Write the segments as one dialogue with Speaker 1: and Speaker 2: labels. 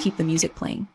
Speaker 1: keep the music playing.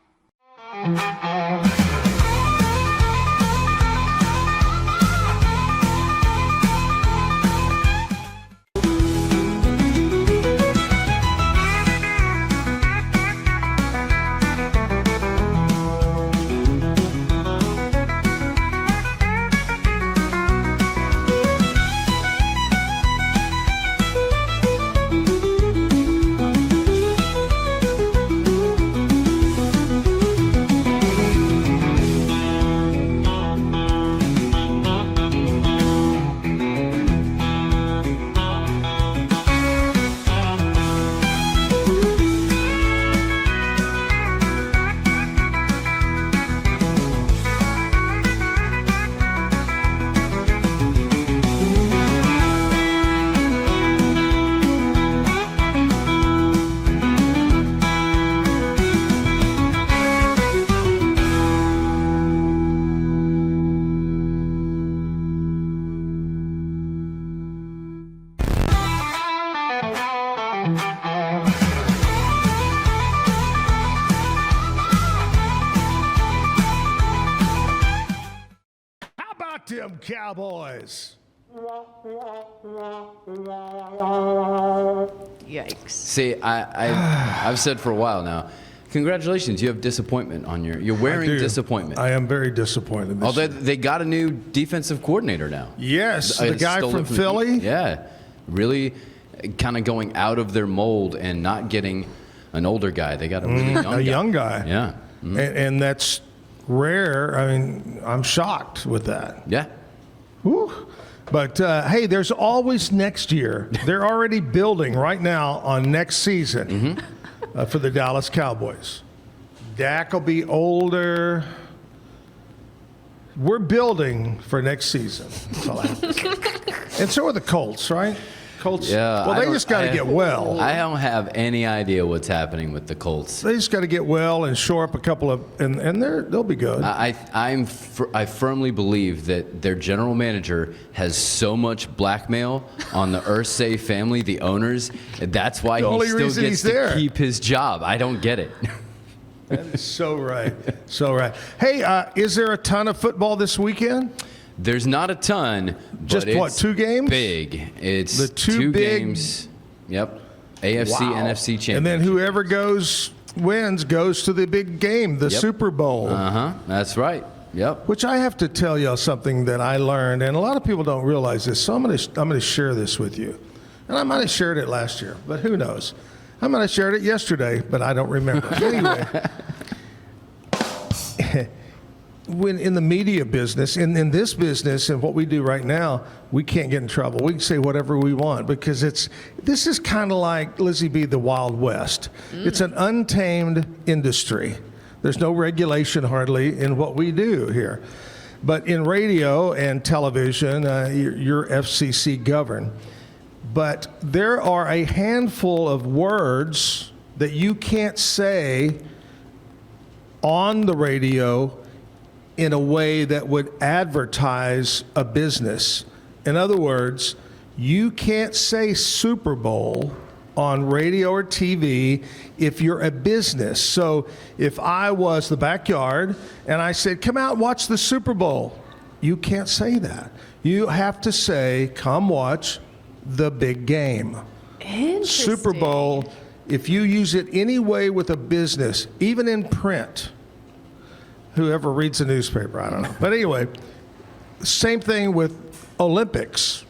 Speaker 2: Them Cowboys.
Speaker 3: Yikes.
Speaker 4: See, I've said for a while now, congratulations, you have disappointment on you're wearing disappointment.
Speaker 2: I am very disappointed.
Speaker 4: Although they got a new defensive coordinator now.
Speaker 2: Yes, the guy from Philly.
Speaker 4: Yeah, really kind of going out of their mold and not getting an older guy. They got a really young guy. Yeah.
Speaker 2: And that's rare. I mean, I'm shocked with that.
Speaker 4: Yeah.
Speaker 2: Whew. But, hey, there's always next year. They're already building right now on next season for the Dallas Cowboys. Dak will be older. We're building for next season. That's all I have to say. And so are the Colts, right? Colts.
Speaker 4: Yeah.
Speaker 2: Well, they just got to get well.
Speaker 4: I don't have any idea what's happening with the Colts.
Speaker 2: They just got to get well and shore up a couple of, and they'll be good.
Speaker 4: I firmly believe that their general manager has so much blackmail on the Irsay family, the owners. That's why he still gets to keep his job. I don't get it.
Speaker 2: That is so right. So right. Hey, is there a ton of football this weekend?
Speaker 4: There's not a ton.
Speaker 2: Just what, 2 games?
Speaker 4: Big. It's
Speaker 2: the two big
Speaker 4: games. Yep. AFC, NFC championship.
Speaker 2: And then whoever wins goes to the big game, the Super Bowl.
Speaker 4: That's right. Yep.
Speaker 2: Which I have to tell you something that I learned, and a lot of people don't realize this. So I'm going to share this with you. And I might have shared it last year, but who knows? I might have shared it yesterday, but I don't remember. Anyway. When in the media business, in this business and what we do right now, we can't get in trouble. We can say whatever we want because this is kind of like, Lizzie B., the Wild West. It's an untamed industry. There's no regulation hardly in what we do here. But in radio and television, you're FCC governed. But there are a handful of words that you can't say on the radio in a way that would advertise a business. In other words, you can't say Super Bowl on radio or TV if you're a business. So if I was the Backyard and I said, come out and watch the Super Bowl, you can't say that. You have to say, come watch the big game. Super Bowl, if you use it any way with a business, even in print, whoever reads the newspaper, I don't know. But anyway, same thing with Olympics.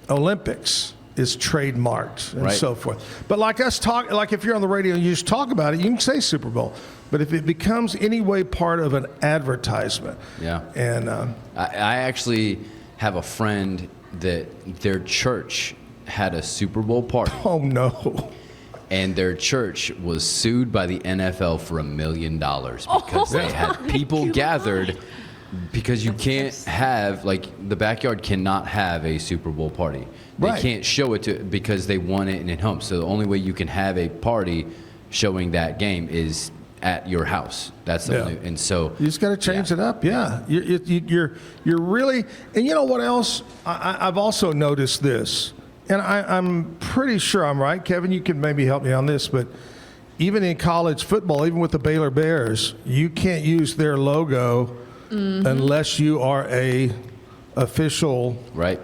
Speaker 2: Olympics is trademarked and so forth. But like if you're on the radio and you just talk about it, you can say Super Bowl. But if it becomes any way part of an advertisement.
Speaker 4: Yeah.
Speaker 2: And
Speaker 4: I actually have a friend that their church had a Super Bowl party.
Speaker 2: Oh, no.
Speaker 4: And their church was sued by the NFL for $1 million because they had people gathered because you can't have, the Backyard cannot have a Super Bowl party. They can't show it because they want it in home. So the only way you can have a party showing that game is at your house. That's the only, and so
Speaker 2: you just got to change it up. Yeah, you're really, and you know what else? I've also noticed this. And I'm pretty sure I'm right. Kevin, you can maybe help me on this, but even in college football, even with the Baylor Bears, you can't use their logo unless you are a official
Speaker 4: Right.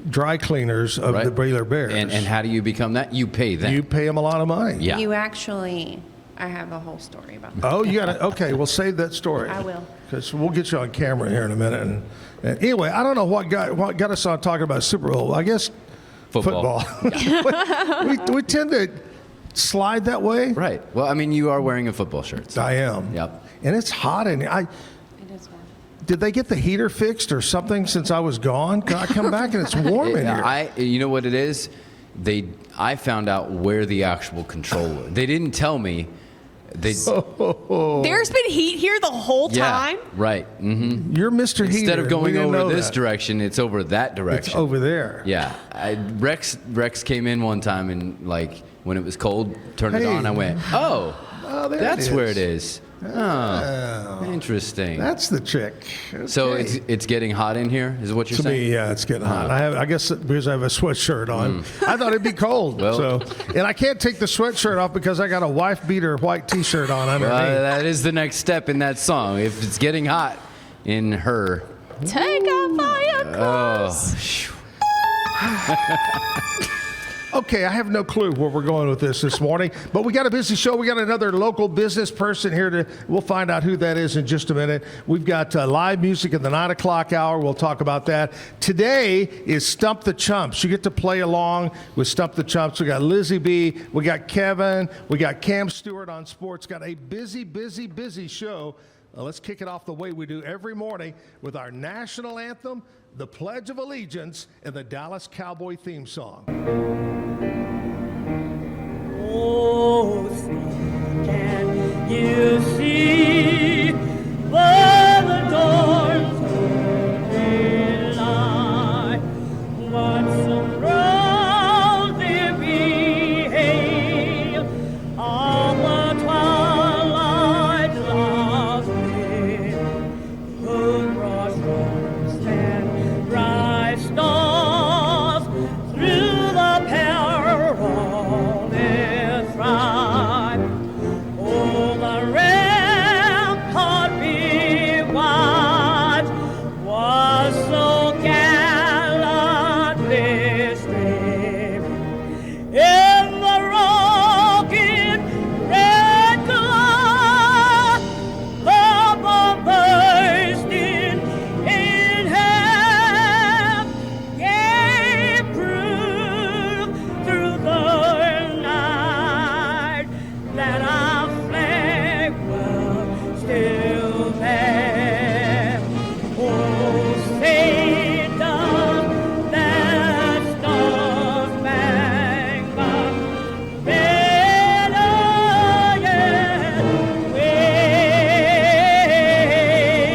Speaker 2: dry cleaners of
Speaker 4: Right.
Speaker 2: the Baylor Bears.
Speaker 4: And how do you become that? You pay them.
Speaker 2: You pay them a lot of money.
Speaker 4: Yeah.
Speaker 1: You actually, I have a whole story about that.
Speaker 2: Oh, you got to, okay, well, save that story.
Speaker 1: I will.
Speaker 2: Because we'll get you on camera here in a minute. And anyway, I don't know what got us on talking about Super Bowl. I guess
Speaker 4: Football.
Speaker 2: we tend to slide that way.
Speaker 4: Right. Well, I mean, you are wearing a football shirt. So.
Speaker 2: I am.
Speaker 4: Yep.
Speaker 2: And it's hot in here.
Speaker 1: It is warm.
Speaker 2: Did they get the heater fixed or something since I was gone? 'Cause I come back and it's warm in here.
Speaker 4: You know what it is? I found out where the actual control was. They didn't tell me.
Speaker 1: There's been heat here the whole time?
Speaker 4: Right. Mm-hmm.
Speaker 2: You're Mr. Heater.
Speaker 4: Instead of
Speaker 2: We
Speaker 4: going
Speaker 2: didn't
Speaker 4: over
Speaker 2: know
Speaker 4: this
Speaker 2: that.
Speaker 4: direction, it's over that direction.
Speaker 2: It's over there.
Speaker 4: Yeah. Rex came in one time and like when it was cold, turned it
Speaker 2: Hey.
Speaker 4: on. I went, oh,
Speaker 2: There
Speaker 4: that's
Speaker 2: it
Speaker 4: where
Speaker 2: is.
Speaker 4: it is. Oh, interesting.
Speaker 2: That's the trick.
Speaker 4: So
Speaker 2: Okay.
Speaker 4: it's getting hot in here, is what you're
Speaker 2: To
Speaker 4: saying?
Speaker 2: me, yeah, it's getting hot. I guess because I have a sweatshirt on. I thought it'd be cold.
Speaker 4: Well-
Speaker 2: and I can't take the sweatshirt off because I got a wife beater white T-shirt on underneath.
Speaker 4: That is the next step in that song. If it's getting hot in her.
Speaker 1: Take off all your clothes.
Speaker 4: Oh, phew.
Speaker 2: Okay, I have no clue where we're going with this morning, but we got a busy show. We got another local business person here. We'll find out who that is in just a minute. We've got live music in the 9 o'clock hour. We'll talk about that. Today is Stump the Chumps. You get to play along with Stump the Chumps. We got Lizzie B. We got Kevin. We got Cam Stewart on sports. Got a busy show. Let's kick it off the way we do every morning with our national anthem, the Pledge of Allegiance, and the Dallas Cowboy theme song.
Speaker 3: Oh, can you see where the doors may lie? What surrounds every hail of the twilight lost me? Whose broad strokes stand bright stars through the perilous ride. Oh, the rampart be-wide was so gallantly streamed in the rocket red glow of a bursting in half gave proof through the night that our flag will still there. Oh, say does that star-spangled banner yet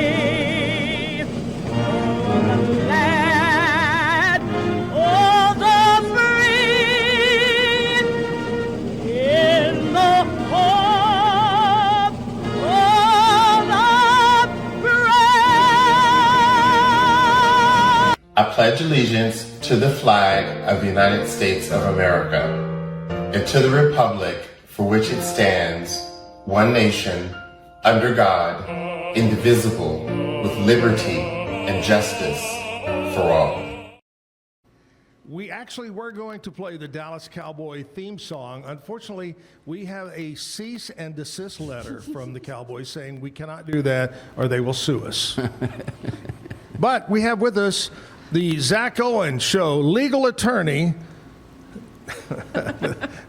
Speaker 3: wave o'er the land of the free in the home of the brave?
Speaker 5: I pledge allegiance to the flag of the United States of America and to the republic for which it stands, one nation, under God, indivisible, with liberty and justice for all.
Speaker 2: We actually were going to play the Dallas Cowboy theme song. Unfortunately, we have a cease and desist letter from the Cowboys saying we cannot do that or they will sue us. But we have with us the Zach Owen Show legal attorney.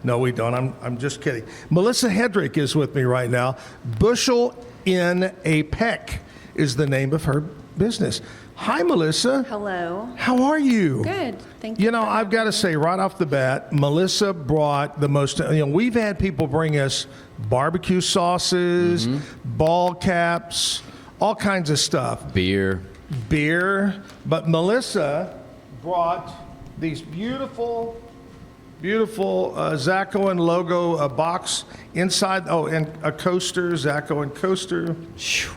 Speaker 2: No, we don't. I'm just kidding. Melissa Hedrick is with me right now. Bushel in a Peck is the name of her business. Hi, Melissa.
Speaker 1: Hello.
Speaker 2: How are you?
Speaker 1: Good. Thank you.
Speaker 2: You know, I've got to say right off the bat, Melissa brought the most, we've had people bring us barbecue sauces, ball caps, all kinds of stuff,
Speaker 4: Beer.
Speaker 2: beer. But Melissa brought these beautiful Zach Owen logo box inside, and a coaster, Zach Owen coaster.
Speaker 4: Phew.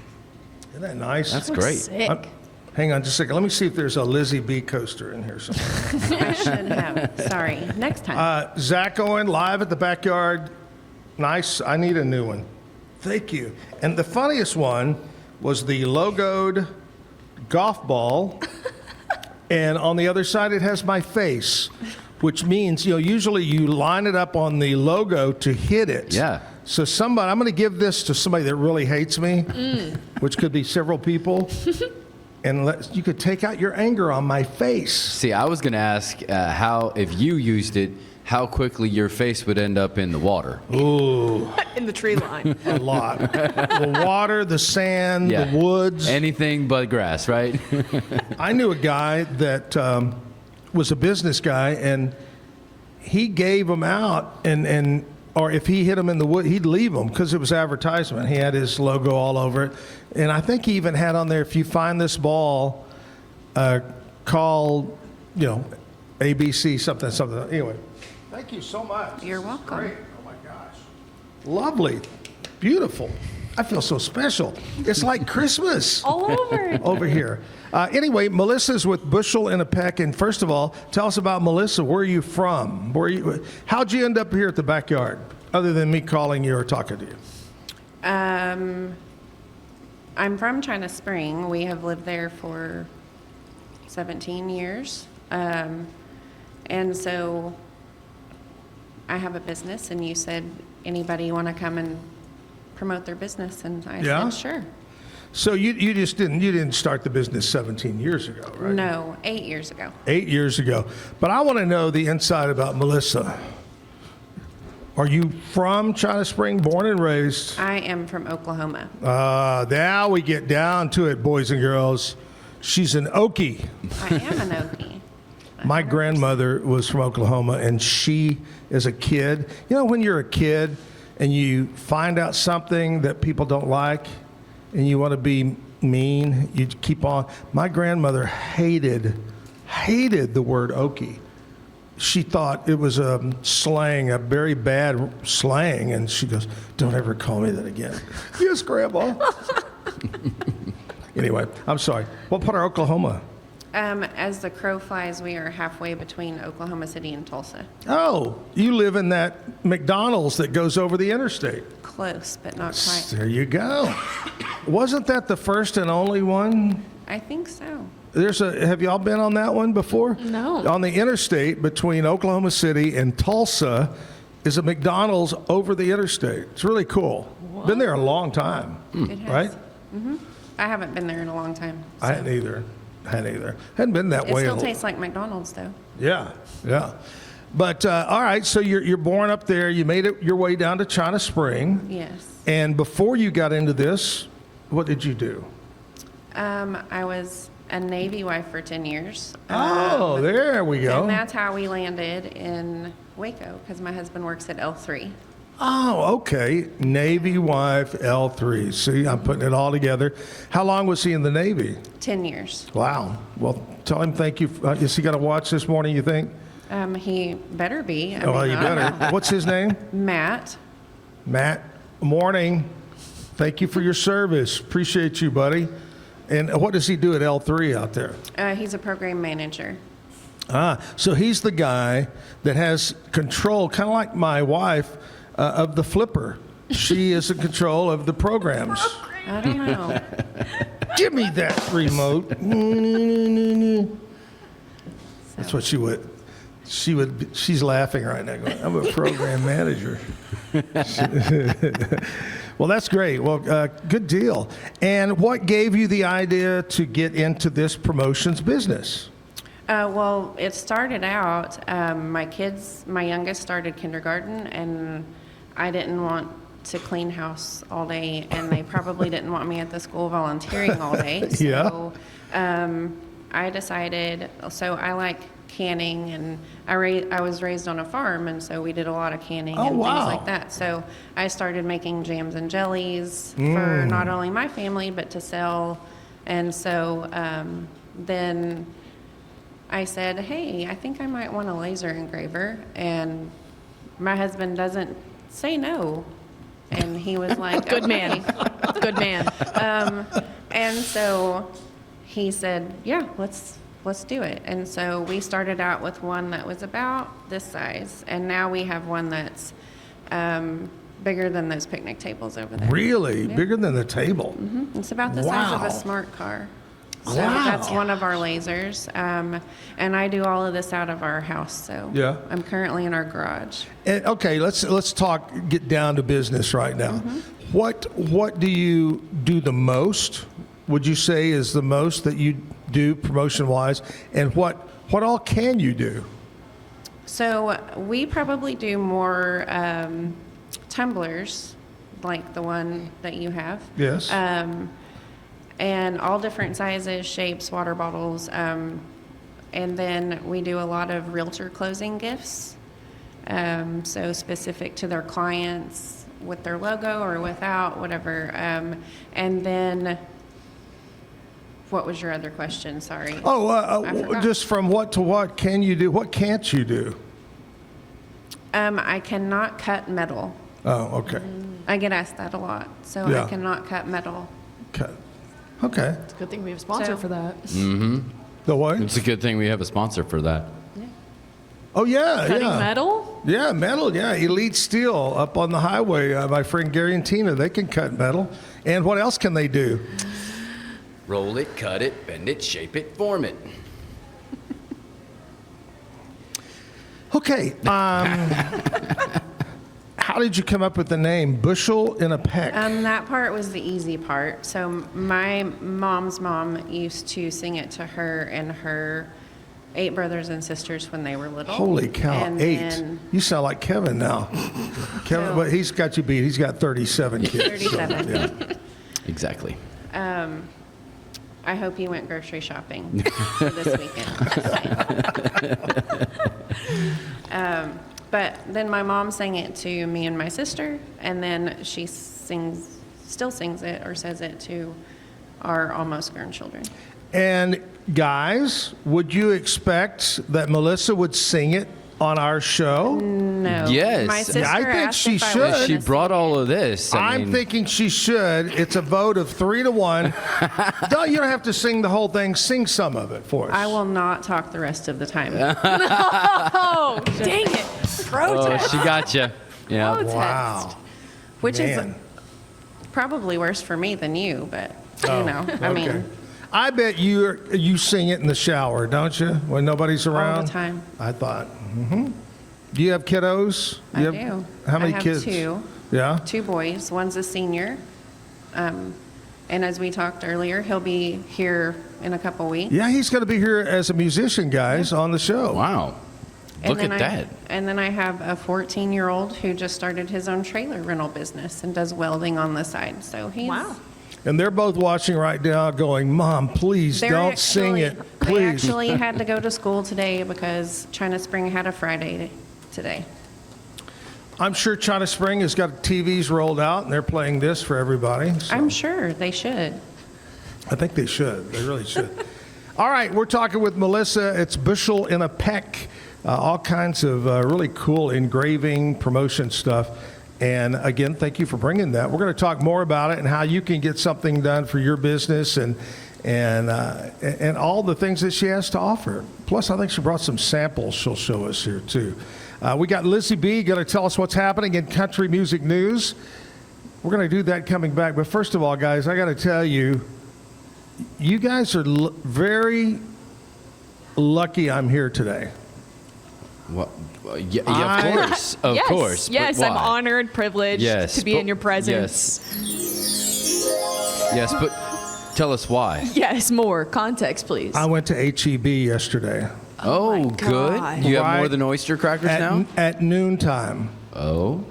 Speaker 2: Isn't that nice?
Speaker 4: That's
Speaker 1: Looks
Speaker 4: great.
Speaker 1: sick.
Speaker 2: Hang on just a second. Let me see if there's a Lizzie B coaster in here somewhere.
Speaker 1: I should have. Sorry. Next time.
Speaker 2: Zach Owen live at the Backyard Nice. I need a new one. Thank you. And the funniest one was the logoed golf ball. And on the other side, it has my face, which means, usually you line it up on the logo to hit it.
Speaker 4: Yeah.
Speaker 2: So I'm going to give this to somebody that really hates me, which could be several people. And you could take out your anger on my face.
Speaker 4: See, I was going to ask how, if you used it, how quickly your face would end up in the water.
Speaker 2: Ooh.
Speaker 1: In the tree line.
Speaker 2: A lot. The water, the sand,
Speaker 4: Yeah.
Speaker 2: the woods.
Speaker 4: Anything but grass, right?
Speaker 2: I knew a guy that was a business guy, and he gave them out, or if he hit them in the wood, he'd leave them because it was advertisement. He had his logo all over it. And I think he even had on there, if you find this ball, call, ABC, something. Anyway, thank you so much.
Speaker 1: You're welcome.
Speaker 2: Great. Oh, my gosh. Lovely. Beautiful. I feel so special. It's like Christmas.
Speaker 1: All over.
Speaker 2: Over here. Anyway, Melissa's with Bushel and a Peck. And first of all, tell us about Melissa. Where are you from? How'd you end up here at the backyard, other than me calling you or talking to you?
Speaker 6: I'm from China Spring. We have lived there for 17 years. And so I have a business, and you said, anybody want to come and promote their business? And I
Speaker 2: Yeah?
Speaker 6: said, sure.
Speaker 2: So you didn't start the business 17 years ago, right?
Speaker 6: No, 8 years ago.
Speaker 2: 8 years ago. But I want to know the inside about Melissa. Are you from China Spring, born and raised?
Speaker 6: I am from Oklahoma.
Speaker 2: Now we get down to it, boys and girls. She's an Okie.
Speaker 6: I am an Okie.
Speaker 2: My grandmother was from Oklahoma, and she, as a kid, when you're a kid and you find out something that people don't like and you want to be mean, you keep on. My grandmother hated the word Okie. She thought it was a slang, a very bad slang, and she goes, "Don't ever call me that again." Yes, Grandma. Anyway, I'm sorry. What part of Oklahoma?
Speaker 6: As the crow flies, we are halfway between Oklahoma City and Tulsa.
Speaker 2: Oh, you live in that McDonald's that goes over the interstate.
Speaker 6: Close, but not quite.
Speaker 2: There you go. Wasn't that the first and only one?
Speaker 6: I think so.
Speaker 2: Have y'all been on that one before?
Speaker 1: No.
Speaker 2: On the interstate between Oklahoma City and Tulsa is a McDonald's over the interstate. It's really cool. Been there a long time,
Speaker 6: It has.
Speaker 2: right?
Speaker 6: I haven't been there in a long time.
Speaker 2: I hadn't either. Hadn't been that
Speaker 6: It
Speaker 2: way.
Speaker 6: still tastes like McDonald's, though.
Speaker 2: Yeah. But all right, so you're born up there. You made it your way down to China Spring.
Speaker 6: Yes.
Speaker 2: And before you got into this, what did you do?
Speaker 6: I was a Navy wife for 10 years.
Speaker 2: Oh, there we go.
Speaker 6: And that's how we landed in Waco, because my husband works at L3.
Speaker 2: Oh, okay. Navy wife, L3. See, I'm putting it all together. How long was he in the Navy?
Speaker 6: 10 years.
Speaker 2: Wow. Well, tell him thank you. Is he going to watch this morning, you think?
Speaker 6: He better be. I
Speaker 2: Well,
Speaker 6: mean,
Speaker 2: you
Speaker 6: I don't know.
Speaker 2: better. What's his name?
Speaker 6: Matt.
Speaker 2: Matt. Morning. Thank you for your service. Appreciate you, buddy. And what does he do at L3 out there?
Speaker 6: He's a program manager.
Speaker 2: So he's the guy that has control, kind of like my wife, of the flipper. She is in control of the programs.
Speaker 6: I don't know.
Speaker 2: Give me that remote. That's what she would. She's laughing right now, going, "I'm a program manager." Well, that's great. Well, good deal. And what gave you the idea to get into this promotions business?
Speaker 6: Well, it started out, my youngest started kindergarten, and I didn't want to clean house all day, and they probably didn't want me at the school volunteering all day. So I decided, so I like canning, and I was raised on a farm, and so we did a lot of canning and things like that. So I started making jams and jellies for not only my family, but to sell. And so then I said, hey, I think I might want a laser engraver. And my husband doesn't say no. And he was like,
Speaker 1: Good man. Good man.
Speaker 6: And so he said, yeah, let's do it. And so we started out with one that was about this size. And now we have one that's bigger than those picnic tables over there.
Speaker 2: Really? Bigger than the table?
Speaker 6: It's about the size of
Speaker 2: Wow.
Speaker 6: a smart car. So
Speaker 2: Wow.
Speaker 6: that's one of our lasers. And I do all of this out of our house. So
Speaker 2: Yeah.
Speaker 6: I'm currently in our garage.
Speaker 2: And, okay, let's talk. Get down to business right now. What do you do the most? Would you say is the most that you do promotion wise? And what all can you do?
Speaker 6: So we probably do more tumblers, like the one that you have.
Speaker 2: Yes.
Speaker 6: And all different sizes, shapes, water bottles. And then we do a lot of realtor closing gifts. So specific to their clients with their logo or without, whatever. And then, what was your other question? Sorry. I forgot.
Speaker 2: Just from what to what can you do? What can't you do?
Speaker 6: I cannot cut metal.
Speaker 2: Oh, okay.
Speaker 6: I get asked that a lot. So
Speaker 2: Yeah.
Speaker 6: I cannot cut metal.
Speaker 2: Okay.
Speaker 1: It's a good thing we have a sponsor
Speaker 6: So-
Speaker 1: for that.
Speaker 2: The what?
Speaker 4: It's a good thing we have a sponsor for that.
Speaker 2: Oh, yeah.
Speaker 1: Cutting
Speaker 2: yeah.
Speaker 1: metal?
Speaker 2: Yeah, metal. Yeah, Elite Steel up on the highway. My friend Gary and Tina, they can cut metal. And what else can they do?
Speaker 4: Roll it, cut it, bend it, shape it, form it.
Speaker 2: Okay. How did you come up with the name Bushel in a Peck?
Speaker 6: That part was the easy part. So my mom's mom used to sing it to her and her 8 brothers and sisters when they were little.
Speaker 2: Holy cow,
Speaker 6: And
Speaker 2: 8.
Speaker 6: then
Speaker 2: You sound like Kevin now. Kevin,
Speaker 6: So-
Speaker 2: but he's got you beat. He's got 37 kids.
Speaker 6: 37.
Speaker 2: Yeah.
Speaker 4: Exactly.
Speaker 6: I hope you went grocery shopping this weekend. But then my mom sang it to me and my sister, and then she still sings it or says it to our almost grown children.
Speaker 2: And guys, would you expect that Melissa would sing it on our show?
Speaker 6: No.
Speaker 4: Yes.
Speaker 6: My sister
Speaker 2: I think
Speaker 6: asked
Speaker 2: she
Speaker 6: if I
Speaker 2: should.
Speaker 6: was
Speaker 4: She
Speaker 6: gonna
Speaker 4: brought all of this.
Speaker 2: I'm thinking she should. It's a vote of 3-1. You don't have to sing the whole thing. Sing some of it for us.
Speaker 6: I will not talk the rest of the time.
Speaker 1: Oh, dang it.
Speaker 4: Oh,
Speaker 1: Protest.
Speaker 4: she got you. Yeah.
Speaker 2: Wow.
Speaker 6: Which
Speaker 2: Man.
Speaker 6: is probably worse for me than you, but
Speaker 2: Oh,
Speaker 6: you know, I
Speaker 2: okay.
Speaker 6: mean,
Speaker 2: I bet you sing it in the shower, don't you? When nobody's around?
Speaker 6: all the time.
Speaker 2: I thought. Do you have kiddos?
Speaker 6: I
Speaker 2: You
Speaker 6: do.
Speaker 2: have- How many
Speaker 6: I have
Speaker 2: kids?
Speaker 6: 2.
Speaker 2: Yeah?
Speaker 6: 2 boys. One's a senior. And as we talked earlier, he'll be here in a couple weeks.
Speaker 2: Yeah, he's going to be here as a musician, guys, on the show.
Speaker 4: Wow.
Speaker 6: And
Speaker 4: Look
Speaker 6: then
Speaker 4: at that.
Speaker 6: And then I have a 14-year-old who just started his own trailer rental business and does welding on the side. So he's
Speaker 1: Wow.
Speaker 2: And they're both watching right now going, Mom, please
Speaker 6: They're
Speaker 2: don't sing it.
Speaker 6: They
Speaker 2: Please.
Speaker 6: actually had to go to school today because China Spring had a Friday today.
Speaker 2: I'm sure China Spring has got TVs rolled out and they're playing this for everybody. So
Speaker 6: I'm sure they should.
Speaker 2: I think they should. They really should. All right, we're talking with Melissa. It's Bushel in a Peck. All kinds of really cool engraving, promotion stuff. And again, thank you for bringing that. We're going to talk more about it and how you can get something done for your business and all the things that she has to offer. Plus, I think she brought some samples she'll show us here, too. We got Lizzie B. going to tell us what's happening in country music news. We're going to do that coming back. But first of all, guys, I got to tell you, you guys are very lucky I'm here today.
Speaker 4: Well, yeah, of course. Of
Speaker 1: yes,
Speaker 4: course. but
Speaker 1: Yes, I'm
Speaker 4: why?
Speaker 1: honored, privileged
Speaker 4: Yes,
Speaker 1: to be
Speaker 4: but-
Speaker 1: in your presence.
Speaker 4: Yes, but tell us why.
Speaker 1: Yes, more context, please.
Speaker 2: I went to HEB yesterday
Speaker 4: Oh,
Speaker 1: my
Speaker 4: good.
Speaker 1: God.
Speaker 4: You have more
Speaker 2: Right
Speaker 4: than oyster crackers now?
Speaker 2: at noontime.
Speaker 4: Oh.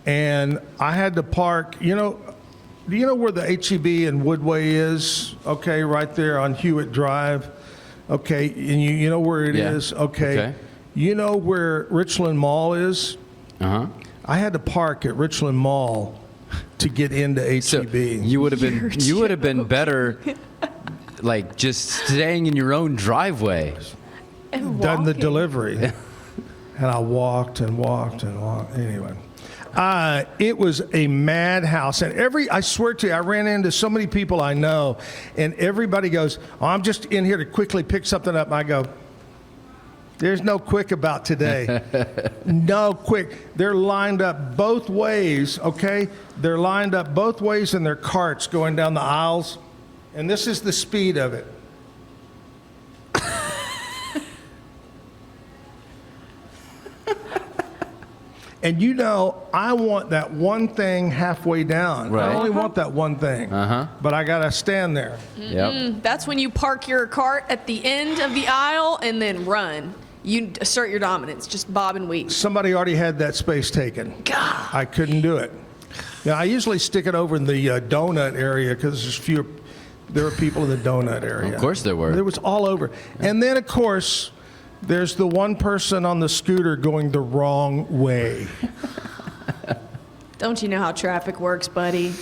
Speaker 2: And I had to park, do you know where the HEB in Woodway is? Okay, right there on Hewitt Drive. Okay, and you know where it is?
Speaker 4: Yeah.
Speaker 2: Okay. You know where Richland Mall is?
Speaker 4: Uh-huh.
Speaker 2: I had to park at Richland Mall to get into HEB.
Speaker 4: So you would have been better like just staying in your own driveway.
Speaker 1: And
Speaker 2: done the
Speaker 1: walking.
Speaker 2: delivery. And I walked and walked and walked. Anyway, it was a madhouse. And I swear to you, I ran into so many people I know, and everybody goes, "Oh, I'm just in here to quickly pick something up." And I go, There's no quick about today. No quick. They're lined up both ways, okay? They're lined up both ways in their carts going down the aisles, and this is the speed of it. And you know, I want that one thing halfway down.
Speaker 4: Right.
Speaker 2: I only want that one thing. But I got to stand there.
Speaker 4: Yep.
Speaker 1: That's when you park your cart at the end of the aisle and then run. You assert your dominance, just bob and weave.
Speaker 2: Somebody already had that space taken.
Speaker 1: God.
Speaker 2: I couldn't do it. Now, I usually stick it over in the donut area because there's fewer. There were people in the donut area.
Speaker 4: Of course there were.
Speaker 2: It was all over. And then, of course, there's the one person on the scooter going the wrong way.
Speaker 1: Don't you know how traffic works, buddy?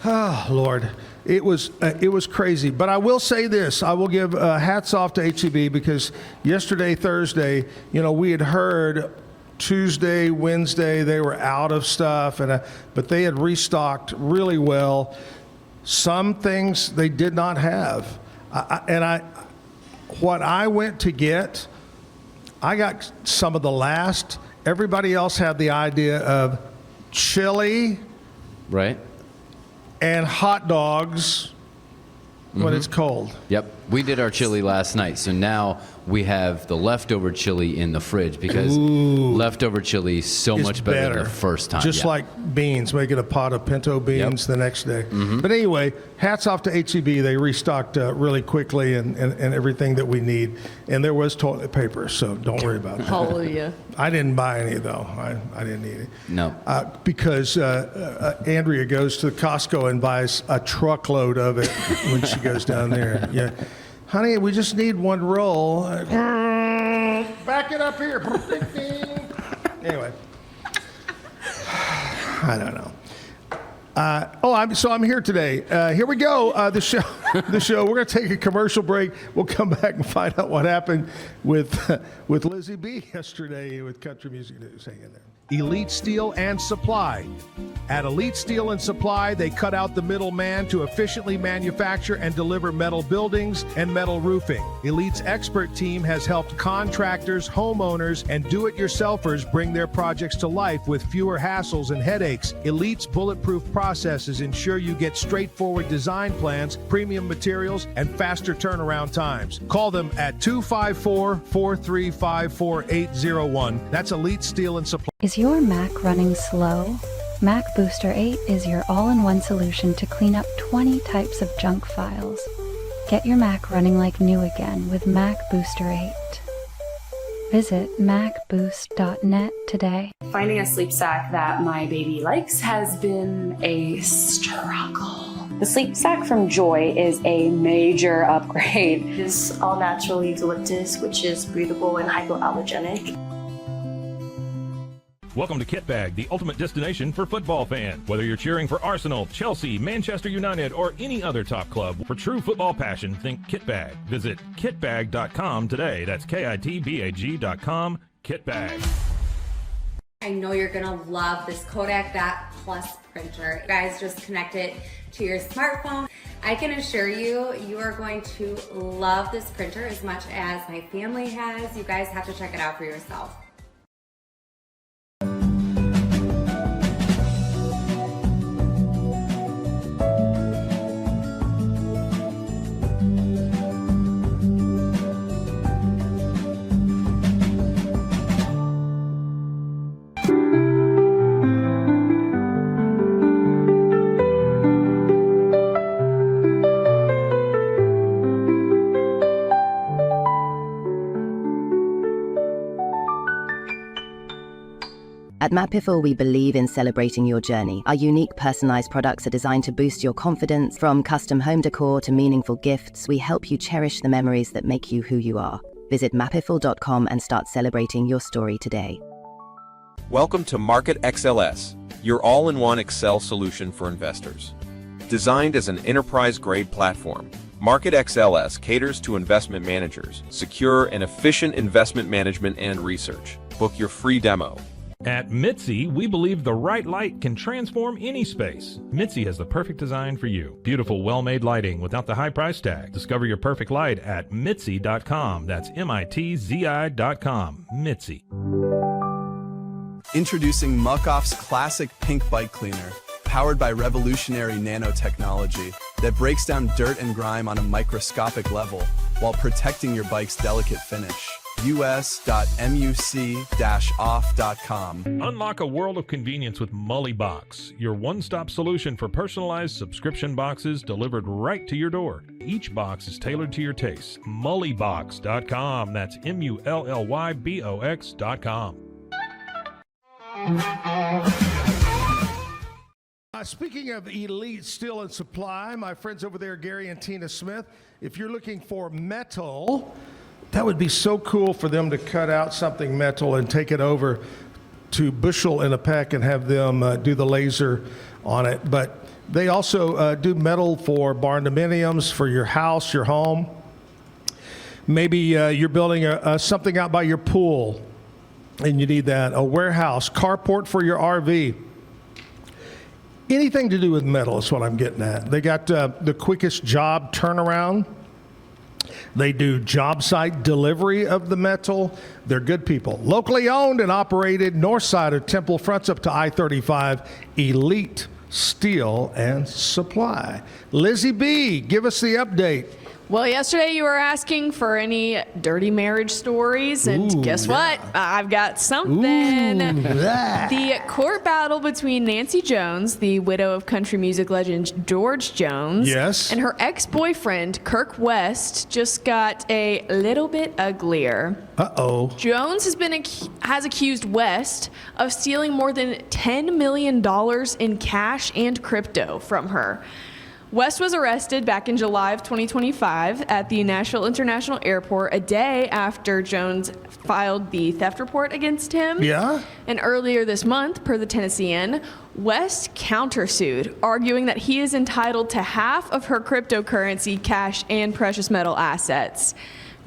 Speaker 2: Oh, Lord. It was crazy. But I will say this. I will give hats off to HEB because yesterday, Thursday, you know, we had heard Tuesday, Wednesday, they were out of stuff, but they had restocked really well. Some things they did not have. What I went to get, I got some of the last. Everybody else had the idea of chili
Speaker 4: Right?
Speaker 2: and hot dogs when it's cold.
Speaker 4: Yep. We did our chili last night, so now we have the leftover chili in the fridge because leftover chili is so
Speaker 2: It's
Speaker 4: much better than the first time.
Speaker 2: Just
Speaker 4: Yeah.
Speaker 2: like beans, making a pot of pinto beans the next day. But anyway, hats off to HEB. They restocked really quickly and everything that we need. And there was toilet paper, so don't worry about that.
Speaker 1: Hallelujah.
Speaker 2: I didn't buy any, though. I didn't need it.
Speaker 4: No.
Speaker 2: Because Andrea goes to Costco and buys a truckload of it when she goes down there. Yeah. Honey, we just need one roll. Back it up here. Anyway. I don't know. I'm here today. Here we go. The show. We're going to take a commercial break. We'll come back and find out what happened with Lizzie B yesterday with Country Music News. Hang in there.
Speaker 7: Elite Steel and Supply. At Elite Steel and Supply, they cut out the middleman to efficiently manufacture and deliver metal buildings and metal roofing. Elite's expert team has helped contractors, homeowners, and do-it-yourselfers bring their projects to life with fewer hassles and headaches. Elite's bulletproof processes ensure you get straightforward design plans, premium materials, and faster turnaround times. Call them at 254-435-4801. That's Elite Steel and Supply.
Speaker 8: Is your Mac running slow? Mac Booster 8 is your all-in-one solution to clean up 20 types of junk files. Get your Mac running like new again with Mac Booster 8. Visit macboost.net today.
Speaker 9: Finding a sleep sack that my baby likes has been a struggle. The sleep sack from Joy is a major upgrade.
Speaker 10: It's all natural eucalyptus, which is breathable and hypoallergenic.
Speaker 11: Welcome to Kit Bag, the ultimate destination for football fans. Whether you're cheering for Arsenal, Chelsea, Manchester United, or any other top club, for true football passion, think Kit Bag. Visit kitbag.com today. That's KITBAG.com, Kit Bag.
Speaker 12: I know you're gonna love this Kodak Dot Plus printer. You guys just connect it to your smartphone. I can assure you, you are going to love this printer as much as my family has. You guys have to check it out for yourself.
Speaker 13: At Mapiful, we believe in celebrating your journey. Our unique personalized products are designed to boost your confidence. From custom home decor to meaningful gifts, we help you cherish the memories that make you who you are. Visit mapiful.com and start celebrating your story today.
Speaker 14: Welcome to Market XLS, your all-in-one Excel solution for investors. Designed as an enterprise-grade platform, Market XLS caters to investment managers, secure and efficient investment management and research. Book your free demo
Speaker 11: At Mitzi, we believe the right light can transform any space. Mitzi has the perfect design for you. Beautiful, well-made lighting without the high price tag. Discover your perfect light at Mitzi.com. That's MITZI.com. Mitzi.
Speaker 15: Introducing Muck-Off's classic pink bike cleaner, powered by revolutionary nanotechnology that breaks down dirt and grime on a microscopic level while protecting your bike's delicate finish. us.muc-off.com.
Speaker 11: Unlock a world of convenience with Mully Box, your one-stop solution for personalized subscription boxes delivered right to your door. Each box is tailored to your taste. Mullybox.com. That's MULLYBOX.com.
Speaker 2: Speaking of Elite Steel and Supply, my friends over there, Gary and Tina Smith, if you're looking for metal, that would be so cool for them to cut out something metal and take it over to Bushel in a Peck and have them do the laser on it. But they also do metal for barn dominiums, for your house, your home. Maybe you're building something out by your pool and you need that. A warehouse, carport for your RV. Anything to do with metal is what I'm getting at. They got the quickest job turnaround. They do job site delivery of the metal. They're good people. Locally owned and operated, north side of Temple, fronts up to I-35, Elite Steel and Supply. Lizzie B., give us the update.
Speaker 1: Well, yesterday you were asking for any dirty marriage stories, and guess what? I've got something. The court battle between Nancy Jones, the widow of country music legend George Jones, and her ex-boyfriend Kirk West just got a little bit uglier.
Speaker 2: Uh-oh.
Speaker 1: Jones has accused West of stealing more than $10 million in cash and crypto from her. West was arrested back in July of 2025 at the Nashville International Airport a day after Jones filed the theft report against him.
Speaker 2: Yeah?
Speaker 1: And earlier this month, per the Tennessean, West countersued, arguing that he is entitled to half of her cryptocurrency, cash, and precious metal assets.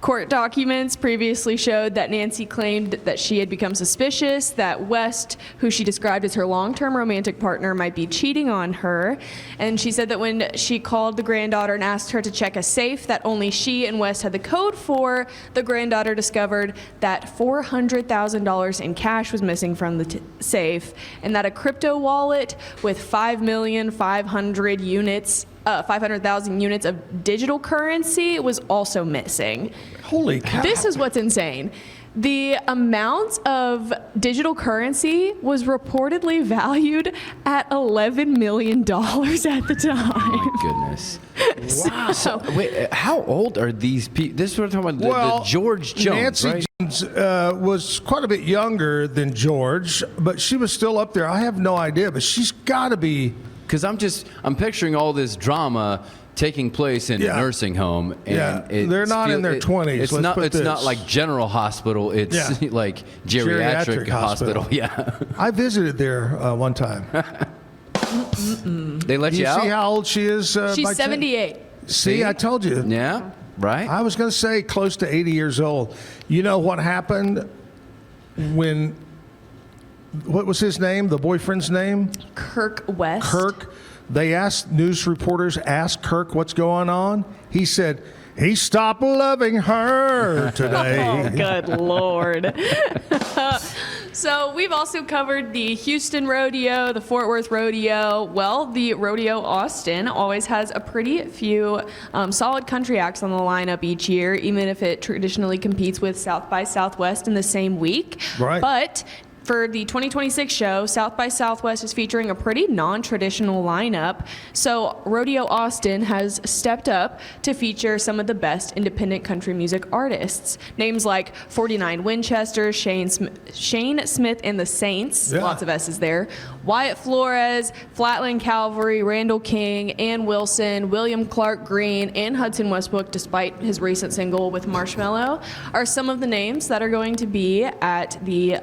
Speaker 1: Court documents previously showed that Nancy claimed that she had become suspicious that West, who she described as her long-term romantic partner, might be cheating on her. And she said that when she called the granddaughter and asked her to check a safe that only she and West had the code for, the granddaughter discovered that $400,000 in cash was missing from the safe, and that a crypto wallet with 5,500,000 units of digital currency was also missing.
Speaker 2: Holy cow.
Speaker 1: This is what's insane. The amount of digital currency was reportedly valued at $11 million at the time.
Speaker 4: Oh my goodness.
Speaker 2: Wow.
Speaker 4: So, wait, how old are these people? This is what we're talking about, the George Jones,
Speaker 2: Nancy
Speaker 4: right?
Speaker 2: Jones was quite a bit younger than George, but she was still up there. I have no idea, but she's got to be...
Speaker 4: Because I'm picturing all this drama taking place in a nursing home, and
Speaker 2: they're not in their 20s.
Speaker 4: It's not like General Hospital. It's like geriatric hospital. Yeah,
Speaker 2: I visited there one time.
Speaker 4: They let you out.
Speaker 2: See how old she is?
Speaker 1: She's 78.
Speaker 2: See, I told you.
Speaker 4: Yeah, right.
Speaker 2: I was going to say close to 80 years old. You know what happened when? What was his name? The boyfriend's name?
Speaker 1: Kirk West.
Speaker 2: Kirk. They asked, news reporters asked Kirk what's going on. He said, he stopped loving her today.
Speaker 1: Oh, good Lord. So we've also covered the Houston Rodeo, the Fort Worth Rodeo. Well, the Rodeo Austin always has a pretty few solid country acts on the lineup each year, even if it traditionally competes with South by Southwest in the same week.
Speaker 2: Right.
Speaker 1: But for the 2026 show, South by Southwest is featuring a pretty non-traditional lineup. So Rodeo Austin has stepped up to feature some of the best independent country music artists. Names like 49 Winchester, Shane Smith and the Saints, lots of S's there, Wyatt Flores, Flatland Cavalry, Randall King, Ann Wilson, William Clark Green, and Hudson Westbrook, despite his recent single with Marshmello, are some of the names that are going to be at the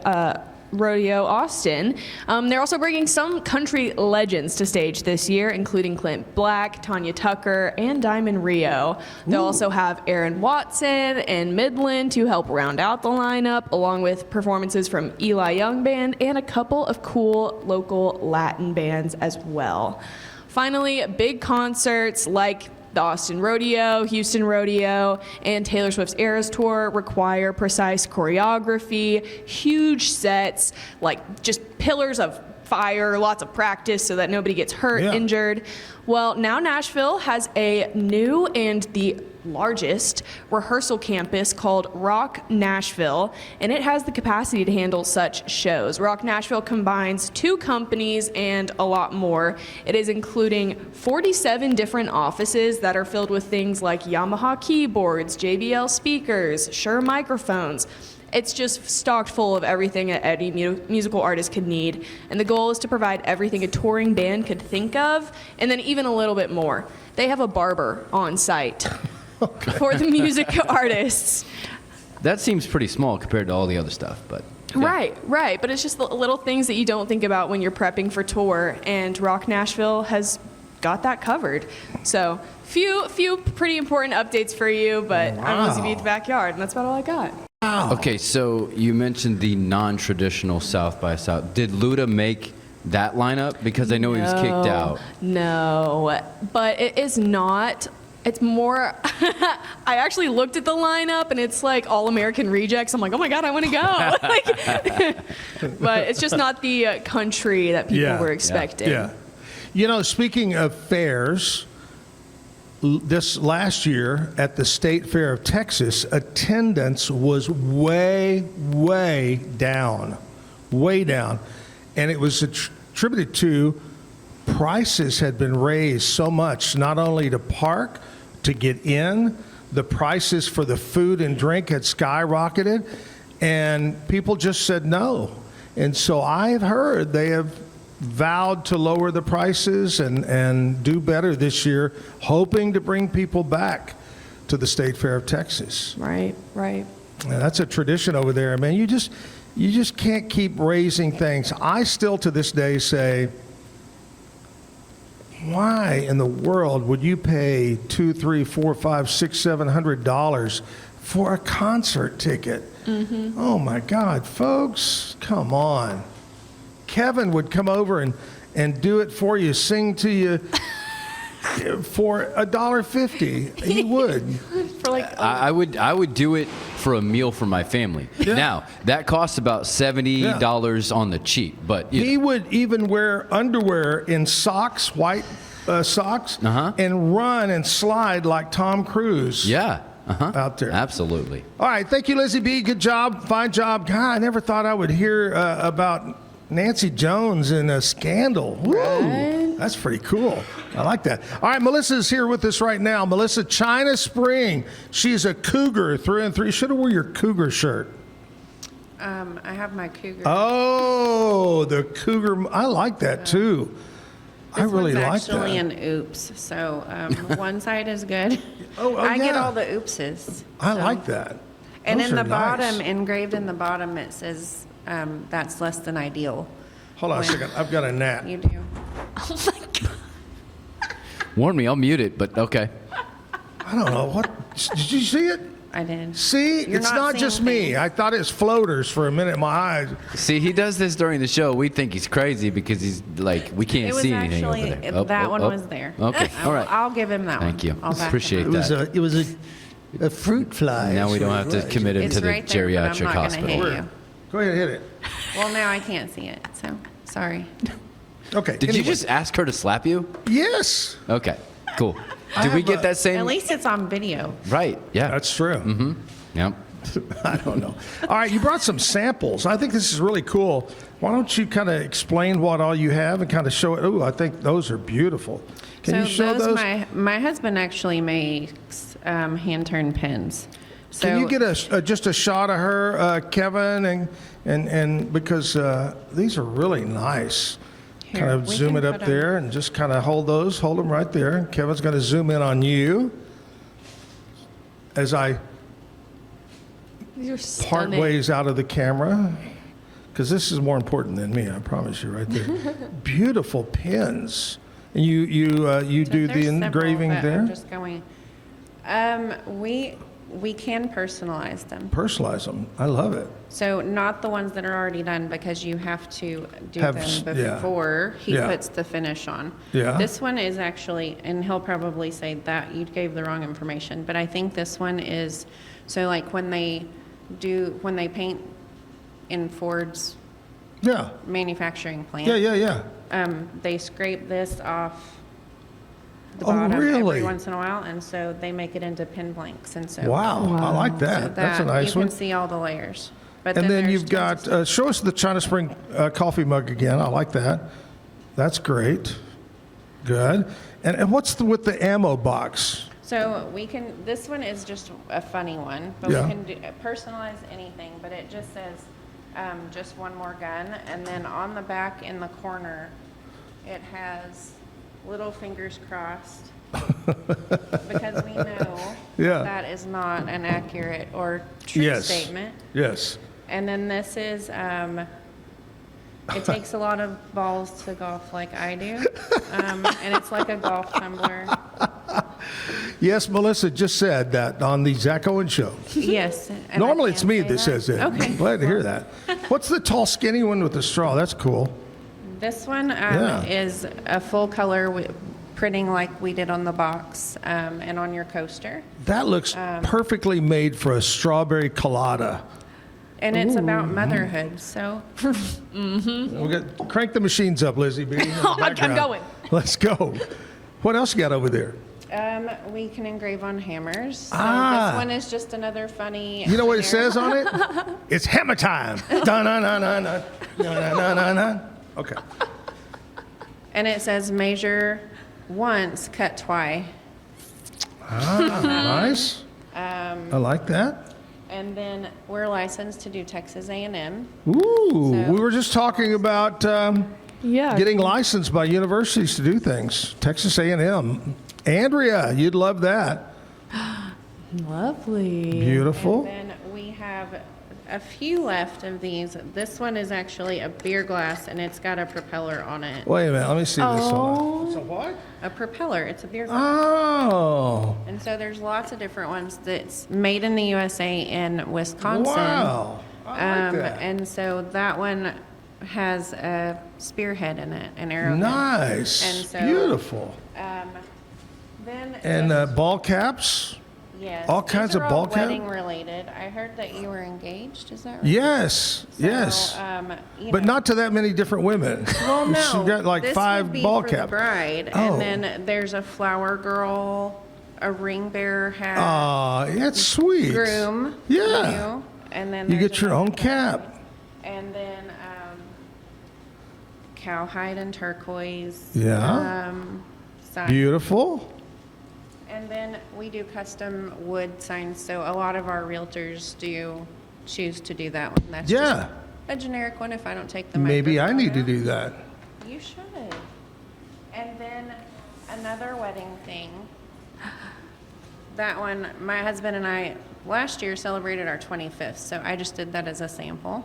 Speaker 1: Rodeo Austin. They're also bringing some country legends to stage this year, including Clint Black, Tanya Tucker, and Diamond Rio. They'll also have Aaron Watson and Midland to help round out the lineup, along with performances from Eli Young Band and a couple of cool local Latin bands as well. Finally, big concerts like the Austin Rodeo, Houston Rodeo, and Taylor Swift's Eras Tour require precise choreography, huge sets, like just pillars of fire, lots of practice so that nobody gets hurt, injured. Well, now Nashville has a new and the largest rehearsal campus called Rock Nashville, and it has the capacity to handle such shows. Rock Nashville combines 2 companies and a lot more. It is including 47 different offices that are filled with things like Yamaha keyboards, JBL speakers, Shure microphones. It's just stocked full of everything that any musical artist could need. And the goal is to provide everything a touring band could think of, and then even a little bit more. They have a barber on site for the music artists.
Speaker 4: That seems pretty small compared to all the other stuff, but. Yeah.
Speaker 1: Right. But it's just the little things that you don't think about when you're prepping for tour, and Rock Nashville has got that covered. So few pretty important updates for you, but I'm Lizzie B at the Backyard, and that's about all I got.
Speaker 4: Okay, so you mentioned the non-traditional South by South. Did Luda make that lineup? Because I know he was kicked out.
Speaker 1: No, but it is not. It's more, I actually looked at the lineup and it's like all American rejects. I'm like, oh my God, I want to go. But it's just not the country that people were expecting.
Speaker 2: Yeah. You know, speaking of fairs, this last year at the State Fair of Texas, attendance was way down. And it was attributed to prices had been raised so much, not only to park, to get in, the prices for the food and drink had skyrocketed, and people just said no. And so I've heard they have vowed to lower the prices and do better this year, hoping to bring people back to the State Fair of Texas.
Speaker 1: Right.
Speaker 2: And that's a tradition over there. I mean, you just can't keep raising things. I still to this day say, why in the world would you pay $200, $300, $400, $500, $600, $700 for a concert ticket? Mm-hmm. Oh my God, folks, come on. Kevin would come over and do it for you, sing to you for $1.50. He would.
Speaker 1: For like
Speaker 4: I would do it for a meal for my family. Yeah. Now that costs about $70 on the cheap, but
Speaker 2: he would even wear underwear in socks, white socks, and run and slide like Tom Cruise.
Speaker 4: Yeah.
Speaker 2: Out there.
Speaker 4: Absolutely.
Speaker 2: All right. Thank you, Lizzie B. Good job. Fine job. God, I never thought I would hear about Nancy Jones in a scandal. Woo, right. That's pretty cool. I like that. All right, Melissa's here with us right now. Melissa, China Spring. She's a cougar through and through. You should have wore your cougar shirt.
Speaker 6: I have my cougar.
Speaker 2: Oh, the cougar. I like that too. I really like that.
Speaker 6: Actually an oops. So one side is good. I get all the oopses.
Speaker 2: I like that.
Speaker 6: And
Speaker 2: Those
Speaker 6: in the
Speaker 2: are
Speaker 6: bottom,
Speaker 2: nice.
Speaker 6: engraved in the bottom, it says that's less than ideal.
Speaker 2: Hold on a second. I've got a gnat.
Speaker 6: You do.
Speaker 1: Oh my God.
Speaker 4: Warn me, I'll mute it, but okay.
Speaker 2: I don't know. What? Did you see it?
Speaker 6: I did.
Speaker 2: See? It's not just me. I thought it was floaters for a minute in my eyes.
Speaker 4: See, he does this during the show. We think he's crazy because he's like, we can't see anything over there.
Speaker 6: That one was there.
Speaker 4: Okay, all right.
Speaker 6: I'll give him that one.
Speaker 4: Thank you.
Speaker 6: I'll back
Speaker 4: Appreciate
Speaker 6: him up.
Speaker 4: that.
Speaker 16: It was a fruit fly.
Speaker 4: Now we don't have to commit him
Speaker 6: It's
Speaker 4: to the
Speaker 6: right there, but I'm
Speaker 4: geriatric
Speaker 6: not gonna
Speaker 4: hospital.
Speaker 6: hit you.
Speaker 2: Go ahead and hit it.
Speaker 6: Well, now I can't see it, so sorry.
Speaker 2: Okay.
Speaker 4: Did you just ask her to slap you?
Speaker 2: Yes.
Speaker 4: Okay, cool. Did we get that same?
Speaker 6: At least it's on video.
Speaker 4: Right, yeah.
Speaker 2: That's true.
Speaker 4: Mm-hmm. Yep.
Speaker 2: I don't know. All right, you brought some samples. I think this is really cool. Why don't you kind of explain what all you have and kind of show it? Oh, I think those are beautiful. Can you show those?
Speaker 6: My husband actually makes hand-turned pens. So
Speaker 2: Can you get just a shot of her, Kevin, and because these are really nice.
Speaker 6: Here,
Speaker 2: kind of zoom it up there and just kind of hold them right there. Kevin's going to zoom in on you as I part ways out of the camera. because this is more important than me. I promise you, right there. Beautiful pins. And you do the
Speaker 6: There's
Speaker 2: engraving
Speaker 6: several, but
Speaker 2: there.
Speaker 6: I'm just going. We can personalize them.
Speaker 2: Personalize them. I love it.
Speaker 6: So not the ones that are already done, because you have to do
Speaker 2: Have
Speaker 6: them
Speaker 2: yeah.
Speaker 6: before he
Speaker 2: Yeah.
Speaker 6: puts the finish on.
Speaker 2: Yeah.
Speaker 6: This one is actually, and he'll probably say that you gave the wrong information, but I think this one is, so like when they paint in Ford's
Speaker 2: Yeah.
Speaker 6: manufacturing plant.
Speaker 2: Yeah.
Speaker 6: They scrape this off the
Speaker 2: Oh,
Speaker 6: bottom
Speaker 2: really?
Speaker 6: every once in a while, and so they make it into pin blanks, and so
Speaker 2: Wow. I like that.
Speaker 6: so
Speaker 2: That's a
Speaker 6: that
Speaker 2: nice
Speaker 6: you
Speaker 2: one.
Speaker 6: can see all the layers. But
Speaker 2: And then
Speaker 6: there's
Speaker 2: you've got, show us the China Spring coffee mug again. I like that. That's great. Good. And what's with the ammo box?
Speaker 6: So we can, this one is just a funny one, but
Speaker 2: Yeah.
Speaker 6: we can personalize anything, but it just says just one more gun. And then on the back in the corner, it has little fingers crossed because we know
Speaker 2: Yeah.
Speaker 6: that is not an accurate or true
Speaker 2: Yes.
Speaker 6: statement.
Speaker 2: Yes.
Speaker 6: And then this is, it takes a lot of balls to golf like I do. And it's like a golf tumbler.
Speaker 2: Yes, Melissa just said that on the Zach Owen show.
Speaker 6: Yes. and I
Speaker 2: Normally it's
Speaker 6: can
Speaker 2: me
Speaker 6: say
Speaker 2: that says that.
Speaker 6: Okay.
Speaker 2: I'm glad to hear that. What's the tall, skinny one with the straw? That's cool.
Speaker 6: This one
Speaker 2: Yeah.
Speaker 6: is a full color printing like we did on the box and on your coaster.
Speaker 2: That looks perfectly made for a strawberry colada.
Speaker 6: And it's about motherhood, so.
Speaker 2: We got crank the machines up, Lizzie B. in the
Speaker 1: I'm
Speaker 2: background.
Speaker 1: going.
Speaker 2: Let's go. What else you got over there?
Speaker 6: We can engrave on hammers. So
Speaker 2: Ah.
Speaker 6: this one is just another funny.
Speaker 2: You know what it
Speaker 6: generic-
Speaker 2: says on it? It's hammer time. Dun-dun-dun-dun-dun. Okay.
Speaker 6: And it says measure once, cut twice.
Speaker 2: Ah, nice. I like that.
Speaker 6: And then we're licensed to do Texas A&M.
Speaker 2: Ooh,
Speaker 6: So-
Speaker 2: we were just talking about getting licensed by universities to do things. Texas A&M. Andrea, you'd love that.
Speaker 1: Lovely.
Speaker 2: Beautiful.
Speaker 6: And then we have a few left of these. This one is actually a beer glass, and it's got a propeller on it.
Speaker 2: Wait a minute, let me see this
Speaker 1: Oh.
Speaker 2: one. It's a what?
Speaker 6: A propeller. It's a beer glass.
Speaker 2: Oh,
Speaker 6: And so there's lots of different ones that's made in the USA in Wisconsin.
Speaker 2: wow. I like that.
Speaker 6: And so that one has a spearhead in it, an arrowhead.
Speaker 2: Nice.
Speaker 6: And so,
Speaker 2: Beautiful.
Speaker 6: Then
Speaker 2: And
Speaker 6: just-
Speaker 2: ball caps?
Speaker 6: yes,
Speaker 2: all
Speaker 6: these
Speaker 2: kinds of
Speaker 6: are
Speaker 2: ball
Speaker 6: all
Speaker 2: cap?
Speaker 6: wedding related. I heard that you were engaged. Is that right?
Speaker 2: Yes,
Speaker 6: So,
Speaker 2: yes.
Speaker 6: you
Speaker 2: But
Speaker 6: know-
Speaker 2: not to that many different women.
Speaker 6: Well, no.
Speaker 2: She's got like
Speaker 6: this
Speaker 2: 5
Speaker 6: would be
Speaker 2: ball
Speaker 6: for
Speaker 2: caps.
Speaker 6: The bride,
Speaker 2: Oh.
Speaker 6: and then there's a flower girl, a ring bearer hat.
Speaker 2: Aw, that's sweet.
Speaker 6: Groom.
Speaker 2: Yeah.
Speaker 6: You, and then
Speaker 2: You
Speaker 6: there's
Speaker 2: get your
Speaker 6: another
Speaker 2: own cap.
Speaker 6: And then cowhide and turquoise.
Speaker 2: Yeah.
Speaker 6: Sign.
Speaker 2: Beautiful.
Speaker 6: And then we do custom wood signs. So a lot of our realtors do choose to do that one. That's
Speaker 2: Yeah.
Speaker 6: just a generic one if I don't take the
Speaker 2: Maybe I
Speaker 6: microphone
Speaker 2: need to
Speaker 6: out.
Speaker 2: do that.
Speaker 6: You should. And then another wedding thing. That one, my husband and I last year celebrated our 25th, so I just did that as a sample.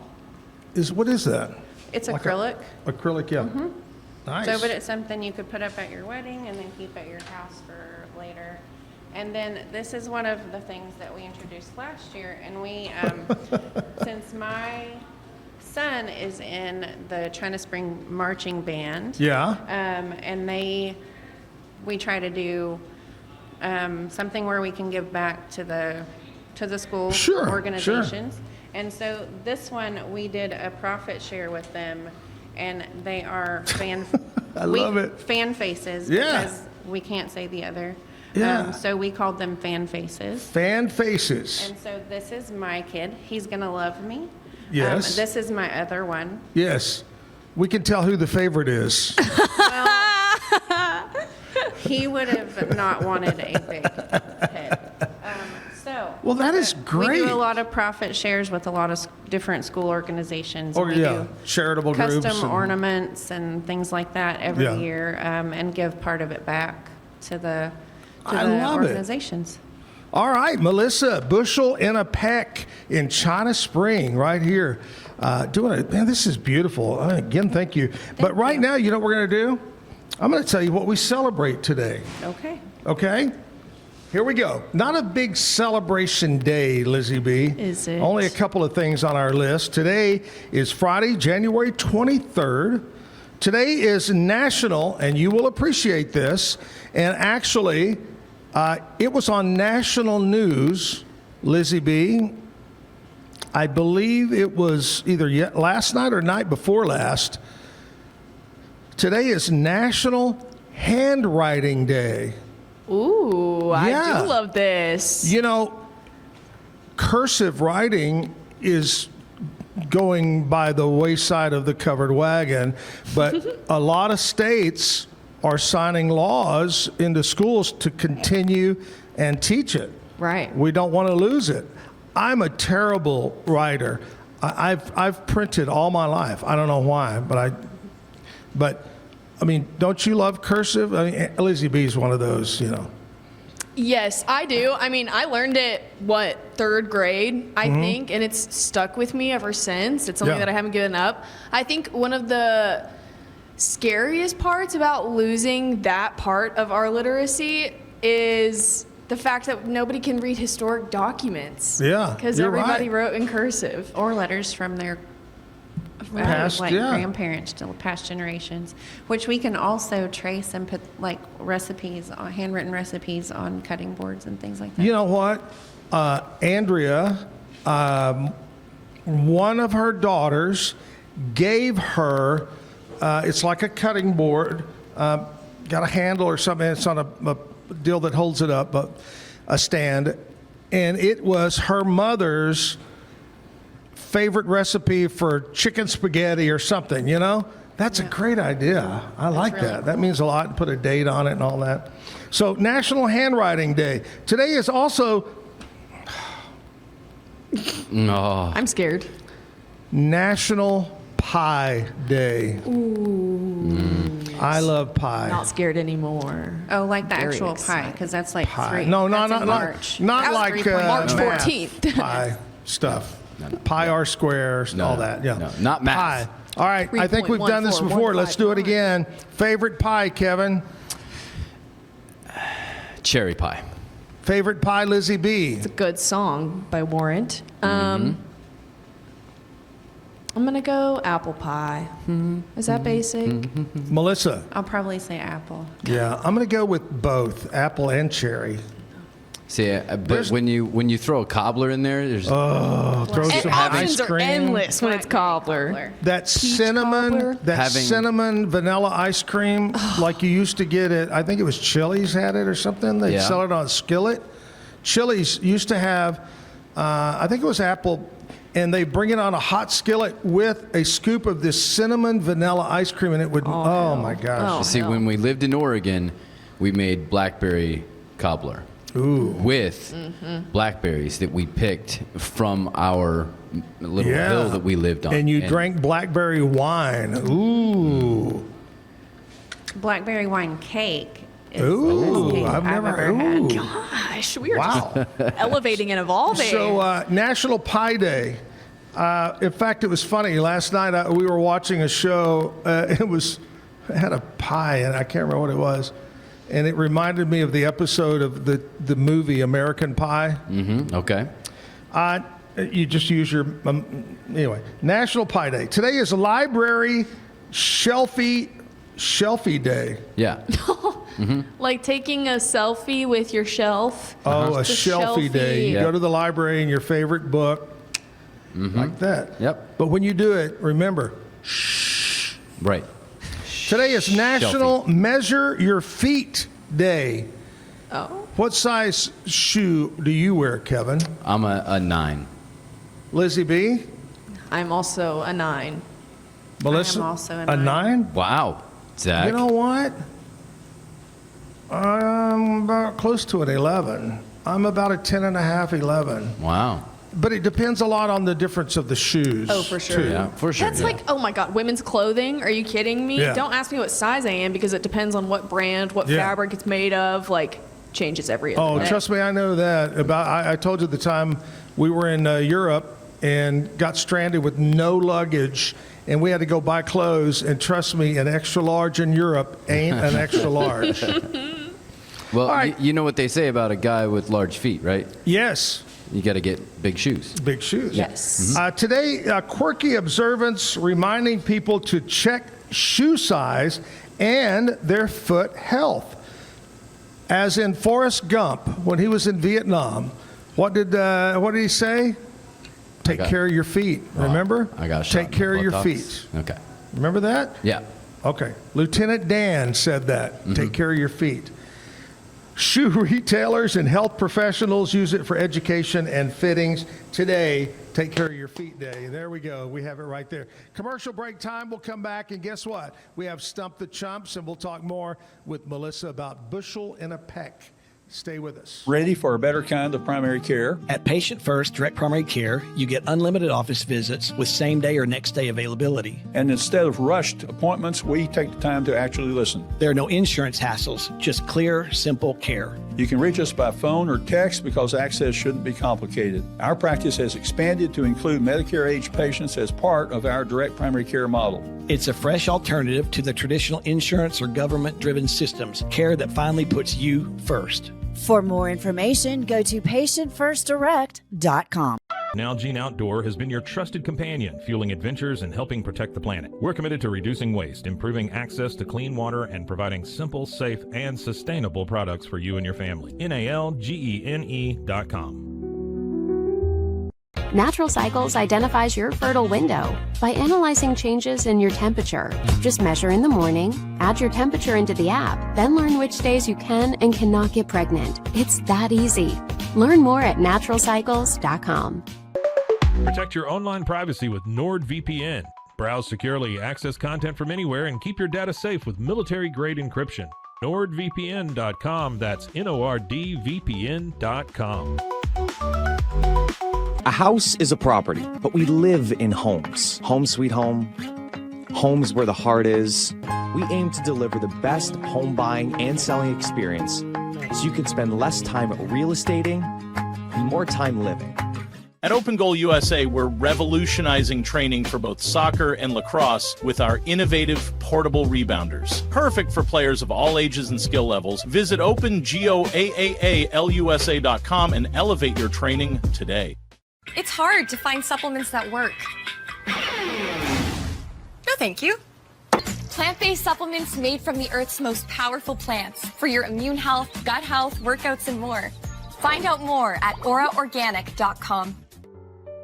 Speaker 2: What is that?
Speaker 6: It's
Speaker 2: Like
Speaker 6: acrylic.
Speaker 2: Acrylic, yeah. Nice.
Speaker 6: So, but it's something you could put up at your wedding and then keep at your house for later. And then this is one of the things that we introduced last year, and we, since my son is in the China Spring marching band.
Speaker 2: Yeah.
Speaker 6: And we try to do something where we can give back to the school
Speaker 2: Sure,
Speaker 6: organizations. And so this one, we did a profit share with them, and they are
Speaker 2: I love it.
Speaker 6: fan faces,
Speaker 2: Yeah.
Speaker 6: because we can't say the other.
Speaker 2: Yeah.
Speaker 6: So we called them fan faces.
Speaker 2: Fan faces.
Speaker 6: And so this is my kid. He's gonna love me.
Speaker 2: Yes.
Speaker 6: This is my other one.
Speaker 2: Yes. We can tell who the favorite is.
Speaker 6: He would have not wanted a big head.
Speaker 2: Well, that is
Speaker 6: We
Speaker 2: great.
Speaker 6: do a lot of profit shares with a lot of different school organizations.
Speaker 2: Or,
Speaker 6: We
Speaker 2: yeah,
Speaker 6: do
Speaker 2: charitable groups.
Speaker 6: custom
Speaker 2: and-
Speaker 6: ornaments and things like that every
Speaker 2: Yeah.
Speaker 6: year, and give part of it back to the
Speaker 2: I love it.
Speaker 6: organizations.
Speaker 2: All right, Melissa, bushel in a peck in China Spring, right here. Doing it, man. This is beautiful. Again, thank you. But right now, you know what we're going to do? I'm going to tell you what we celebrate today.
Speaker 6: Okay.
Speaker 2: Okay? Here we go. Not a big celebration day, Lizzie B.
Speaker 1: Is it?
Speaker 2: Only a couple of things on our list. Today is Friday, January 23rd. Today is National, and you will appreciate this, and actually, it was on national news, Lizzie B. I believe it was either last night or night before last. Today is National Handwriting Day.
Speaker 1: Ooh,
Speaker 2: Yeah.
Speaker 1: I do love this.
Speaker 2: You know, cursive writing is going by the wayside of the covered wagon, but a lot of states are signing laws into schools to continue and teach it.
Speaker 1: Right.
Speaker 2: We don't want to lose it. I'm a terrible writer. I've printed all my life. I don't know why, but I mean, don't you love cursive? I mean, Lizzie B is one of those, you know.
Speaker 1: Yes, I do. I mean, I learned it, third grade, I think, and it's stuck with me ever since. It's something that I haven't given up. I think one of the scariest parts about losing that part of our literacy is the fact that nobody can read historic documents.
Speaker 2: Yeah,
Speaker 1: Because
Speaker 2: you're
Speaker 1: everybody
Speaker 2: right.
Speaker 1: wrote in cursive.
Speaker 6: Or letters from their
Speaker 2: Past,
Speaker 6: grandparents to past generations, which we can also trace and put recipes, handwritten recipes on cutting boards and things like that.
Speaker 2: You know what? Andrea, one of her daughters gave her, it's like a cutting board, got a handle or something. It's on a deal that holds it up, a stand. And it was her mother's favorite recipe for chicken spaghetti or something, you know? That's a great idea. I like
Speaker 6: really
Speaker 2: that.
Speaker 6: cool.
Speaker 2: That means a lot. Put a date on it and all that. So, National Handwriting Day. Today is also
Speaker 4: No.
Speaker 1: I'm scared.
Speaker 2: National Pie Day. I love pie.
Speaker 1: Not scared anymore.
Speaker 6: Oh, like the
Speaker 1: Very
Speaker 6: actual pie,
Speaker 1: excited.
Speaker 6: because that's like
Speaker 2: Pie.
Speaker 6: three.
Speaker 2: No,
Speaker 6: that's
Speaker 2: not
Speaker 6: in March.
Speaker 2: not
Speaker 6: That was
Speaker 2: like
Speaker 6: 3.0.
Speaker 1: March
Speaker 2: math
Speaker 1: 14th.
Speaker 2: pie stuff. Pi r squares, all that. Yeah,
Speaker 4: no, not math.
Speaker 2: Pie. All right, I think we've done this before. Let's do it again. Favorite pie, Kevin.
Speaker 4: Cherry pie.
Speaker 2: Favorite pie, Lizzie B.
Speaker 1: It's a good song by Warrant. I'm going to go apple pie. Is that basic?
Speaker 2: Melissa.
Speaker 6: I'll probably say apple.
Speaker 2: Yeah, I'm going to go with both apple and cherry.
Speaker 4: See, but when you throw a cobbler in there, there's
Speaker 2: throw
Speaker 1: And
Speaker 2: some
Speaker 1: options
Speaker 2: ice
Speaker 1: are
Speaker 2: cream.
Speaker 1: endless when it's cobbler.
Speaker 2: That cinnamon,
Speaker 1: cobbler.
Speaker 2: cinnamon vanilla ice cream, like you used to get at, I think it was Chili's had it or something. They'd
Speaker 4: Yeah.
Speaker 2: sell it on a skillet. Chili's used to have, I think it was apple, and they bring it on a hot skillet with a scoop of this cinnamon vanilla ice cream, and it would, oh my gosh.
Speaker 4: See, when we lived in Oregon, we made blackberry cobbler. With blackberries that we picked from our little hill that we lived on.
Speaker 2: And you drank blackberry wine. Ooh.
Speaker 6: Blackberry wine cake is the
Speaker 2: Ooh,
Speaker 6: best cake
Speaker 2: I've never
Speaker 6: had.
Speaker 1: Gosh, we are just elevating and evolving.
Speaker 2: So, National Pie Day. In fact, it was funny. Last night we were watching a show. It had a pie, and I can't remember what it was. And it reminded me of the episode of the movie American Pie.
Speaker 4: Okay.
Speaker 2: You just use your anyway. National Pie Day. Today is Library Shelfie Day.
Speaker 4: Yeah.
Speaker 1: Like taking a selfie with your shelf.
Speaker 2: Oh, a
Speaker 1: Just
Speaker 2: shelfie day. You
Speaker 4: Yep.
Speaker 2: go to the library and your favorite book, like that.
Speaker 4: Yep.
Speaker 2: But when you do it, remember,
Speaker 4: Right.
Speaker 2: today is National Measure Your Feet Day.
Speaker 1: Oh.
Speaker 2: What size shoe do you wear, Kevin?
Speaker 4: I'm a 9.
Speaker 2: Lizzie B?
Speaker 1: I'm also a 9.
Speaker 2: Melissa?
Speaker 6: I am also a
Speaker 2: a 9?
Speaker 4: Wow. Zach.
Speaker 2: You know what? I'm about close to an 11. I'm about a 10 and a half, 11.
Speaker 4: Wow.
Speaker 2: But it depends a lot on the difference of the shoes.
Speaker 1: Oh, for sure.
Speaker 2: too.
Speaker 4: Yeah, for sure.
Speaker 1: That's like, oh my God, women's clothing? Are you kidding me?
Speaker 2: Yeah.
Speaker 1: Don't ask me what size I am because it depends on what brand, what
Speaker 2: Yeah.
Speaker 1: fabric it's made of. Like, changes every other day.
Speaker 2: Oh, trust me, I know that. I told you the time we were in Europe and got stranded with no luggage, and we had to go buy clothes. And trust me, an extra large in Europe ain't an extra large.
Speaker 4: Well,
Speaker 2: right.
Speaker 4: you know what they say about a guy with large feet, right?
Speaker 2: Yes.
Speaker 4: You got to get big shoes.
Speaker 2: Big shoes.
Speaker 1: Yes.
Speaker 2: Today, quirky observance reminding people to check shoe size and their foot health. As in Forrest Gump, when he was in Vietnam, what did he say? Take care of your feet. Remember?
Speaker 4: I got shot
Speaker 2: Take
Speaker 4: in the
Speaker 2: care of your
Speaker 4: buttocks.
Speaker 2: feet.
Speaker 4: Okay.
Speaker 2: Remember that?
Speaker 4: Yeah.
Speaker 2: Okay. Lieutenant Dan said that. Take care of your feet. Shoe retailers and health professionals use it for education and fittings. Today, Take Care of Your Feet Day. There we go. We have it right there. Commercial break time. We'll come back, and guess what? We have Stump the Chumps, and we'll talk more with Melissa about bushel in a peck. Stay with us.
Speaker 17: Ready for a better kind of primary care?
Speaker 18: At Patient First Direct Primary Care, you get unlimited office visits with same day or next day availability.
Speaker 17: And instead of rushed appointments, we take the time to actually listen.
Speaker 18: There are no insurance hassles, just clear, simple care.
Speaker 17: You can reach us by phone or text because access shouldn't be complicated. Our practice has expanded to include Medicare-age patients as part of our direct primary care model.
Speaker 18: It's a fresh alternative to the traditional insurance or government-driven systems, care that finally puts you first.
Speaker 19: For more information, go to patientfirstdirect.com.
Speaker 11: Nalgene Outdoor has been your trusted companion, fueling adventures and helping protect the planet. We're committed to reducing waste, improving access to clean water, and providing simple, safe, and sustainable products for you and your family. NALGENE.com.
Speaker 20: Natural Cycles identifies your fertile window by analyzing changes in your temperature. Just measure in the morning, add your temperature into the app, then learn which days you can and cannot get pregnant. It's that easy. Learn more at naturalcycles.com.
Speaker 11: Protect your online privacy with NordVPN. Browse securely, access content from anywhere, and keep your data safe with military-grade encryption. NordVPN.com. That's NORDVPN.com.
Speaker 21: A house is a property, but we live in homes. Home sweet home. Homes where the heart is. We aim to deliver the best home buying and selling experience so you can spend less time real estating and more time living.
Speaker 22: At Open Goal USA, we're revolutionizing training for both soccer and lacrosse with our innovative portable rebounders. Perfect for players of all ages and skill levels. Visit OpenGOAAALUSA.com and elevate your training today.
Speaker 23: It's hard to find supplements that work. No, thank you. Plant-based supplements made from the Earth's most powerful plants for your immune health, gut health, workouts, and more. Find out more at auraorganic.com.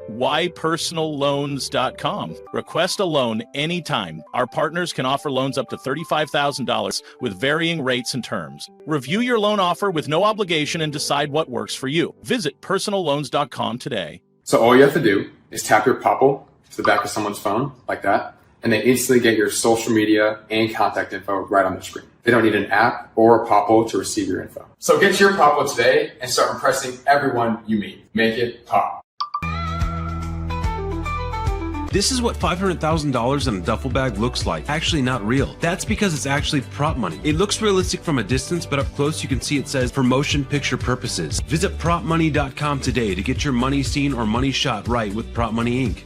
Speaker 22: WhyPersonalLoans.com. Request a loan anytime. Our partners can offer loans up to $35,000 with varying rates and terms. Review your loan offer with no obligation and decide what works for you. Visit personalloans.com today.
Speaker 24: So all you have to do is tap your Popple to the back of someone's phone, like that, and they instantly get your social media and contact info right on their screen. They don't need an app or a Popple to receive your info. So get your Popple today and start impressing everyone you meet. Make it pop.
Speaker 25: This is what $500,000 in a duffel bag looks like. Actually not real. That's because it's actually prop money. It looks realistic from a distance, but up close you can see it says for motion picture purposes. Visit propmoney.com today to get your money seen or money shot right with Prop Money Inc.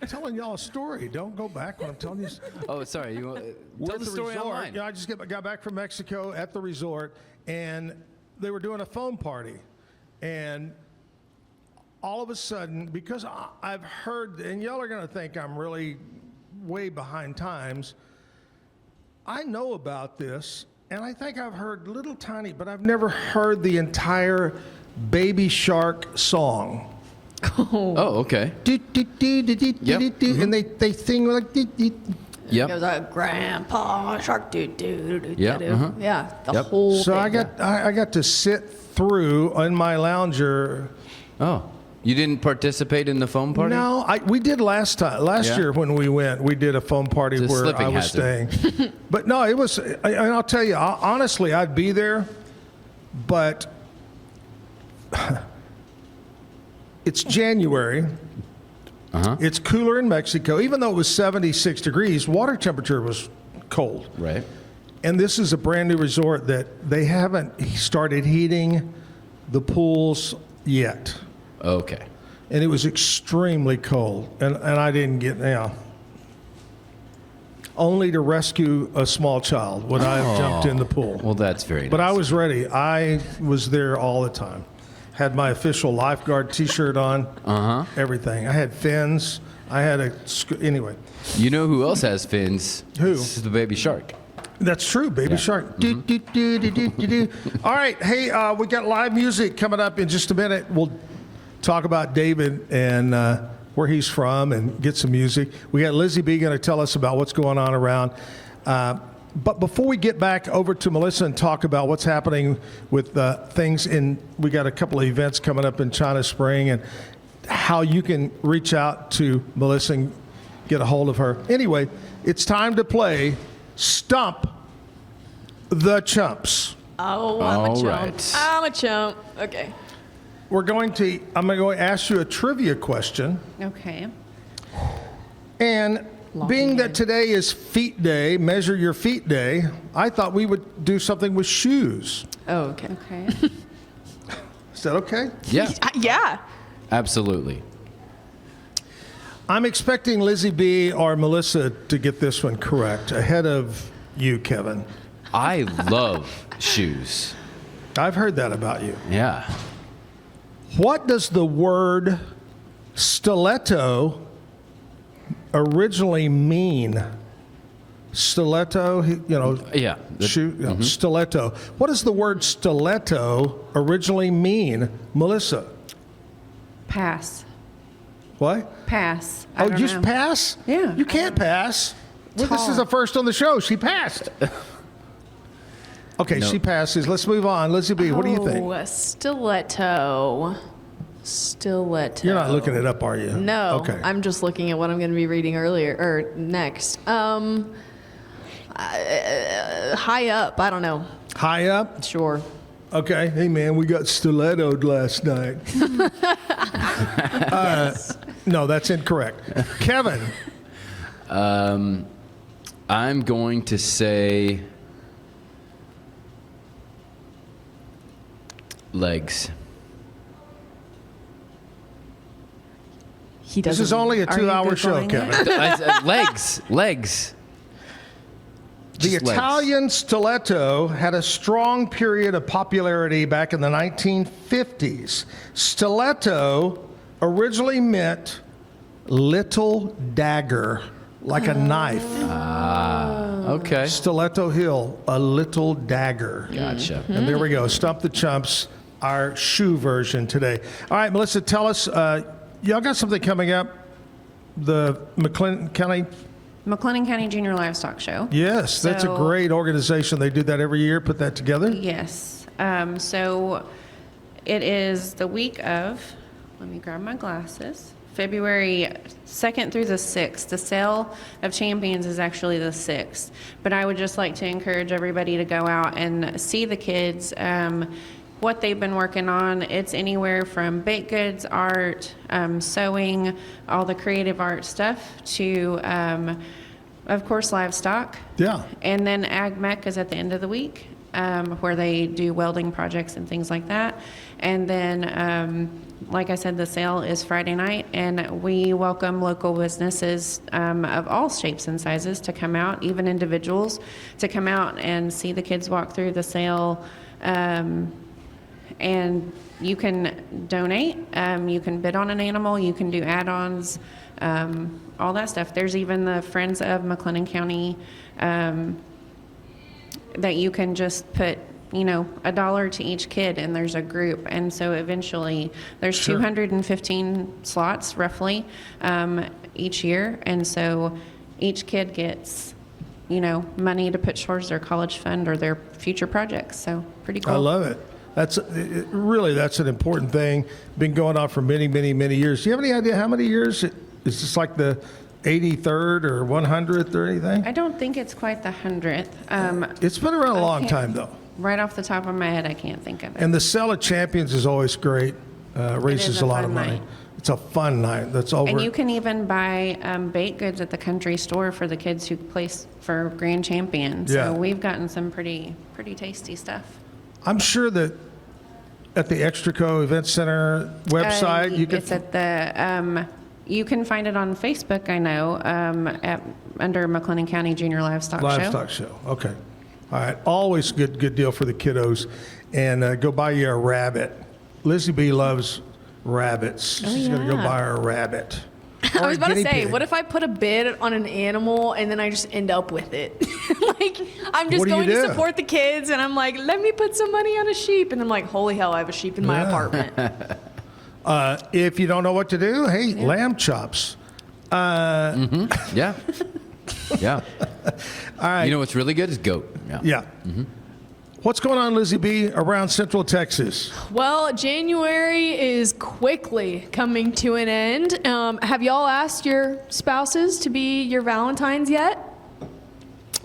Speaker 2: Telling y'all a story. Don't go back when I'm telling you.
Speaker 4: Oh, sorry. You want,
Speaker 2: We're
Speaker 4: tell
Speaker 2: at
Speaker 4: the story
Speaker 2: resort.
Speaker 4: online.
Speaker 2: Yeah, I just got back from Mexico at the resort, and they were doing a foam party, and all of a sudden, because I've heard, and y'all are going to think I'm really way behind times, I know about this, and I think I've heard little tiny, but I've never heard the entire Baby Shark song.
Speaker 4: Oh, okay.
Speaker 2: And they sing like,
Speaker 4: Yep.
Speaker 1: It goes like Grandpa Shark doo doo doo
Speaker 4: Yeah,
Speaker 1: doo.
Speaker 4: uh-huh.
Speaker 1: Yeah, the
Speaker 4: Yep.
Speaker 1: whole
Speaker 2: So
Speaker 1: thing.
Speaker 2: I got to sit through in my lounger.
Speaker 4: Oh, you didn't participate in the foam party?
Speaker 2: No, we did last
Speaker 4: Yeah.
Speaker 2: year when we went. We did a foam party
Speaker 4: It's a
Speaker 2: where
Speaker 4: slipping
Speaker 2: I was
Speaker 4: hazard.
Speaker 2: staying. But no, it was. And I'll tell you honestly, I'd be there, but it's January. It's cooler in Mexico. Even though it was 76 degrees, water temperature was cold.
Speaker 4: Right.
Speaker 2: And this is a brand new resort that they haven't started heating the pools yet.
Speaker 4: Okay.
Speaker 2: And it was extremely cold. And I didn't get, only to rescue a small child when I jumped in the pool.
Speaker 4: Well, that's very nice.
Speaker 2: But I was ready. I was there all the time. Had my official lifeguard T-shirt on. Everything. I had fins. I had anyway.
Speaker 4: You know who else has fins?
Speaker 2: Who?
Speaker 4: This is the baby shark.
Speaker 2: That's true, Baby Shark. Do, do, do, do, do, do, do. All right, hey, we got live music coming up in just a minute. We'll talk about David and where he's from and get some music. We got Lizzie B going to tell us about what's going on around. But before we get back over to Melissa and talk about what's happening with things we got a couple of events coming up in China Spring and how you can reach out to Melissa and get a hold of her. Anyway, it's time to play Stump the Chumps.
Speaker 1: Oh, I'm a
Speaker 4: All
Speaker 1: chump.
Speaker 4: right.
Speaker 1: I'm a chump. Okay.
Speaker 2: I'm going to ask you a trivia question.
Speaker 6: Okay.
Speaker 2: And being that today is feet day, measure your feet day, I thought we would do something with shoes.
Speaker 1: Oh, okay.
Speaker 6: Okay.
Speaker 2: Is that okay?
Speaker 4: Yeah.
Speaker 1: Yeah.
Speaker 4: Absolutely.
Speaker 2: I'm expecting Lizzie B or Melissa to get this one correct ahead of you, Kevin.
Speaker 4: I love shoes.
Speaker 2: I've heard that about you.
Speaker 4: Yeah.
Speaker 2: What does the word stiletto originally mean? Stiletto,
Speaker 4: Yeah.
Speaker 2: stiletto. What does the word stiletto originally mean, Melissa?
Speaker 6: Pass.
Speaker 2: What?
Speaker 6: Pass.
Speaker 2: Oh, just pass?
Speaker 6: Yeah.
Speaker 2: You can't pass. Well, this is a first on the show. She passed. Okay, she passes. Let's move on. Lizzie B, what do you think?
Speaker 1: Oh, stiletto. Stiletto.
Speaker 2: You're not looking it up, are you?
Speaker 1: No.
Speaker 2: Okay.
Speaker 1: I'm just looking at what I'm going to be reading next. High up. I don't know.
Speaker 2: High up?
Speaker 1: Sure.
Speaker 2: Okay. Hey, man, we got stilettoed last night. No, that's incorrect. Kevin.
Speaker 4: I'm going to say legs.
Speaker 2: This is only a 2-hour show, Kevin.
Speaker 4: Legs.
Speaker 2: The
Speaker 4: Just legs.
Speaker 2: Italian stiletto had a strong period of popularity back in the 1950s. Stiletto originally meant little dagger, like a knife.
Speaker 4: Okay.
Speaker 2: Stiletto Hill, a little dagger.
Speaker 4: Gotcha.
Speaker 2: And there we go. Stump the Chumps, our shoe version today. All right, Melissa, tell us, y'all got something coming up? The McLennan County
Speaker 6: Junior Livestock Show.
Speaker 2: Yes, that's a great organization. They do that every year, put that together.
Speaker 6: Yes. So it is the week of, let me grab my glasses, February 2nd through the 6th. The Sale of Champions is actually the 6th. But I would just like to encourage everybody to go out and see the kids, what they've been working on. It's anywhere from baked goods, art, sewing, all the creative art stuff to, of course, livestock.
Speaker 2: Yeah.
Speaker 6: And then Ag Mech is at the end of the week, where they do welding projects and things like that. And then, like I said, the sale is Friday night, and we welcome local businesses of all shapes and sizes to come out, even individuals, to come out and see the kids walk through the sale. And you can donate, you can bid on an animal, you can do add-ons, all that stuff. There's even the Friends of McLennan County that you can just put, $1 to each kid, and there's a group. And so eventually there's 215 slots roughly each year. And so each kid gets, money to put towards their college fund or their future projects. So pretty cool.
Speaker 2: I love it. That's an important thing. Been going on for many, many, many years. Do you have any idea how many years? Is this like the 83rd or 100th or anything?
Speaker 6: I don't think it's quite the 100th.
Speaker 2: It's been around a long time, though.
Speaker 6: Right off the top of my head, I can't think of it.
Speaker 2: And the Sell of Champions is always great. Raises a lot of money.
Speaker 6: Night.
Speaker 2: It's a fun night. That's over.
Speaker 6: And you can even buy baked goods at the country store for the kids who place for grand champions.
Speaker 2: Yeah.
Speaker 6: So we've gotten some pretty tasty stuff.
Speaker 2: I'm sure that at the Extraco Event Center website, you can.
Speaker 6: It's at the. You can find it on Facebook. I know under McLennan County Junior Livestock
Speaker 2: Show. Okay. All right. Always good deal for the kiddos, and go buy you a rabbit. Lizzie B loves rabbits. She's gonna go buy her a rabbit.
Speaker 1: I was about to say, what if I put a bid on an animal and then I just end up with it? Like, I'm just going to support the kids, and I'm like, let me put some money on a sheep, and I'm like, holy hell, I have a sheep in my apartment.
Speaker 2: If you don't know what to do, hey, lamb chops.
Speaker 4: Yeah. Yeah.
Speaker 2: All right.
Speaker 4: You know what's really good is goat.
Speaker 2: Yeah. What's going on, Lizzie B, around Central Texas?
Speaker 1: Well, January is quickly coming to an end. Have y'all asked your spouses to be your Valentines yet?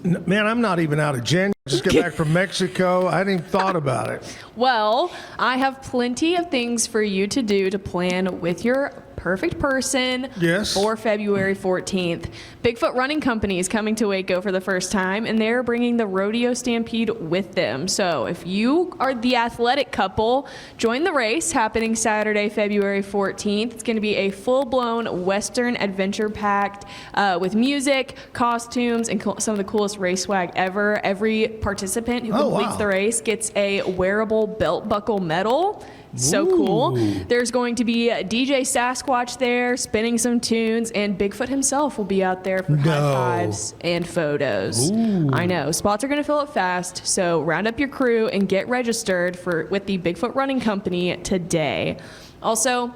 Speaker 2: Man, I'm not even out of January. Just got back from Mexico. I hadn't even thought about it.
Speaker 1: Well, I have plenty of things for you to do to plan with your perfect person for February 14th. Bigfoot Running Company is coming to Waco for the first time, and they're bringing the Rodeo Stampede with them. So if you are the athletic couple, join the race happening Saturday, February 14th. It's going to be a full-blown Western adventure packed with music, costumes, and some of the coolest race swag ever. Every participant who completes the race gets a wearable belt buckle medal. So cool. There's going to be DJ Sasquatch there spinning some tunes, and Bigfoot himself will be out there for high fives and photos. I know. Spots are going to fill up fast, so round up your crew and get registered with the Bigfoot Running Company today. Also,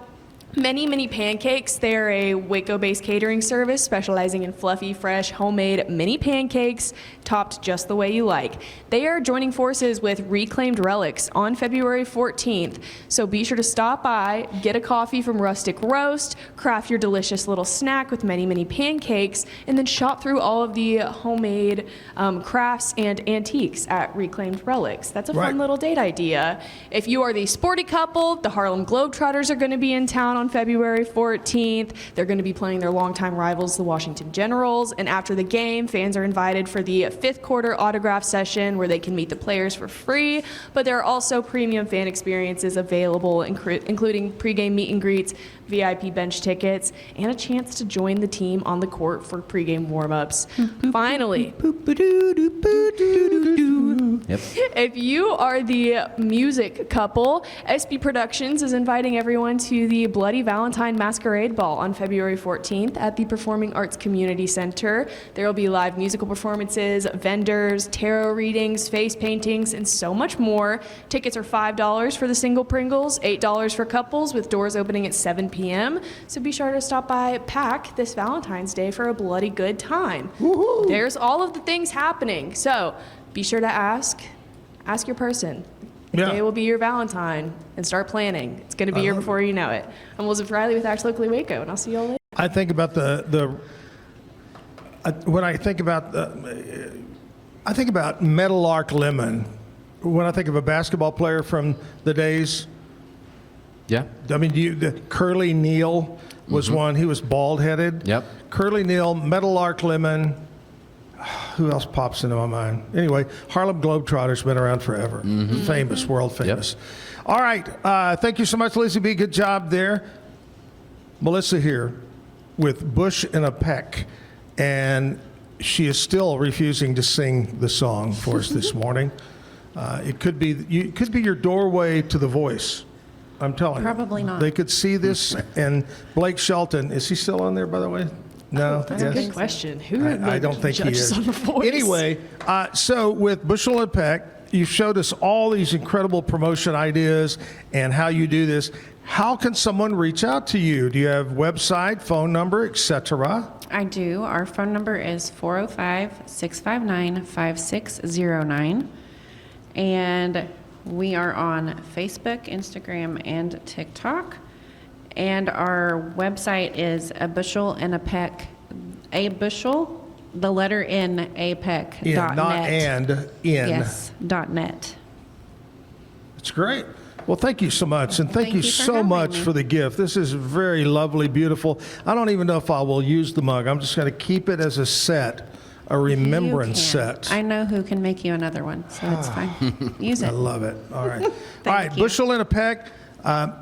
Speaker 1: Many Pancakes. They're a Waco-based catering service specializing in fluffy, fresh, homemade mini pancakes topped just the way you like. They are joining forces with Reclaimed Relics on February 14th, so be sure to stop by, get a coffee from Rustic Roast, craft your delicious little snack with many pancakes, and then shop through all of the homemade crafts and antiques at Reclaimed Relics. That's a fun little date idea. If you are the sporty couple, the Harlem Globetrotters are going to be in town on February 14th. They're going to be playing their longtime rivals, the Washington Generals, and after the game, fans are invited for the fifth quarter autograph session where they can meet the players for free, but there are also premium fan experiences available, including pregame meet and greets, VIP bench tickets, and a chance to join the team on the court for pregame warm-ups. Finally, if you are the music couple, SB Productions is inviting everyone to the Bloody Valentine Masquerade Ball on February 14th at the Performing Arts Community Center. There will be live musical performances, vendors, tarot readings, face paintings, and so much more. Tickets are $5 for the single Pringles, $8 for couples, with doors opening at 7 p.m. So be sure to stop by PAC this Valentine's Day for a bloody good time. Woo-hoo. There's all of the things happening. So be sure to ask your person. They will be your Valentine, and start planning. It's going to be here before you know it. I'm Elizabeth Riley with Act Locally Waco, and I'll see you all later.
Speaker 2: I think about when I think about Meadowlark Lemon. When I think of a basketball player from the days.
Speaker 4: Yeah.
Speaker 2: I mean, Curly Neal was one. He was bald-headed.
Speaker 4: Yep.
Speaker 2: Curly Neal, Meadowlark Lemon. Who else pops into my mind? Anyway, Harlem Globetrotters been around forever. Famous, world famous. Yep. All right. Thank you so much, Lizzie B. Good job there. Melissa here with Bush and a Peck. And she is still refusing to sing the song for us this morning. It could be your doorway to The Voice. I'm telling you.
Speaker 6: Probably not.
Speaker 2: They could see this. And Blake Shelton, is he still on there, by the way? No,
Speaker 1: that's a good question. Who
Speaker 2: I don't think he is.
Speaker 1: On The Voice?
Speaker 2: Anyway, so with Bushel and Peck, you showed us all these incredible promotion ideas and how you do this. How can someone reach out to you? Do you have website, phone number, etc.?
Speaker 6: I do. Our phone number is 405-659-5609. And we are on Facebook, Instagram, and TikTok. And our website is a bushel, the letter N, APEC.
Speaker 2: Yeah, not and, in.
Speaker 6: Yes, .net.
Speaker 2: That's great. Well, thank you so much, and thank you so much for the gift. This is very lovely, beautiful. I don't even know if I will use the mug. I'm just going to keep it as a set, a remembrance set.
Speaker 6: I know who can make you another one, so it's fine. Use it.
Speaker 2: I love it. All right. All right, bushel and a peck,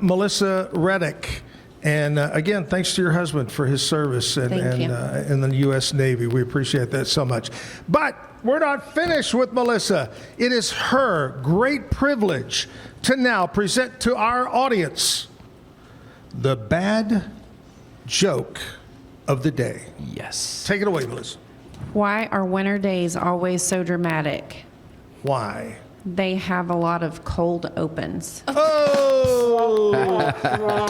Speaker 2: Melissa Hedrick. And again, thanks to your husband for his service in the U.S. Navy. We appreciate that so much. But we're not finished with Melissa. It is her great privilege to now present to our audience the bad joke of the day.
Speaker 4: Yes.
Speaker 2: Take it away, Melissa.
Speaker 6: Why are winter days always so dramatic?
Speaker 2: Why?
Speaker 6: They have a lot of cold opens.
Speaker 2: Oh!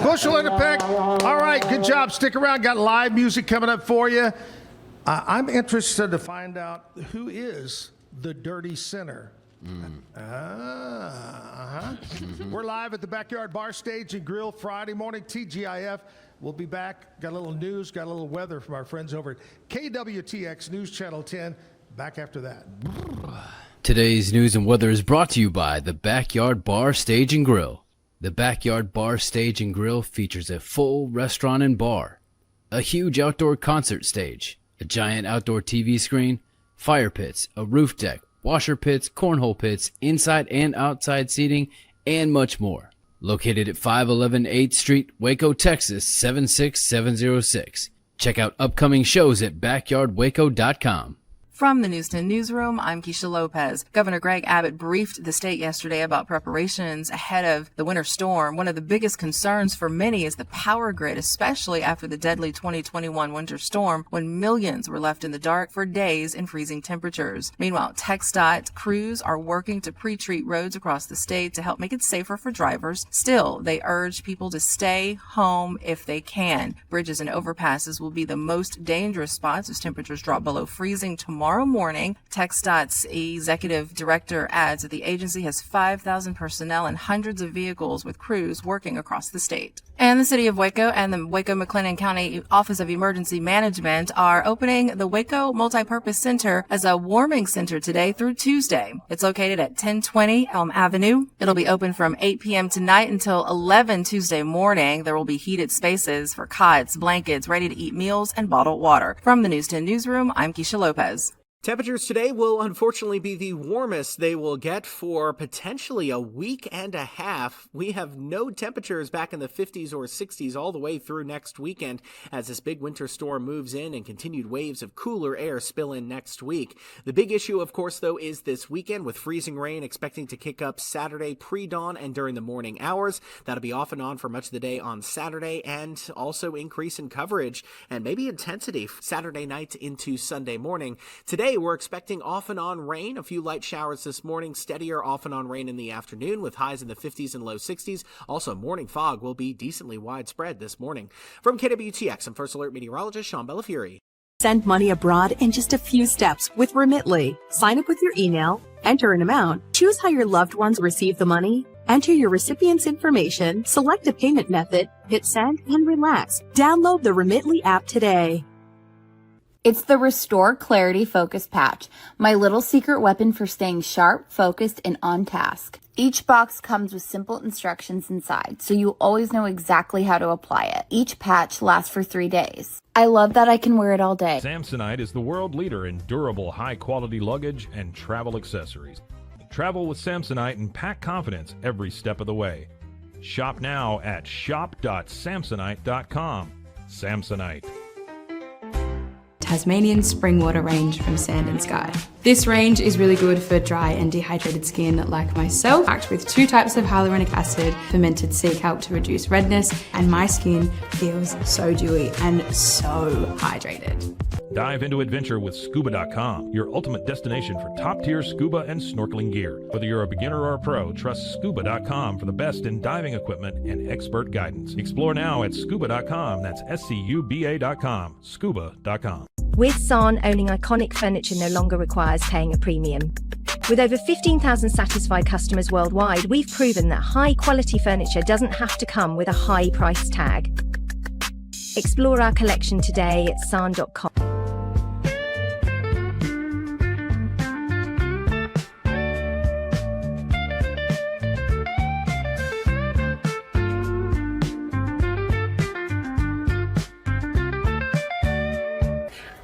Speaker 2: Bushel and a peck. All right, good job. Stick around. Got live music coming up for you. I'm interested to find out who is the dirty sinner. We're live at the Backyard Bar Stage and Grill Friday morning, TGIF. We'll be back. Got a little news, got a little weather from our friends over at KWTX News Channel 10. Back after that.
Speaker 4: Today's news and weather is brought to you by the Backyard Bar Stage and Grill. The Backyard Bar Stage and Grill features a full restaurant and bar, a huge outdoor concert stage, a giant outdoor TV screen, fire pits, a roof deck, washer pits, cornhole pits, inside and outside seating, and much more. Located at 511 8th Street, Waco, Texas, 76706. Check out upcoming shows at backyardwaco.com.
Speaker 3: From the Newston Newsroom, I'm Keisha Lopez. Governor Greg Abbott briefed the state yesterday about preparations ahead of the winter storm. One of the biggest concerns for many is the power grid, especially after the deadly 2021 winter storm when millions were left in the dark for days in freezing temperatures. Meanwhile, TxDOT crews are working to pre-treat roads across the state to help make it safer for drivers. Still, they urge people to stay home if they can. Bridges and overpasses will be the most dangerous spots as temperatures drop below freezing tomorrow morning. TxDOT's executive director adds that the agency has 5,000 personnel and hundreds of vehicles with crews working across the state. And the city of Waco and the Waco-McLennan County Office of Emergency Management are opening the Waco Multipurpose Center as a warming center today through Tuesday. It's located at 1020 Elm Avenue. It'll be open from 8 p.m. tonight until 11 Tuesday morning. There will be heated spaces for cots, blankets, ready-to-eat meals, and bottled water. From the News 10 Newsroom, I'm Keisha Lopez.
Speaker 5: Temperatures today will unfortunately be the warmest they will get for potentially a week and a half. We have no temperatures back in the 50s or 60s all the way through next weekend as this big winter storm moves in and continued waves of cooler air spill in next week. The big issue, of course, though, is this weekend with freezing rain expecting to kick up Saturday pre-dawn and during the morning hours. That'll be off and on for much of the day on Saturday and also increase in coverage and maybe intensity Saturday night into Sunday morning. Today, we're expecting off and on rain, a few light showers this morning, steadier off and on rain in the afternoon with highs in the 50s and low 60s. Also, morning fog will be decently widespread this morning. From KWTX, I'm First Alert meteorologist Sean Bellafiore.
Speaker 7: Send money abroad in just a few steps with Remitly. Sign up with your email, enter an amount, choose how your loved ones receive the money, enter your recipient's information, select a payment method, hit send, and relax. Download the Remitly app today.
Speaker 8: It's the Restore Clarity Focus Patch, my little secret weapon for staying sharp, focused, and on task. Each box comes with simple instructions inside, so you always know exactly how to apply it. Each patch lasts for 3 days. I love that I can wear it all day.
Speaker 11: Samsonite is the world leader in durable, high-quality luggage and travel accessories. Travel with Samsonite and pack confidence every step of the way. Shop now at shop.samsonite.com. Samsonite.
Speaker 9: Tasmanian spring water range from Sand and Sky. This range is really good for dry and dehydrated skin like myself, packed with 2 types of hyaluronic acid, fermented sea kelp to reduce redness, and my skin feels so dewy and so hydrated.
Speaker 11: Dive into adventure with scuba.com, your ultimate destination for top-tier scuba and snorkeling gear. Whether you're a beginner or a pro, trust scuba.com for the best in diving equipment and expert guidance. Explore now at scuba.com. That's SCUBA.com. Scuba.com.
Speaker 10: With Sarn, owning iconic furniture no longer requires paying a premium. With over 15,000 satisfied customers worldwide, we've proven that high-quality furniture doesn't have to come with a high price tag. Explore our collection today at sarn.com.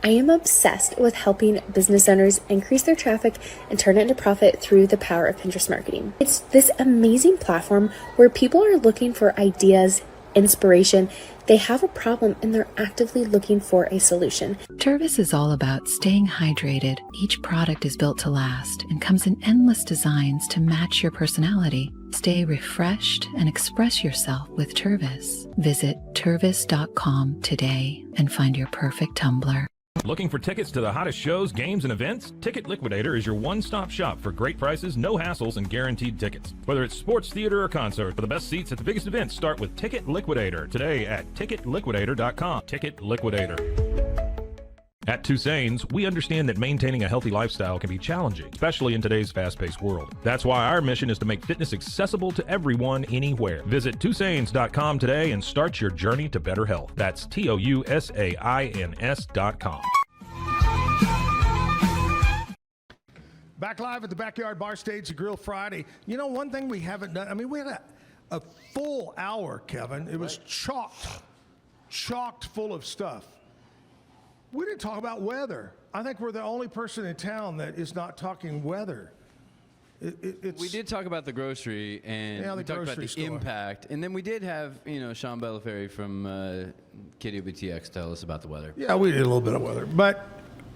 Speaker 12: I am obsessed with helping business owners increase their traffic and turn it into profit through the power of Pinterest marketing. It's this amazing platform where people are looking for ideas, inspiration. They have a problem and they're actively looking for a solution.
Speaker 13: Tervis is all about staying hydrated. Each product is built to last and comes in endless designs to match your personality. Stay refreshed and express yourself with Tervis. Visit tervis.com today and find your perfect tumbler.
Speaker 11: Looking for tickets to the hottest shows, games, and events? Ticket Liquidator is your one-stop shop for great prices, no hassles, and guaranteed tickets. Whether it's sports, theater, or concert, for the best seats at the biggest events, start with Ticket Liquidator today at ticketliquidator.com. Ticket Liquidator. At Tusain's, we understand that maintaining a healthy lifestyle can be challenging, especially in today's fast-paced world. That's why our mission is to make fitness accessible to everyone, anywhere. Visit Tusains.com today and start your journey to better health. That's TOUSAINS.com.
Speaker 2: Back live at the Backyard Bar Stage and Grill Friday. You know, one thing we haven't done, I mean, we had a full hour, Kevin. It was chocked full of stuff. We didn't talk about weather. I think we're the only person in town that is not talking weather.
Speaker 4: We did talk about the grocery, and we talked about the impact. And then we did have, Sean Bellaferri from KWBTX tell us about the weather.
Speaker 2: Yeah, we did a little bit of weather. But,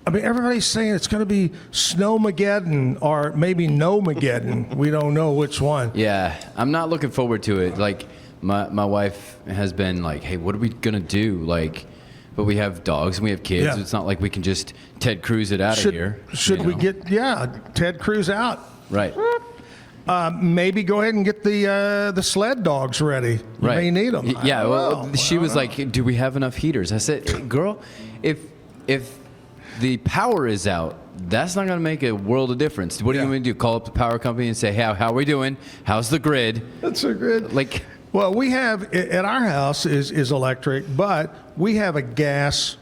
Speaker 2: I mean, everybody's saying it's going to be Snowmageddon or maybe No-Mageddon. We don't know which one.
Speaker 4: Yeah, I'm not looking forward to it. Like, my wife has been like, hey, what are we going to do? Like, but we have dogs and we have kids. Yeah. It's not like we can just Ted Cruz it out of here.
Speaker 2: Should we get, Ted Cruz out?
Speaker 4: Right.
Speaker 2: Maybe go ahead and get the sled dogs ready. You may need them.
Speaker 4: Yeah, well, she was like, do we have enough heaters? I said, girl, if the power is out, that's not going to make a world of difference. What are you going to do? Call up the power company and say, hey, how are we doing? How's the grid?
Speaker 2: That's a grid.
Speaker 4: Like...
Speaker 2: Well, we have at our house is electric, but we have a gas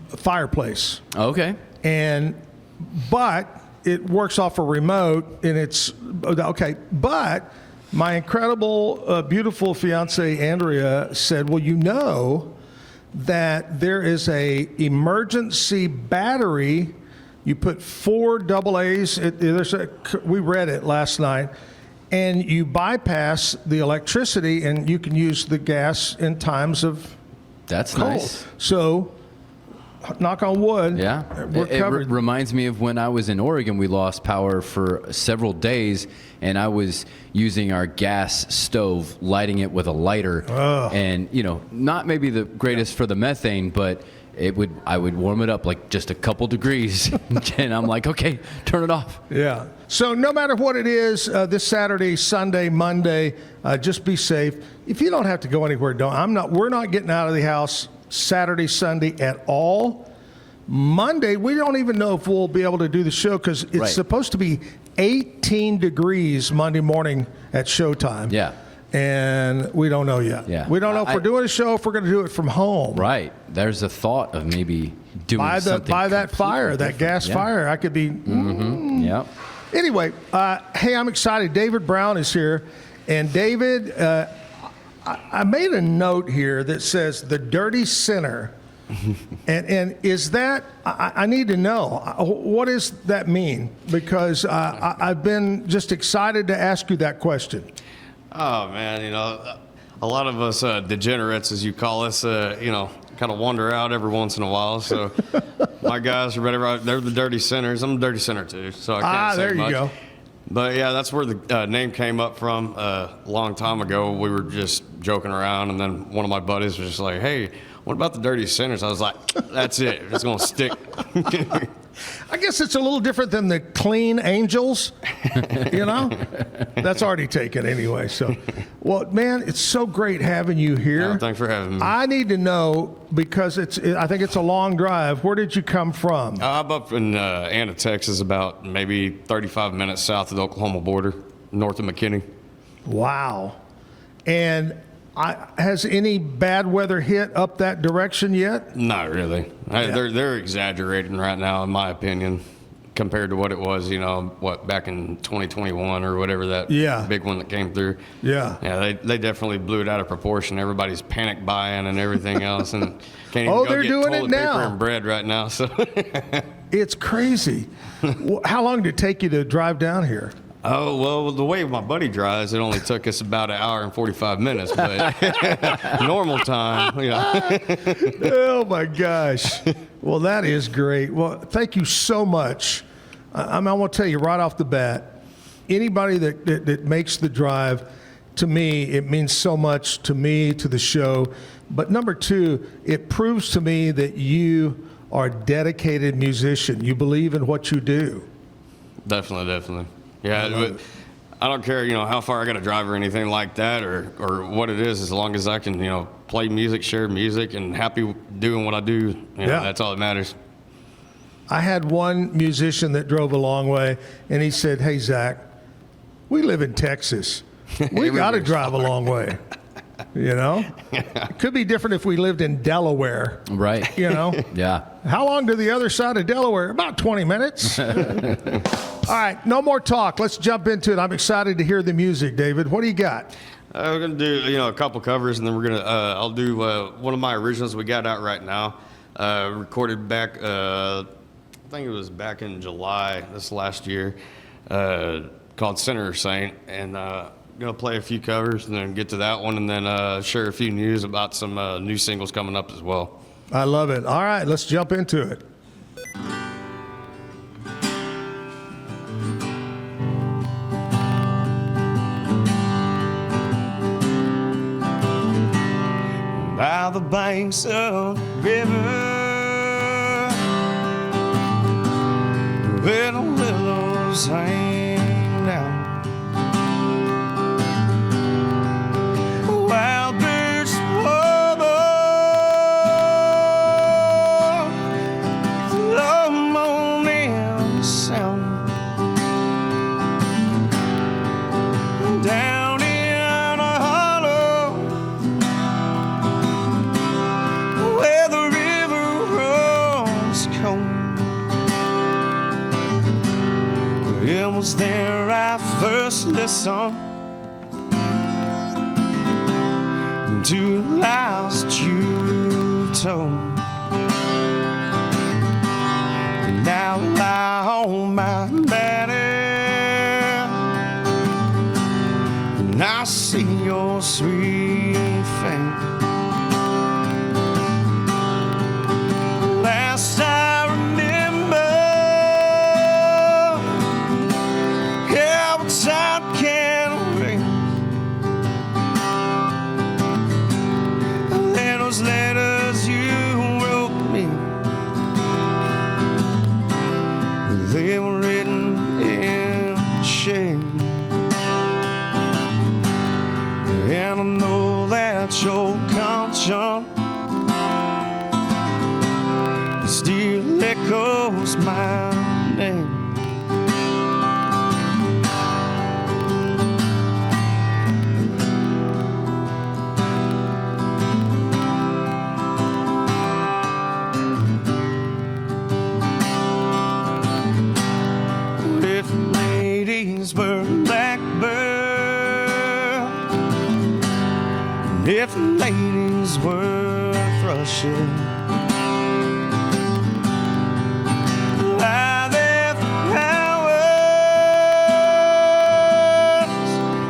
Speaker 2: fireplace.
Speaker 4: Okay.
Speaker 2: But it works off a remote, and it's okay. But my incredible, beautiful fiance Andrea said, "Well, you know that there is a emergency battery. You put 4 AA's. We read it last night." And you bypass the electricity, and you can use the gas in times of
Speaker 4: That's
Speaker 2: cold.
Speaker 4: Nice.
Speaker 2: So, knock on wood.
Speaker 4: Yeah,
Speaker 2: we're covered.
Speaker 4: It reminds me of when I was in Oregon. We lost power for several days, and I was using our gas stove, lighting it with a lighter, and not maybe the greatest for the methane, but I would warm it up like just a couple degrees, and I'm like, okay, turn it off.
Speaker 2: Yeah. So no matter what it is, this Saturday, Sunday, Monday, just be safe. If you don't have to go anywhere, don't. We're not getting out of the house Saturday, Sunday at all. Monday, we don't even know if we'll be able to do the show because it's supposed to be 18 degrees Monday morning at showtime.
Speaker 4: Yeah.
Speaker 2: And we don't know yet.
Speaker 4: Yeah.
Speaker 2: We don't know if we're doing a show, if we're going to do it from home.
Speaker 4: Right. There's a thought of maybe doing something
Speaker 2: by that fire, that gas fire. I could be.
Speaker 4: Yep.
Speaker 2: Anyway, hey, I'm excited. David Brown is here. And David, I made a note here that says the dirty sinner. and is that, I need to know, what does that mean? Because I've been just excited to ask you that question.
Speaker 14: Oh, man, a lot of us degenerates, as you call us, kind of wander out every once in a while. So My guys are ready. They're the dirty centers. I'm a dirty center too, so I can't say
Speaker 2: there you
Speaker 14: much.
Speaker 2: go.
Speaker 14: But yeah, that's where the name came up from. A long time ago, we were just joking around, and then one of my buddies was just like, "Hey, what about the dirty centers?" I was like, "That's it. It's gonna stick."
Speaker 2: I guess it's a little different than the clean angels, you know? That's already taken anyway. So, well, man, it's so great having you here.
Speaker 14: Yeah, thanks for having me.
Speaker 2: I need to know, because I think it's a long drive. Where did you come from?
Speaker 14: I'm up in Anna, Texas, about maybe 35 minutes south of the Oklahoma border, north of McKinney.
Speaker 2: Wow. And has any bad weather hit up that direction yet?
Speaker 14: Not really. They're exaggerating right now, in my opinion, compared to what it was, back in 2021 or whatever, that big one that came through.
Speaker 2: Yeah.
Speaker 14: Yeah, they definitely blew it out of proportion. Everybody's panic buying and everything else, and can't even go
Speaker 2: they're
Speaker 14: get
Speaker 2: doing
Speaker 14: toilet
Speaker 2: it now.
Speaker 14: paper and bread right now. So
Speaker 2: it's crazy. How long did it take you to drive down here?
Speaker 14: Oh, well, the way my buddy drives, it only took us about an hour and 45 minutes, but normal time,
Speaker 2: Oh, my gosh. Well, that is great. Well, thank you so much. I want to tell you right off the bat, anybody that makes the drive, to me, it means so much to me, to the show. But number two, it proves to me that you are a dedicated musician. You believe in what you do.
Speaker 14: Definitely. Yeah, but I don't care, how far I got to drive or anything like that, or what it is, as long as I can, play music, share music, and happy doing what I do. That's all that matters.
Speaker 2: I had one musician that drove a long way, and he said, "Hey, Zach, we live in Texas. We got to drive a long way." It could be different if we lived in Delaware.
Speaker 4: Right. Yeah.
Speaker 2: How long to the other side of Delaware? About 20 minutes. All right, no more talk. Let's jump into it. I'm excited to hear the music, David. What do you got?
Speaker 14: We're gonna do a couple covers, and then we're gonna I'll do one of my originals we got out right now. Recorded back, I think it was back in July this last year, called Sinner Saint, and gonna play a few covers and then get to that one, and then share a few news about some new singles coming up as well.
Speaker 2: I love it. All right, let's jump into it.
Speaker 14: By the banks of the river, where the willows hang down, wild birds warble, low moaning sound, down in a hollow where the river runs cold. It was there I first listened to lies that you told. Now I lie on my bed and I see your sweet face. Last I remember, every time can ring. Those letters you wrote me, they were written in shame. And I know that your conscience still echoes my name. If ladies were blackbird, if ladies were thrushes, fly their flowers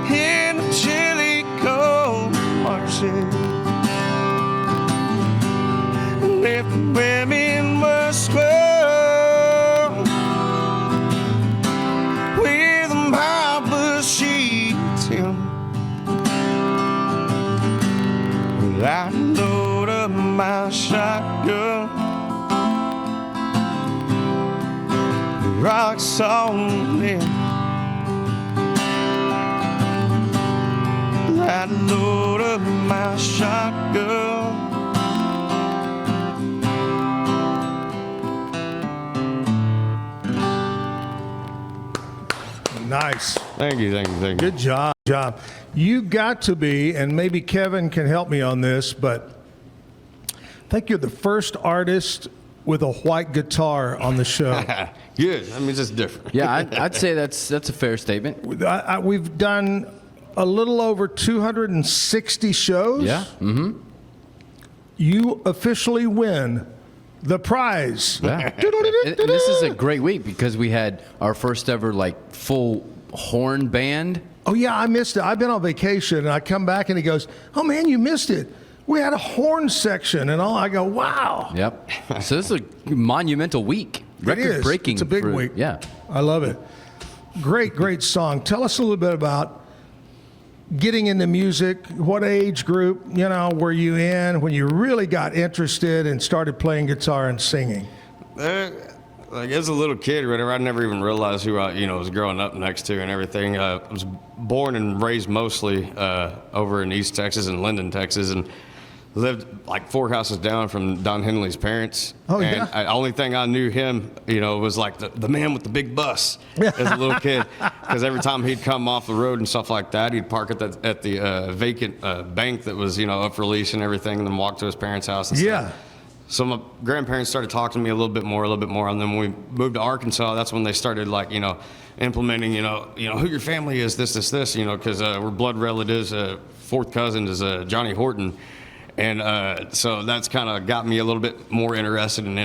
Speaker 14: in the chilly cold marshes. If women were squirrels, rock solid. I load up my shotgun.
Speaker 2: Nice.
Speaker 14: Thank you.
Speaker 2: Good job. You got to be, and maybe Kevin can help me on this, but I think you're the first artist with a white guitar on the show.
Speaker 14: Good. I mean, it's just different.
Speaker 4: Yeah, I'd say that's a fair statement.
Speaker 2: We've done a little over 260 shows.
Speaker 4: Yeah. Mm-hmm.
Speaker 2: You officially win the prize.
Speaker 4: Yeah. And this is a great week because we had our first ever full horn band.
Speaker 2: Oh yeah, I missed it. I've been on vacation and I come back and he goes, "Oh man, you missed it. We had a horn section and all." I go, "Wow."
Speaker 4: Yep. So this is a monumental week. Record breaking.
Speaker 2: It's a big week.
Speaker 4: Yeah.
Speaker 2: I love it. Great song. Tell us a little bit about getting into music. What age group, were you in when you really got interested and started playing guitar and singing?
Speaker 14: As a little kid, whatever, I never even realized who I, was growing up next to and everything. I was born and raised mostly over in East Texas and Linden, Texas, and lived 4 houses down from Don Henley's parents.
Speaker 2: Oh,
Speaker 14: and
Speaker 2: yeah.
Speaker 14: The only thing I knew him, was the man with the big bus as a little kid. Because every time he'd come off the road and stuff like that, he'd park at the vacant bank that was, up for lease and everything, and then walk to his parents' house and
Speaker 2: Yeah.
Speaker 14: stuff. So my grandparents started talking to me a little bit more, and then when we moved to Arkansas, that's when they started implementing, who your family is, this, because we're blood relatives. Fourth cousin is Johnny Horton. And so that's kind of got me a little bit more interested, and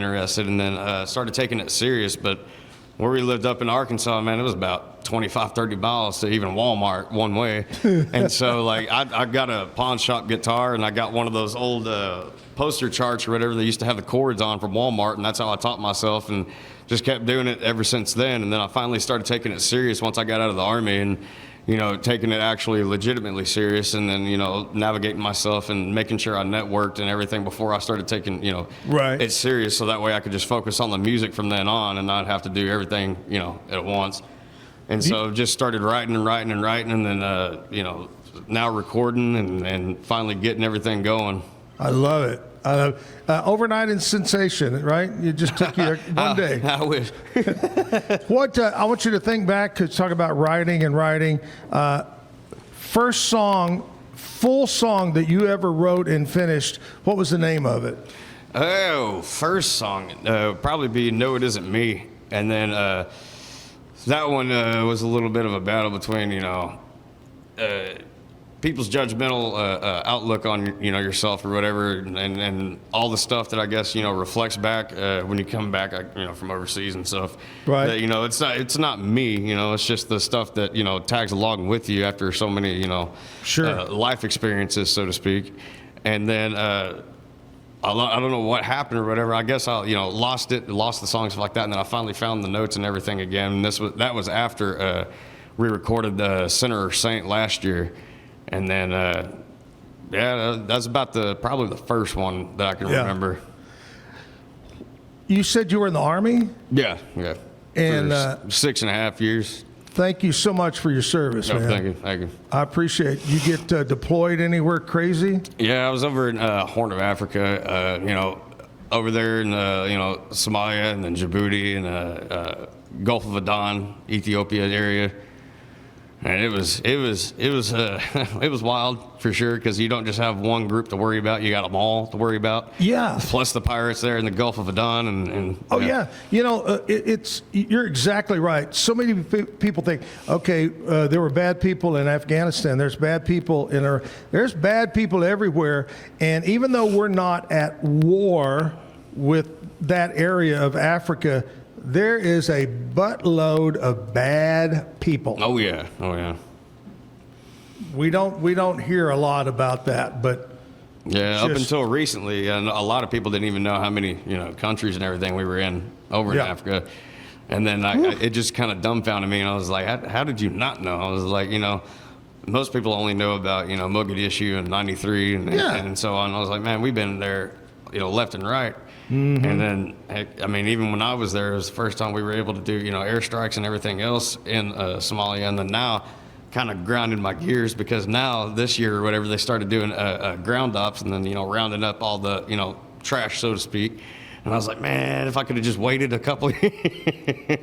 Speaker 14: then started taking it serious. But where we lived up in Arkansas, man, it was about 25, 30 miles to even Walmart one way. And so I got a pawn shop guitar, and I got one of those old poster charts or whatever they used to have the chords on from Walmart, and that's how I taught myself, and just kept doing it ever since then. And then I finally started taking it serious once I got out of the Army, and taking it actually legitimately serious, and then navigating myself and making sure I networked and everything before I started taking
Speaker 2: right.
Speaker 14: it serious, so that way I could just focus on the music from then on and not have to do everything at once. And so just started writing, and then now recording and finally getting everything going.
Speaker 2: I love it. Overnight in sensation, right? You just took you one day.
Speaker 14: I wish.
Speaker 2: What I want you to think back, to talk about writing. First song, full song that you ever wrote and finished. What was the name of it?
Speaker 14: Oh, first song probably be "No, It Isn't Me," and then that one was a little bit of a battle between people's judgmental outlook on yourself or whatever, and all the stuff that I guess reflects back when you come back from overseas and stuff.
Speaker 2: Right.
Speaker 14: That, it's not me. It's just the stuff that tags along with you after so many
Speaker 2: Sure.
Speaker 14: life experiences, so to speak. And then I don't know what happened or whatever. I guess I lost the songs like that, and then I finally found the notes and everything again. And that was after we recorded the Sinner or Saint last year. And then, that's about probably the first one that I can remember.
Speaker 2: You said you were in the Army?
Speaker 14: Yeah.
Speaker 2: And
Speaker 14: for 6.5 years.
Speaker 2: Thank you so much for your service,
Speaker 14: No,
Speaker 2: man.
Speaker 14: thank you.
Speaker 2: I appreciate it. You get deployed anywhere crazy?
Speaker 14: Yeah, I was over in Horn of Africa, over there in, Somalia and then Djibouti and Gulf of Aden, Ethiopia area. And it was it was wild for sure, because you don't just have one group to worry about; you got them all to worry about.
Speaker 2: Yeah.
Speaker 14: Plus the pirates there in the Gulf of Aden, and
Speaker 2: Oh yeah, you're exactly right. So many people think, okay, there were bad people in Afghanistan. There's bad people there's bad people everywhere, and even though we're not at war with that area of Africa, there is a buttload of bad people.
Speaker 14: Oh yeah.
Speaker 2: We don't hear a lot about that, but
Speaker 14: yeah, up until recently, and a lot of people didn't even know how many countries and everything we were in over in Africa. And then it just kind of dumbfounded me, and I was like, how did you not know? I was like, most people only know about Mogadishu and 93 and so on. I was like, man, we've been there, left and right. And then, heck, I mean, even when I was there, it was the first time we were able to do, airstrikes and everything else in Somalia. And then now, kind of grinding my gears, because now this year or whatever, they started doing ground ops and then, rounding up all the, trash, so to speak. And I was like, man, if I could have just waited a couple of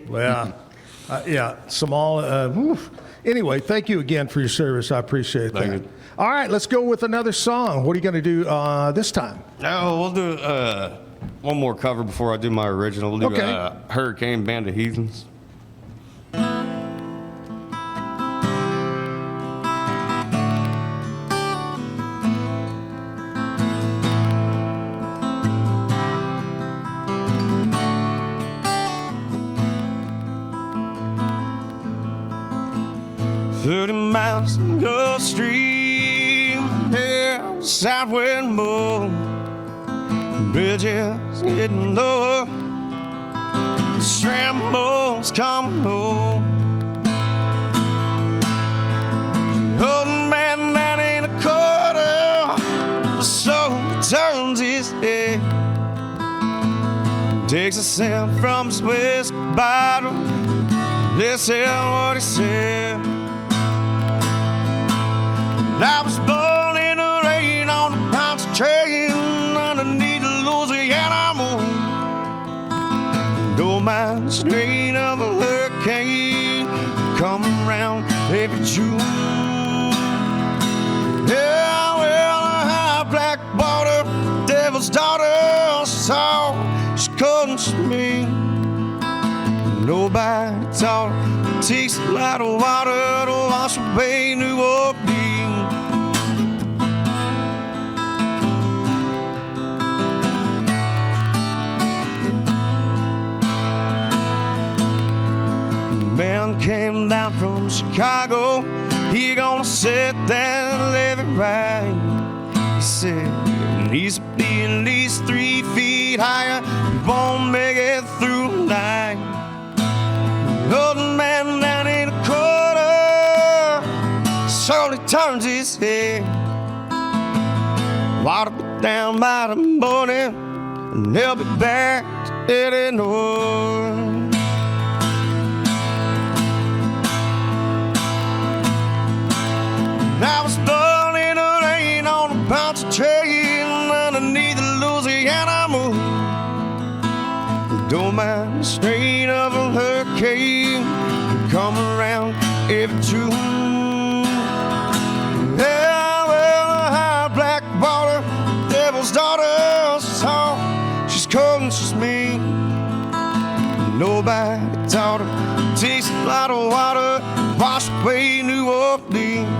Speaker 2: Well, yeah, Somalia. Anyway, thank you again for your service. I appreciate that.
Speaker 14: Thank you.
Speaker 2: All right, let's go with another song. What are you going to do this time?
Speaker 14: No, we'll do one more cover before I do my original. We'll do Hurricane Band of Heathens. Miles in Gulf Stream, yeah, south wind blow, bridges getting lower, scrambles coming home. Old man down in a corner, so turns his head, takes a sip from his whiskey bottle, listen what he said. I was born in the rain on a bounce train underneath the Louisiana moon. Don't mind the strain of a hurricane coming around every June. Yeah, well, high black water, devil's daughter, saw she couldn't swim. Nobody taught her. It takes a lot of water to wash away New Orleans. Man came down from Chicago, he gonna sit there and live it right. He said it needs to be at least 3 feet higher, you won't make it through the night. Old man down in the corner slowly turns his head. Water be down by the morning, and they'll be back to Illinois. I was born in the rain on a bounce train underneath the Louisiana moon. Don't mind the strain of a hurricane come around every June. Yeah, well, high black water, devil's daughter, saw she's cold and she's mean. Nobody taught her. Takes a lot of water, wash away New Orleans.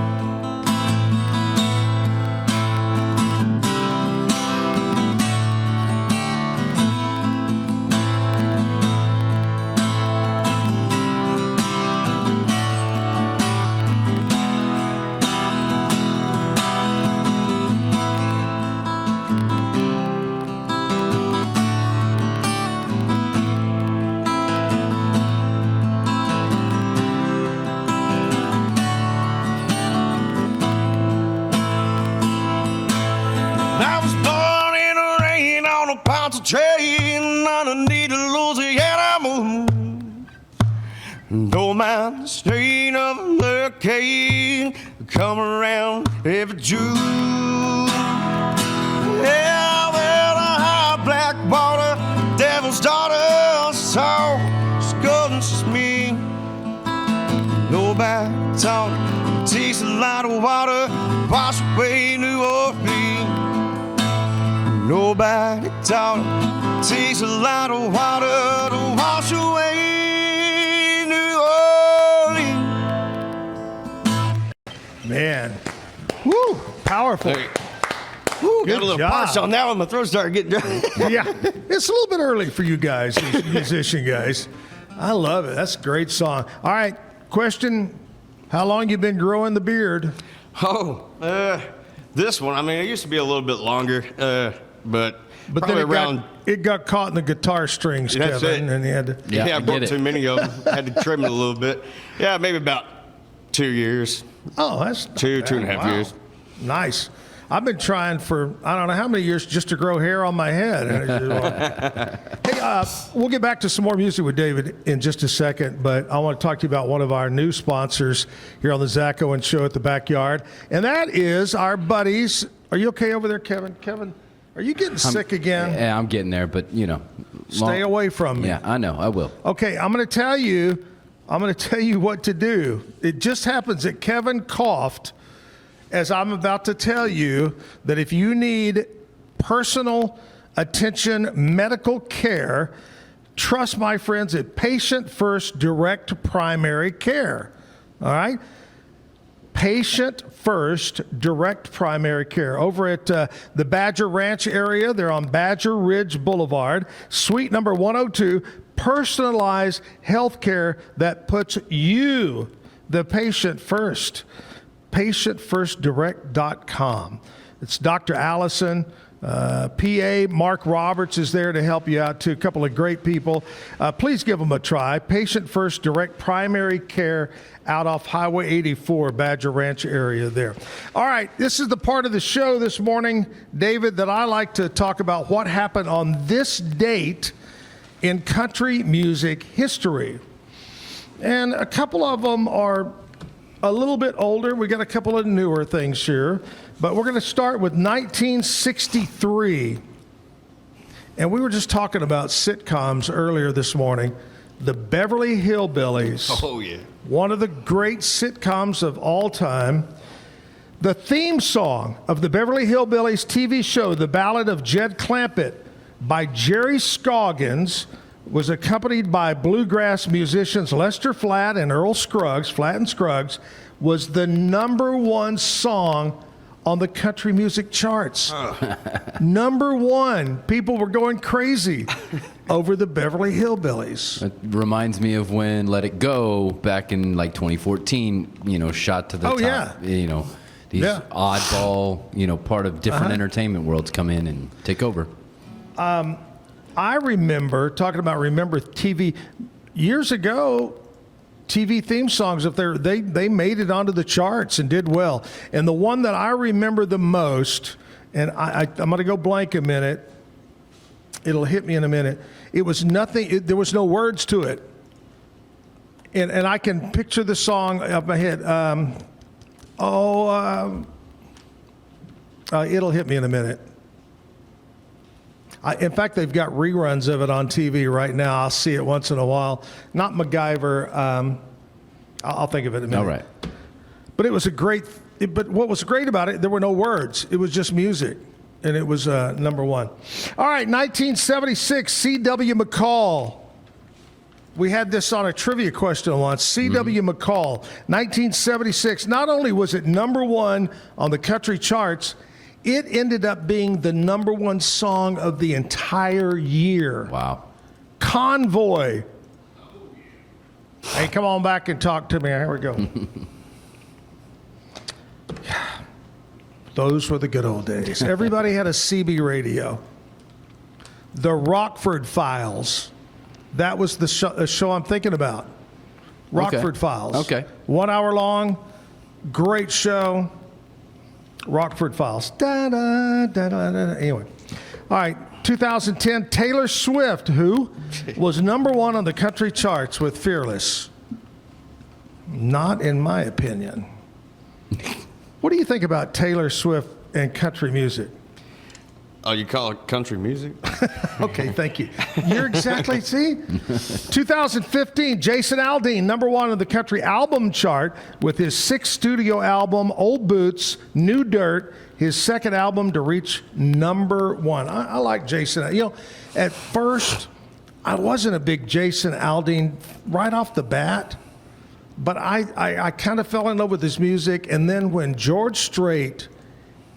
Speaker 14: Train underneath the Louisiana moon. Don't mind the strain of a hurricane come around every June. Yeah, well, a high black water, devil's daughter, saw she's good and she's mean. Nobody taught her. It takes a lot of water, wash away New Orleans. Nobody taught her. It takes a lot of water to wash away New Orleans.
Speaker 2: Man, woo, powerful.
Speaker 14: Woo, got a little parched on that one. My throat started getting dry.
Speaker 2: Yeah, it's a little bit early for you guys, these musician guys. I love it. That's a great song. All right, question: how long you been growing the beard?
Speaker 14: Oh, this one. I mean, it used to be a little bit longer, but
Speaker 2: then it got caught in the guitar strings,
Speaker 14: That's
Speaker 2: Kevin,
Speaker 14: it.
Speaker 2: and you had to.
Speaker 14: Yeah, I bought too many of them. Had to trim it a little bit. Yeah, maybe about 2 years.
Speaker 2: Oh, that's
Speaker 14: two and a half
Speaker 2: wow.
Speaker 14: years.
Speaker 2: Nice. I've been trying for I don't know how many years just to grow hair on my head. Hey, we'll get back to some more music with David in just a second, but I want to talk to you about one of our new sponsors here on the Zach Owen Show at the Backyard, and that is our buddies. Are you okay over there, Kevin? Kevin, are you getting sick again?
Speaker 4: Yeah, I'm getting there, but
Speaker 2: stay away from me.
Speaker 4: Yeah, I know, I will.
Speaker 2: Okay, I'm going to tell you what to do. It just happens that Kevin coughed as I'm about to tell you that if you need personal attention medical care, trust my friends at Patient First Direct Primary Care. All right? Patient First Direct Primary Care. Over at the Badger Ranch area, they're on Badger Ridge Boulevard, suite number 102. Personalized health care that puts you, the patient, first. PatientFirstDirect.com. It's Dr. Allison. PA Mark Roberts is there to help you out too. A couple of great people. Please give them a try. Patient First Direct Primary Care out off Highway 84, Badger Ranch area there. All right, this is the part of the show this morning, David, that I like to talk about what happened on this date in country music history. And a couple of them are a little bit older. We got a couple of newer things here. But we're going to start with 1963. And we were just talking about sitcoms earlier this morning. The Beverly Hillbillies.
Speaker 14: Oh, yeah.
Speaker 2: One of the great sitcoms of all time. The theme song of the Beverly Hillbillies TV show, The Ballad of Jed Clampett, by Jerry Scoggins, was accompanied by bluegrass musicians Lester Flatt and Earl Scruggs. Flatt and Scruggs was the #1 song on the country music charts. #1. People were going crazy over the Beverly Hillbillies.
Speaker 4: It reminds me of when Let It Go back in like 2014, shot to the top.
Speaker 2: Yeah.
Speaker 4: These oddball, part of different entertainment worlds come in and take over.
Speaker 2: I remember talking about TV years ago. TV theme songs, if they made it onto the charts and did well. And the one that I remember the most, and I'm going to go blank a minute. It'll hit me in a minute. It was nothing. There was no words to it. And I can picture the song up my head. It'll hit me in a minute. In fact, they've got reruns of it on TV right now. I'll see it once in a while. Not MacGyver. I'll think of it in a minute.
Speaker 4: All right.
Speaker 2: But it was but what was great about it, there were no words. It was just music. And it was #1. All right, 1976, C.W. McCall. We had this on a trivia question once. C.W. McCall, 1976. Not only was it #1 on the country charts, it ended up being the #1 song of the entire year.
Speaker 4: Wow.
Speaker 2: Convoy. Hey, come on back and talk to me. Here we go. Those were the good old days. Everybody had a CB radio. The Rockford Files. That was the show I'm thinking about. Rockford Files.
Speaker 4: Okay.
Speaker 2: 1 hour long. Great show. Rockford Files. Da, da, da, da, da. Anyway. All right. 2010, Taylor Swift, who was #1 on the country charts with Fearless. Not in my opinion. What do you think about Taylor Swift and country music?
Speaker 14: Oh, you call it country music?
Speaker 2: Okay, thank you. You're exactly, see? 2015, Jason Aldean, #1 on the country album chart with his 6th studio album, Old Boots, New Dirt, his 2nd album to reach #1. I like Jason. At first, I wasn't a big Jason Aldean right off the bat, but I kind of fell in love with his music. And then when George Strait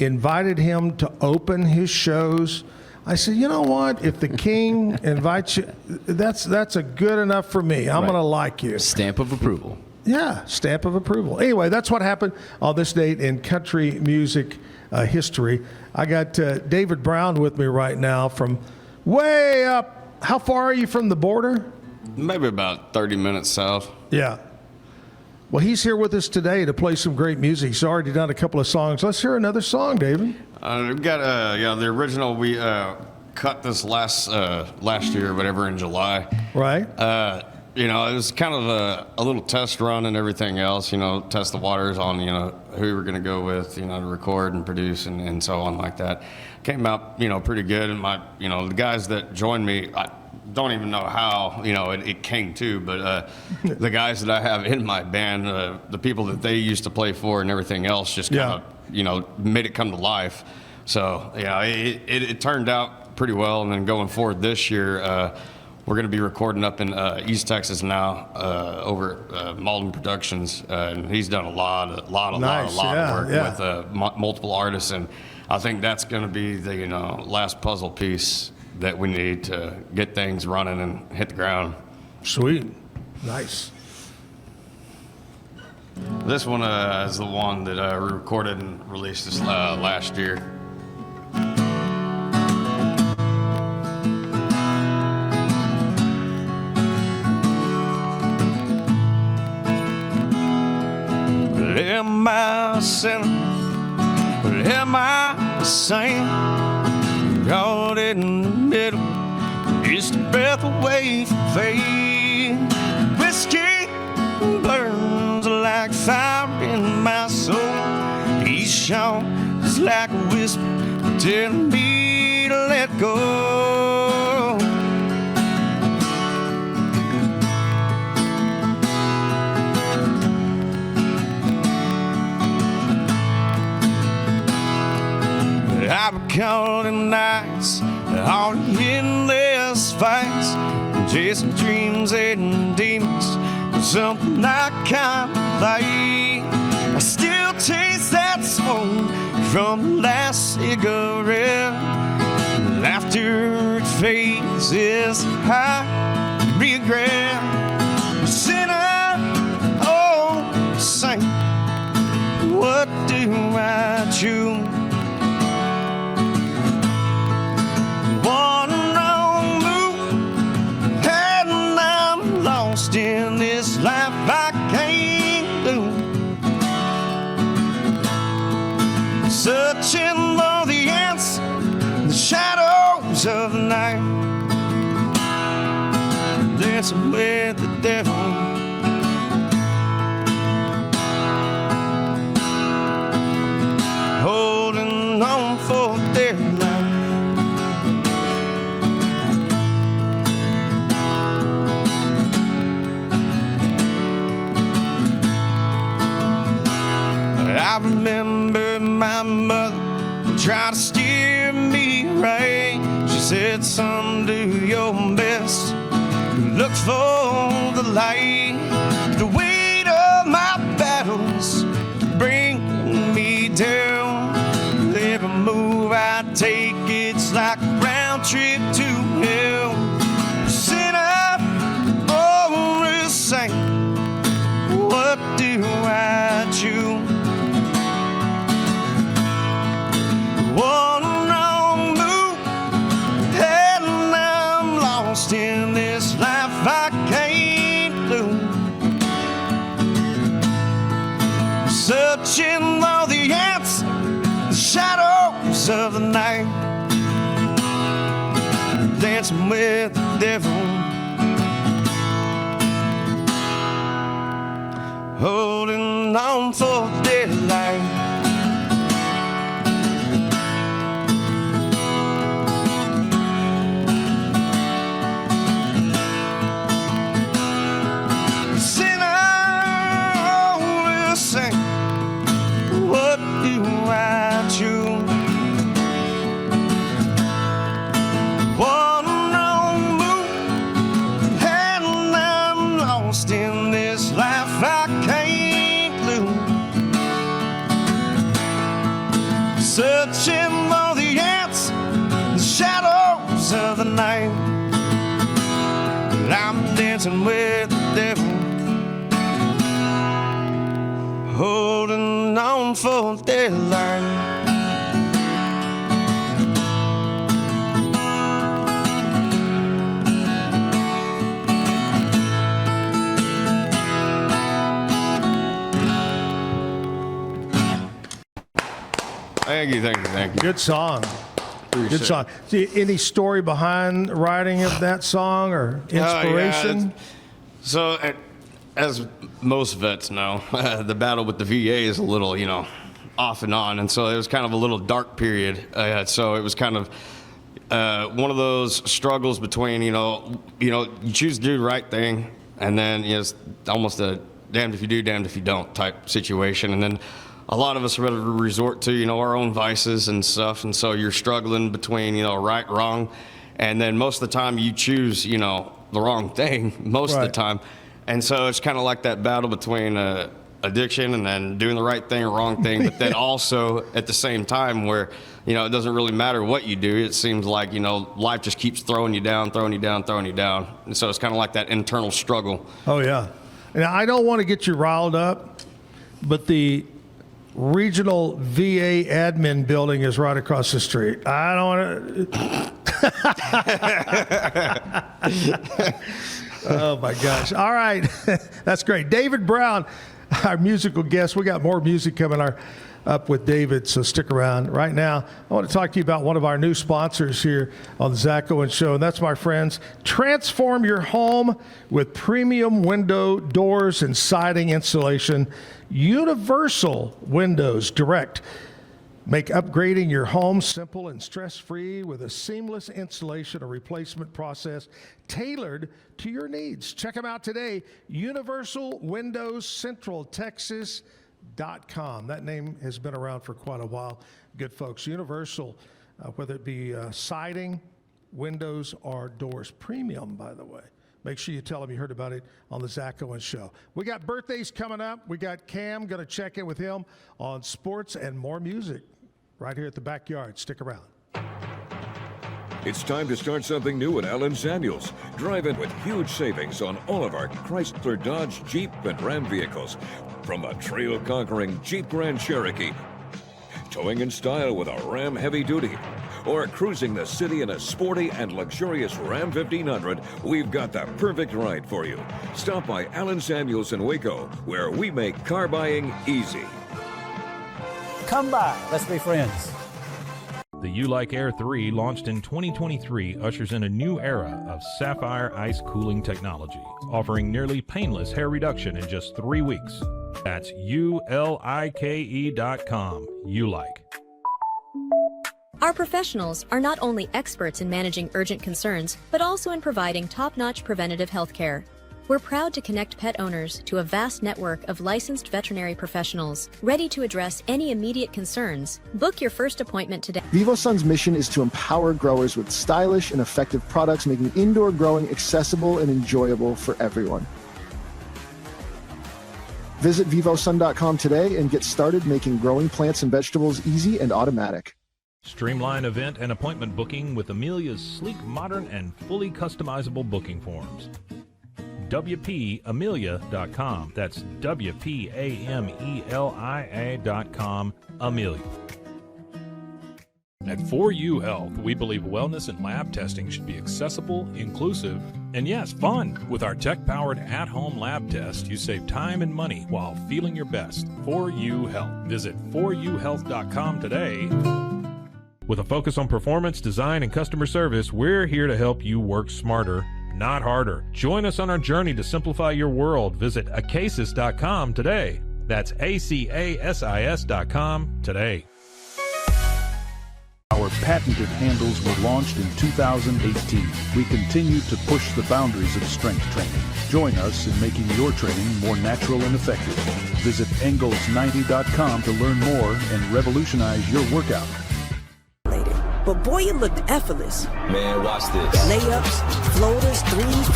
Speaker 2: invited him to open his shows, I said, you know what? If the king invites you, that's a good enough for me. I'm going to like you.
Speaker 4: Stamp of approval.
Speaker 2: Yeah, stamp of approval. Anyway, that's what happened on this date in country music history. I got David Brown with me right now from way up. How far are you from the border?
Speaker 14: Maybe about 30 minutes south.
Speaker 2: Yeah. Well, he's here with us today to play some great music. He's already done a couple of songs. Let's hear another song, David.
Speaker 14: We've got the original. We cut this last year, whatever, in July.
Speaker 2: Right.
Speaker 14: It was kind of a little test run and everything else. Test the waters on who we were going to go with, to record and produce and so on like that. Came out pretty good. And the guys that joined me, I don't even know how it came to, but the guys that I have in my band, the people that they used to play for and everything else, just kind of made it come to life. So it turned out pretty well. And then going forward this year, we're going to be recording up in East Texas now over at Malden Productions, and he's done a lot of work with multiple artists, and I think that's going to be the last puzzle piece that we need to get things running and hit the ground.
Speaker 2: Sweet. Nice.
Speaker 14: This one is the one that we recorded and released this last year.
Speaker 15: Am I a sinner? Am I a saint? Caught in the middle, just a breath away from fate. Whiskey burns like fire in my soul. Each shot is like a whisper telling me to let go. I've been caught in nights, all endless fights, chasing dreams and demons, something I can't like. I still taste that smoke from the last cigarette. After it fades, is high regret. Sinner, oh saint, what do I choose? One wrong move, and I'm lost in this life I can't lose. Searching for the answer in the shadows of the night, dancing with the devil. Holding on for dear life. I remember my mother tried to steer me right. She said, son, do your best, look for the light. The weight of my battles bring me down. Every move I take, it's like a round trip to hell. Sinner, oh, saint, what do I choose? One wrong move, and I'm lost in this life I can't lose. Searching for the answer, the shadows of the night, dancing with the devil, holding on for dear life. Searching for the answer, the shadows of the night. I'm dancing with the devil, holding on for dear life.
Speaker 14: Thank you.
Speaker 2: Good song.
Speaker 14: Appreciate
Speaker 2: Good song. See, any story behind writing of that song or inspiration?
Speaker 14: As most vets know, the battle with the VA is a little, off and on. And so it was kind of a little dark period. So it was kind of one of those struggles between, you choose to do the right thing, and then it's almost a damned if you do, damned if you don't type situation. And then a lot of us resort to, our own vices and stuff. And so you're struggling between, right, wrong. And then most of the time you choose, the wrong thing most of the time. And so it's kind of like that battle between addiction and then doing the right thing or wrong thing, but then also at the same time where, it doesn't really matter what you do. It seems like, life just keeps throwing you down. And so it's kind of like that internal struggle.
Speaker 2: Oh, yeah. And I don't want to get you riled up, but the regional VA admin building is right across the street. I don't want to... Oh, my gosh. All right. That's great. David Brown, our musical guest. We got more music coming up with David, so stick around. Right now, I want to talk to you about one of our new sponsors here on the Zach Owens Show, and that's my friends. Transform your home with premium window, doors, and siding installation. Universal Windows Direct. Make upgrading your home simple and stress-free with a seamless installation or replacement process tailored to your needs. Check them out today, universalwindowscentraltexas.com. That name has been around for quite a while. Good folks. Universal, whether it be siding, windows, or doors. Premium, by the way. Make sure you tell them you heard about it on the Zach Owens Show. We got birthdays coming up. We got Cam, going to check in with him on sports and more music right here at the backyard. Stick around.
Speaker 16: It's time to start something new at Allen Samuels. Drive in with huge savings on all of our Chrysler, Dodge, Jeep, and Ram vehicles. From a trail-conquering Jeep Grand Cherokee, towing in style with a Ram Heavy Duty, or cruising the city in a sporty and luxurious Ram 1500, we've got the perfect ride for you. Stop by Allen Samuels in Waco, where we make car buying easy.
Speaker 17: Come by, let's be friends.
Speaker 11: The U-Like Air 3, launched in 2023, ushers in a new era of sapphire ice cooling technology, offering nearly painless hair reduction in just 3 weeks. That's ULIKE.com. U-Like.
Speaker 18: Our professionals are not only experts in managing urgent concerns, but also in providing top-notch preventative health care. We're proud to connect pet owners to a vast network of licensed veterinary professionals, ready to address any immediate concerns. Book your first appointment today.
Speaker 19: VivoSun's mission is to empower growers with stylish and effective products, making indoor growing accessible and enjoyable for everyone. Visit vivosun.com today and get started making growing plants and vegetables easy and automatic.
Speaker 11: Streamline event and appointment booking with Amelia's sleek, modern, and fully customizable booking forms. WPAmelia.com. That's WPAMELIA.com. Amelia. At 4U Health, we believe wellness and lab testing should be accessible, inclusive, and yes, fun. With our tech-powered at-home lab test, you save time and money while feeling your best. 4U Health. Visit 4uhealth.com today. With a focus on performance, design, and customer service, we're here to help you work smarter, not harder. Join us on our journey to simplify your world. Visit acasis.com today. That's ACASIS.com today.
Speaker 20: Our patented handles were launched in 2018. We continue to push the boundaries of strength training. Join us in making your training more natural and effective. Visit Engels90.com to learn more and revolutionize your workout.
Speaker 26: But boy, it looked effortless.
Speaker 27: Man, watch this.
Speaker 26: Layups, floaters, threes.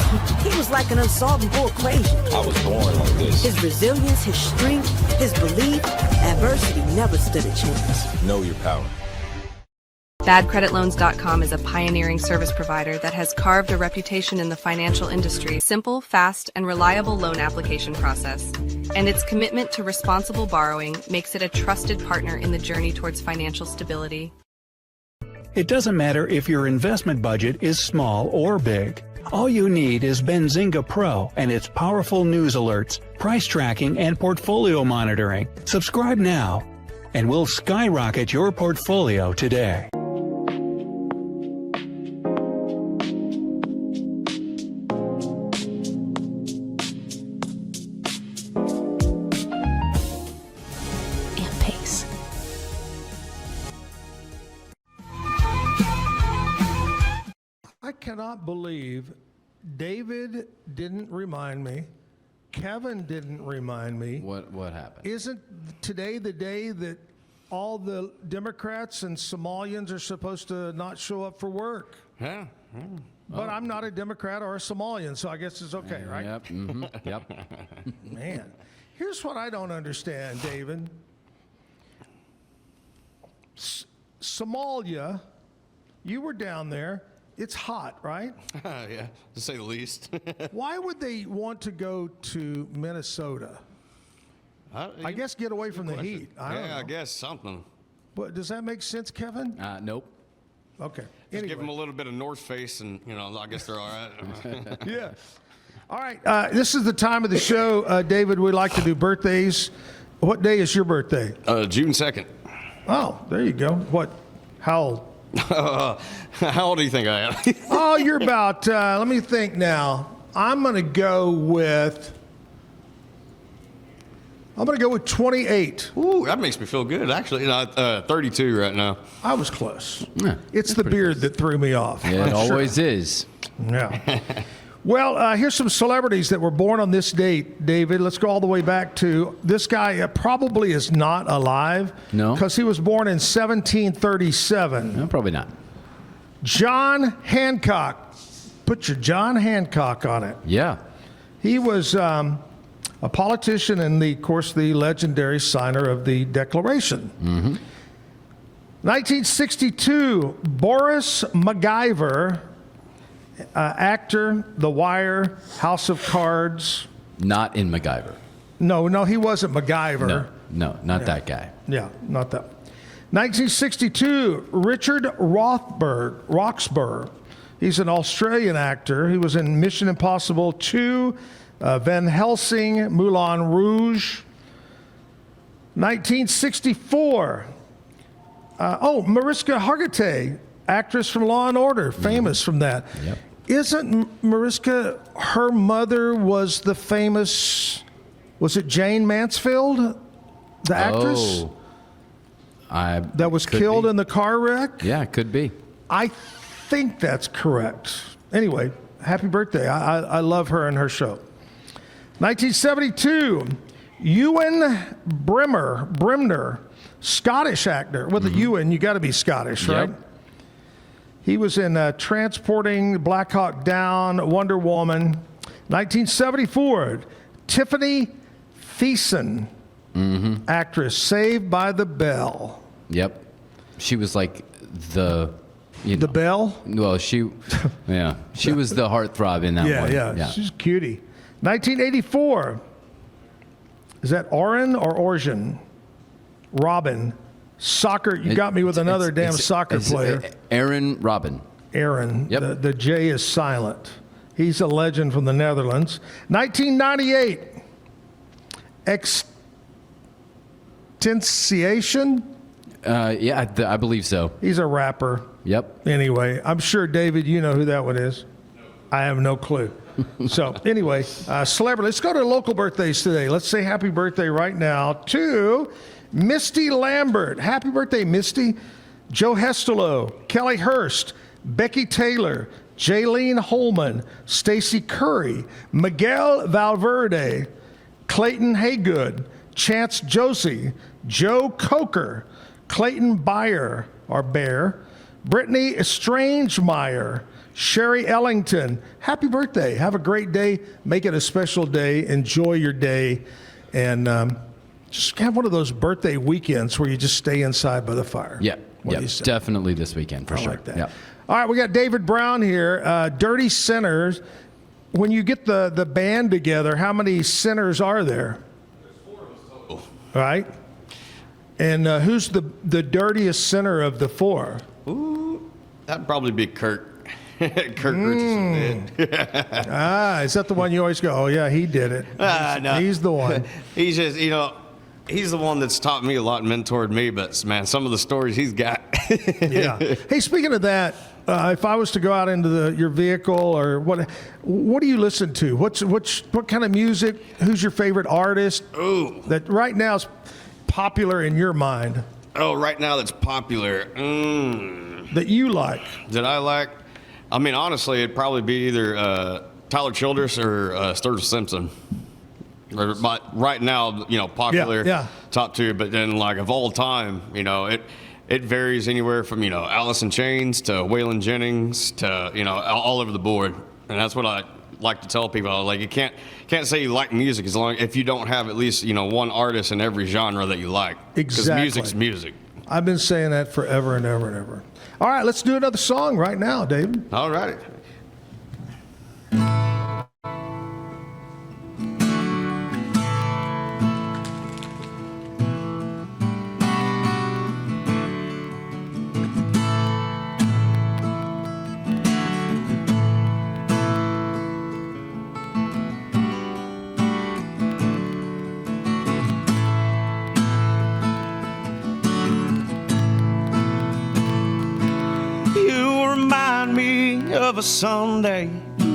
Speaker 26: He was like an unsolvable equation.
Speaker 27: I was born like this.
Speaker 26: His resilience, his strength, his belief, adversity never stood a chance.
Speaker 27: Know your power.
Speaker 28: BadCreditLoans.com is a pioneering service provider that has carved a reputation in the financial industry. Simple, fast, and reliable loan application process. And its commitment to responsible borrowing makes it a trusted partner in the journey towards financial stability.
Speaker 29: It doesn't matter if your investment budget is small or big. All you need is Benzinga Pro and its powerful news alerts, price tracking, and portfolio monitoring. Subscribe now. and we'll skyrocket your portfolio today.
Speaker 1: And pace.
Speaker 2: I cannot believe David didn't remind me. Kevin didn't remind me.
Speaker 4: What happened?
Speaker 2: Isn't today the day that all the Democrats and Somalians are supposed to not show up for work?
Speaker 14: Yeah.
Speaker 2: But I'm not a Democrat or a Somalian, so I guess it's okay, right?
Speaker 4: Yep. Yep.
Speaker 2: Man, here's what I don't understand, David. Somalia, you were down there. It's hot, right?
Speaker 14: Yeah, to say the least.
Speaker 2: Why would they want to go to Minnesota? I guess get away from the heat. I don't know.
Speaker 14: I guess something.
Speaker 2: But does that make sense, Kevin?
Speaker 4: Nope.
Speaker 2: Okay.
Speaker 14: Just give them a little bit of North Face, and I guess they're all right.
Speaker 2: Yeah. All right. This is the time of the show, David. We like to do birthdays. What day is your birthday?
Speaker 14: June 2nd.
Speaker 2: Oh, there you go. What? How old?
Speaker 14: How old do you think I am?
Speaker 2: Oh, you're about. Let me think now. I'm going to go with 28.
Speaker 14: Ooh, that makes me feel good. Actually, 32 right now.
Speaker 2: I was close.
Speaker 4: Yeah,
Speaker 2: it's the beard that threw me off.
Speaker 4: Yeah, it always is.
Speaker 2: Yeah. Well, here's some celebrities that were born on this date, David. Let's go all the way back to this guy. Probably is not alive.
Speaker 4: No,
Speaker 2: because he was born in 1737.
Speaker 4: No, probably not.
Speaker 2: John Hancock. Put your John Hancock on it.
Speaker 4: Yeah.
Speaker 2: He was a politician and, of course, the legendary signer of the Declaration.
Speaker 4: Mm-hmm.
Speaker 2: 1962, Boris MacGyver, actor, The Wire, House of Cards.
Speaker 4: Not in MacGyver.
Speaker 2: No, he wasn't MacGyver.
Speaker 4: No, not that guy.
Speaker 2: Yeah, not that. 1962, Richard Roxburgh. He's an Australian actor. He was in Mission Impossible 2, Van Helsing, Moulin Rouge. 1964. Mariska Hargitay, actress from Law and Order, famous from that.
Speaker 4: Yep.
Speaker 2: Isn't Mariska, her mother was the famous, was it Jane Mansfield, the actress? That was killed in the car wreck?
Speaker 4: Yeah, it could be.
Speaker 2: I think that's correct. Anyway, happy birthday. I love her and her show. 1972, Ewan Bremner, Scottish actor. With a Ewan, you got to be Scottish, right?
Speaker 4: Yep.
Speaker 2: He was in Transporting, Black Hawk Down, Wonder Woman. 1974, Tiffany Thiessen, actress, Saved by the Bell.
Speaker 4: Yep. She was like the
Speaker 2: Bell?
Speaker 4: Well, she was the heartthrob in that one.
Speaker 2: Yeah. She's a cutie. 1984. Is that Oren or Orjan? Robin. Soccer. You got me with another damn soccer player.
Speaker 4: Aaron Robin.
Speaker 2: Aaron. Yep. The J is silent. He's a legend from the Netherlands. 1998. Extensiation.
Speaker 4: I believe so.
Speaker 2: He's a rapper.
Speaker 4: Yep.
Speaker 2: Anyway, I'm sure, David, you know who that one is. I have no clue. So anyway, celebrity. Let's go to local birthdays today. Let's say happy birthday right now to Misty Lambert. Happy birthday, Misty. Joe Hestelow, Kelly Hurst, Becky Taylor, Jaylene Holman, Stacy Curry, Miguel Valverde, Clayton Haygood, Chance Josie, Joe Coker, Clayton Bear, Brittany Strangemeyer, Sherry Ellington. Happy birthday. Have a great day. Make it a special day. Enjoy your day. And just have one of those birthday weekends where you just stay inside by the fire.
Speaker 4: Yeah, definitely this weekend for
Speaker 2: I
Speaker 4: sure.
Speaker 2: like that.
Speaker 4: Yep.
Speaker 2: All right, we got David Brown here. Dirty Sinners. When you get the band together, how many sinners are there?
Speaker 14: There's 4 of us total.
Speaker 2: All right. And who's the dirtiest sinner of the 4?
Speaker 14: Ooh, that'd probably be Kurt. Kurt Richardson did.
Speaker 2: Is that the one you always go, oh, yeah, he did it.
Speaker 14: No.
Speaker 2: He's the one.
Speaker 14: He's just, He's the one that's taught me a lot and mentored me, but man, some of the stories he's got.
Speaker 2: Yeah. Hey, speaking of that, if I was to go out into your vehicle or what do you listen to? What kind of music? Who's your favorite artist?
Speaker 14: Ooh.
Speaker 2: That right now is popular in your mind.
Speaker 14: Oh, right now that's popular.
Speaker 2: That you like.
Speaker 14: That I like? I mean, honestly, it'd probably be either Tyler Childers or Sturgill Simpson. But right now, popular top two. But then, like, of all time, it varies anywhere from, Alice in Chains to Waylon Jennings to, all over the board. And that's what I like to tell people. Like, you can't say you like music if you don't have at least, one artist in every genre that you like.
Speaker 2: Exactly.
Speaker 14: Because music's music.
Speaker 2: I've been saying that forever and ever and ever. All right, let's do another song right now, David.
Speaker 14: All right. Of a Sunday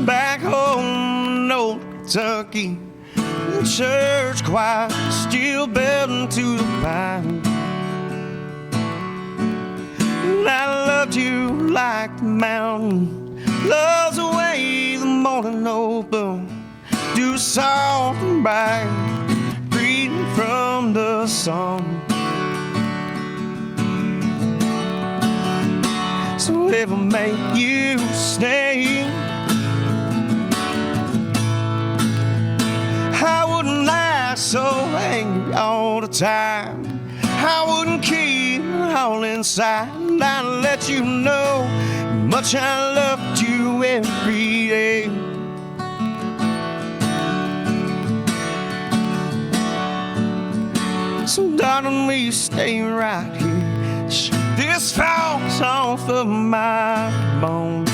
Speaker 14: back home in old Kentucky, the church choir still belting to the pine. And I loved you like the mountain loves the way the morning open, dew soft and bright, breathing from the sun. So if I make you stay, I wouldn't lie so angry all the time. I wouldn't keep it all inside. I'd let you know how much I loved you every day. So darling, will you stay right here? This falls off of my bone.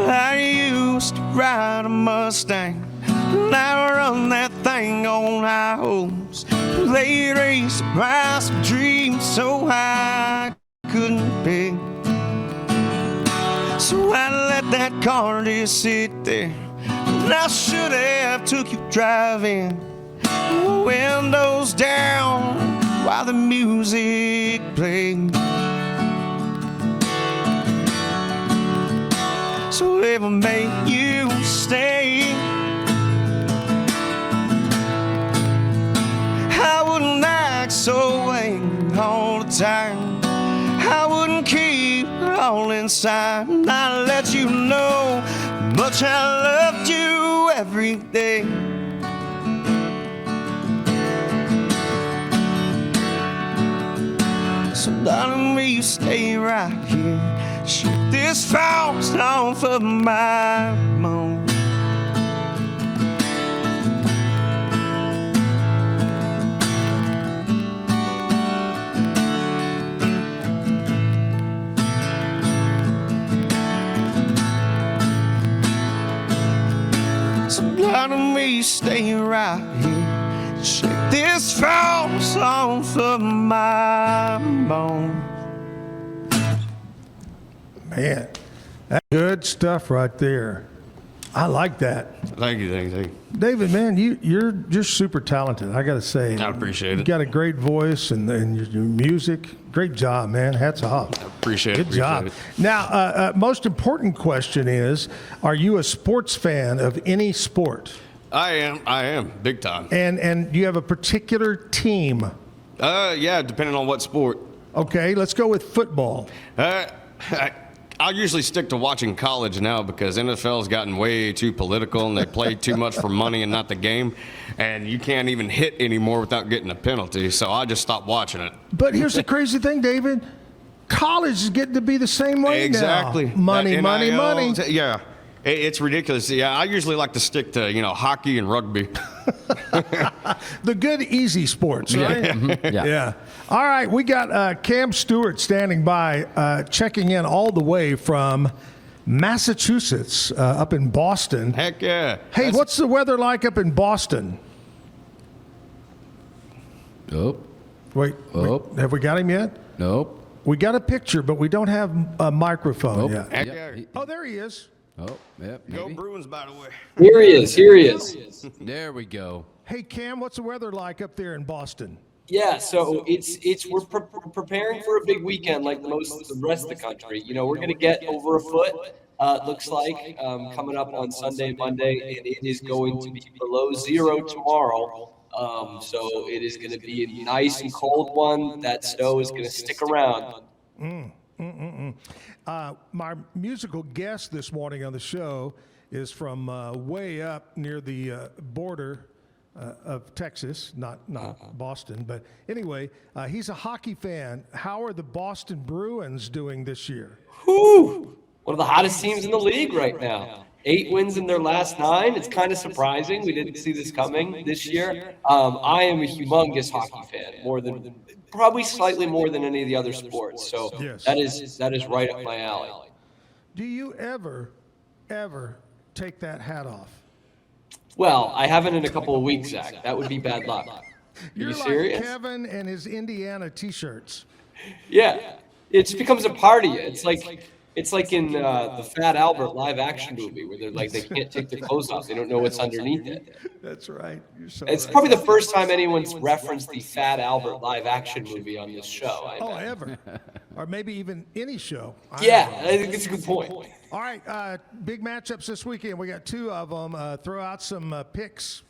Speaker 14: I used to ride a Mustang, and I run that thing on high hopes. They raised the price of dreams so high I couldn't pay. So I let that car just sit there, and I should have took you driving. Windows down while the music played. So if I make you stay, I wouldn't act so angry all the time. I wouldn't keep it all inside. I'd let you know how much I loved you every day. So darling, will you stay right here? Shoot this falls off of my bone. So darling, will you stay right here? Shake this falls off of my bone.
Speaker 2: Man, that's good stuff right there. I like that.
Speaker 14: Thank you.
Speaker 2: David, man, you're just super talented, I got to say.
Speaker 14: I appreciate it.
Speaker 2: You got a great voice and your music. Great job, man. Hats off.
Speaker 14: I appreciate it.
Speaker 2: Good job. Now, most important question is, are you a sports fan of any sport?
Speaker 14: I am, big time.
Speaker 2: And do you have a particular team?
Speaker 14: Yeah, depending on what sport.
Speaker 2: Okay, let's go with football.
Speaker 14: I usually stick to watching college now because NFL's gotten way too political and they play too much for money and not the game. And you can't even hit anymore without getting a penalty, so I just stopped watching it.
Speaker 2: But here's the crazy thing, David. College is getting to be the same way
Speaker 14: exactly.
Speaker 2: now. Money.
Speaker 14: Yeah. It's ridiculous. Yeah, I usually like to stick to, hockey and rugby.
Speaker 2: The good, easy sports, right? Yeah. All right, we got Cam Stewart standing by, checking in all the way from Massachusetts, up in Boston.
Speaker 14: Heck yeah.
Speaker 2: Hey, what's the weather like up in Boston?
Speaker 4: Nope.
Speaker 2: Wait, have we got him yet?
Speaker 4: Nope.
Speaker 2: We got a picture, but we don't have a microphone yet.
Speaker 14: Heck yeah.
Speaker 2: Oh, there he is.
Speaker 4: Oh, yep.
Speaker 14: Go Bruins, by the way.
Speaker 3: Here he is. Here he is.
Speaker 4: There we go.
Speaker 2: Hey, Cam, what's the weather like up there in Boston?
Speaker 3: Yeah, so we're preparing for a big weekend like most of the rest of the country. You know, we're going to get over a foot. It looks like coming up on Sunday, Monday, and it is going to be below zero tomorrow. So it is going to be a nice and cold one. That snow is going to stick around.
Speaker 2: My musical guest this morning on the show is from way up near the border of Texas, not Boston. But anyway, he's a hockey fan. How are the Boston Bruins doing this year?
Speaker 3: Whew! One of the hottest teams in the league right now. 8 wins in their last 9. It's kind of surprising. We didn't see this coming this year. I am a humongous hockey fan, probably slightly more than any of the other sports. So
Speaker 2: yes.
Speaker 3: that is right up my alley.
Speaker 2: Do you ever take that hat off?
Speaker 3: Well, I haven't in a couple of weeks, Zach. That would be bad luck.
Speaker 2: You're
Speaker 3: you serious?
Speaker 2: Like Kevin and his Indiana T-shirts.
Speaker 3: Yeah, it becomes a party. It's like in the Fat Albert live action movie where they're like they can't take their clothes off. They don't know what's underneath it.
Speaker 2: That's right.
Speaker 3: It's probably the first time anyone's referenced the Fat Albert live action movie on this show.
Speaker 2: Ever. Or maybe even any show.
Speaker 3: I think it's a good point.
Speaker 2: All right, big matchups this weekend. We got 2 of them. Throw out some picks.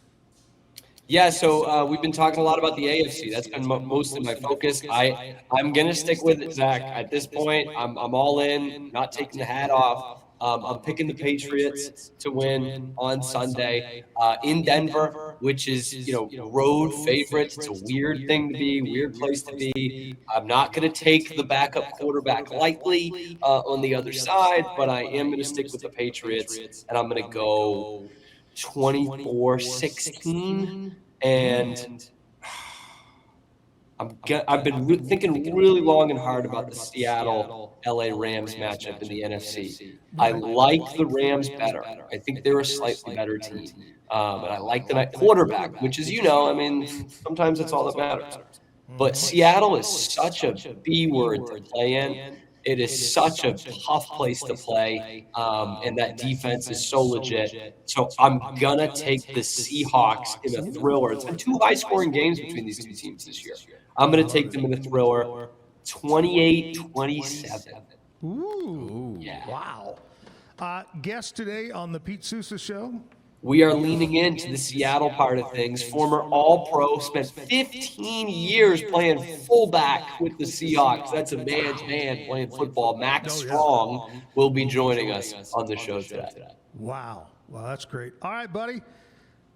Speaker 3: Yeah, so we've been talking a lot about the AFC. That's been most of my focus. I'm going to stick with it, Zach. At this point, I'm all in, not taking the hat off. I'm picking the Patriots to win on Sunday in Denver, which is, road favorites. It's a weird thing to be, weird place to be. I'm not going to take the backup quarterback lightly on the other side, but I am going to stick with the Patriots, and I'm going to go 24-16, and I've been thinking really long and hard about the Seattle-LA Rams matchup in the NFC. I like the Rams better. I think they're a slightly better team, and I like them at quarterback, which is, sometimes that's all that matters. But Seattle is such a B word to play in. It is such a tough place to play, and that defense is so legit. So I'm going to take the Seahawks in a thriller. It's been 2 high-scoring games between these 2 teams this year. I'm going to take them in a thriller, 28-27.
Speaker 2: Ooh. Yeah. Wow. Guest today on the Pete Sousa Show?
Speaker 3: We are leaning into the Seattle part of things. Former All-Pro, spent 15 years playing fullback with the Seahawks. That's a man's man playing football. Max Strong will be joining us on the show today.
Speaker 2: Wow. Well, that's great. All right, buddy.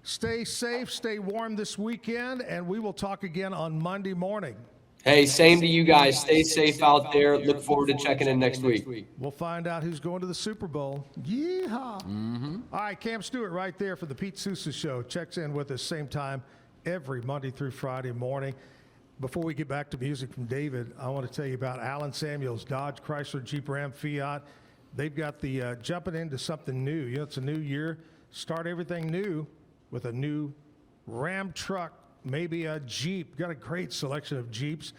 Speaker 2: Stay safe, stay warm this weekend, and we will talk again on Monday morning.
Speaker 3: Hey, same to you guys. Stay safe out there. Look forward to checking in next week.
Speaker 2: We'll find out who's going to the Super Bowl. Yeehaw. Mm-hmm. All right, Cam Stewart right there for the Pete Sousa Show. Checks in with us same time every Monday through Friday morning. Before we get back to music from David, I want to tell you about Alan Samuels, Dodge, Chrysler, Jeep, Ram, Fiat. They've got the jumping into something new. It's a new year. Start everything new with a new Ram truck. Maybe a Jeep. Got a great selection of Jeeps.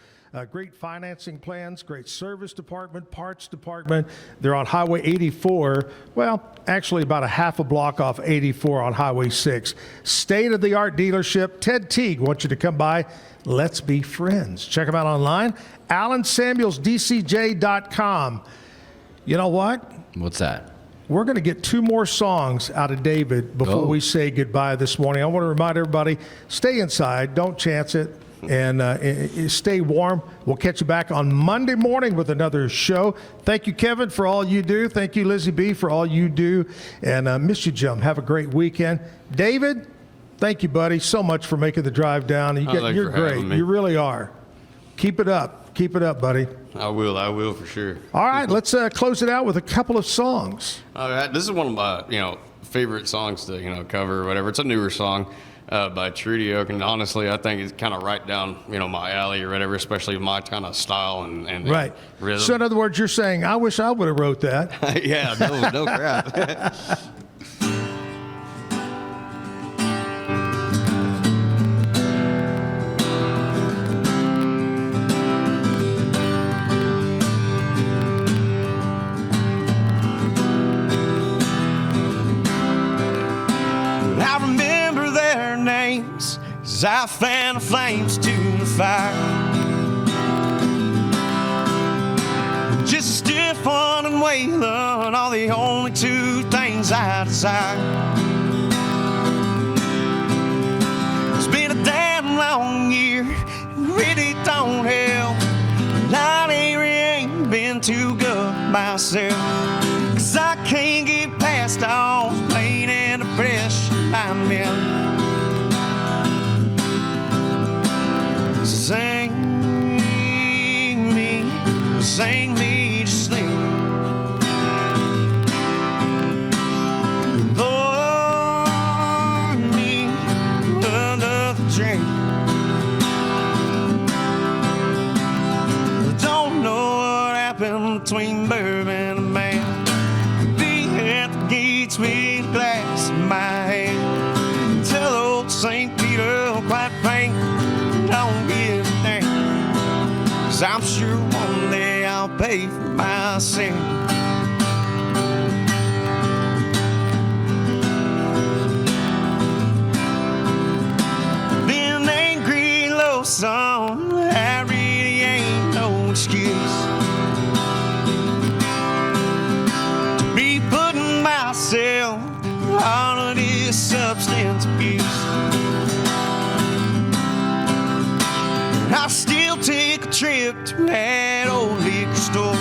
Speaker 2: Great financing plans, great service department, parts department. They're on Highway 84. Well, actually about a half a block off 84 on Highway 6. State-of-the-art dealership. Ted Teague wants you to come by. Let's be friends. Check them out online. AlanSamuelsDCJ.com. You know what?
Speaker 4: What's that?
Speaker 2: We're going to get 2 more songs out of David before we say goodbye this morning. I want to remind everybody, stay inside, don't chance it, and stay warm. We'll catch you back on Monday morning with another show. Thank you, Kevin, for all you do. Thank you, Lizzie B, for all you do. And miss you, Jim. Have a great weekend. David, thank you, buddy, so much for making the drive down. You're great. You really are. Keep it up. Keep it up, buddy.
Speaker 14: I will for sure.
Speaker 2: All right, let's close it out with a couple of songs.
Speaker 14: All right, this is one of my, favorite songs to, cover or whatever. It's a newer song. by Trudy Oak, and honestly, I think it's kind of right down, my alley or whatever, especially my kind of style and
Speaker 2: Right.
Speaker 14: rhythm.
Speaker 2: So in other words, you're saying, I wish I would have wrote that.
Speaker 14: Yeah, no crap.
Speaker 15: I remember their names as I fan the flames to the fire. Just a stiff one and Waylon are the only two things I desire. It's been a damn long year, really don't help. I ain't been too good myself, 'cause I can't get past all the pain and depression I'm in. Sing me to sleep. Lord, me another drink. I don't know what happened between bourbon and man. Be at the gates with a glass in my hand. Tell old St. Peter, quite frank, don't give a damn. 'Cause I'm sure one day I'll pay for my sin. Been angry, lonesome, that really ain't no excuse to be putting myself on this substance abuse. I still take a trip to that old liquor store.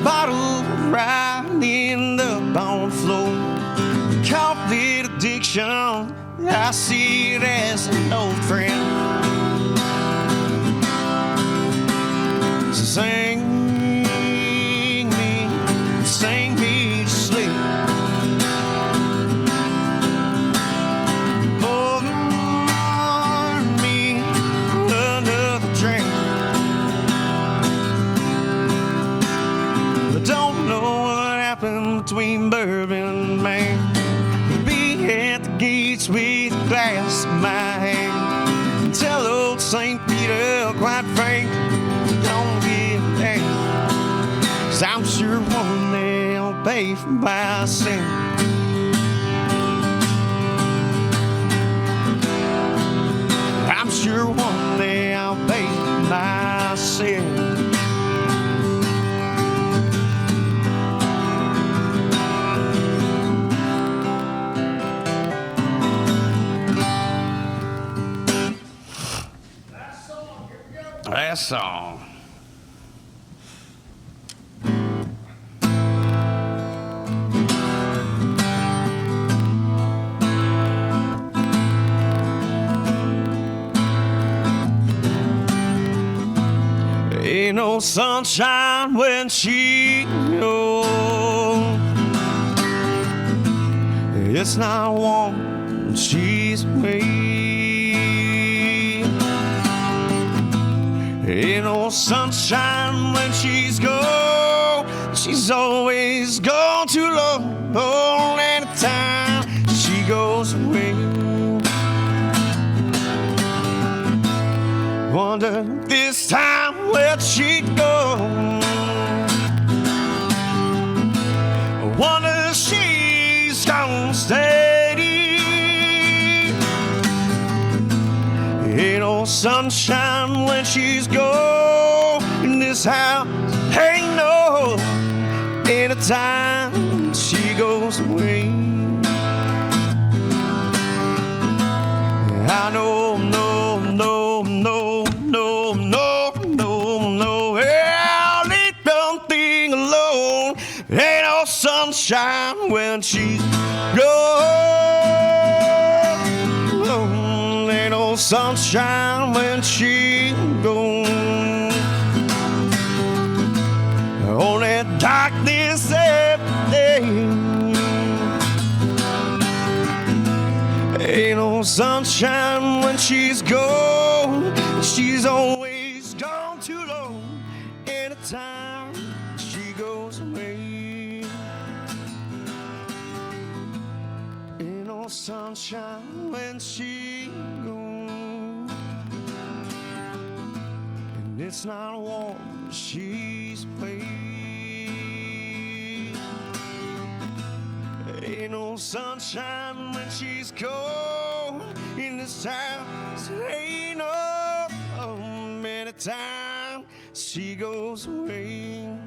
Speaker 15: Bottle right end up on the floor. Caught that addiction, I see it as an old friend. So sing me to sleep. Between bourbon, man, be at the gates with a glass in my hand. Tell old St. Peter, quite frank, don't give a damn. 'Cause I'm sure one day I'll pay for my sin. I'm sure one day I'll pay for my sin. That song. Ain't no sunshine when she's gone. It's not warm when she's away. Ain't no sunshine when she's gone. She's always gone too long. Oh, anytime she goes away. Wonder this time where'd she go? I wonder if she's gonna stay. Ain't no sunshine when she's gone in this house. Ain't no anytime she goes away. I know, no, no, no, no, no, no, no. I'll leave something alone. Ain't no sunshine when she's gone. Ain't no sunshine when she's gone. Only darkness every day. Ain't no no sunshine when she's gone. She's always gone too low. Anytime she goes away, ain't no sunshine when she goes, and it's not warm. She's played. Ain't no sunshine when she's cold in this house. Ain't no many times she goes away.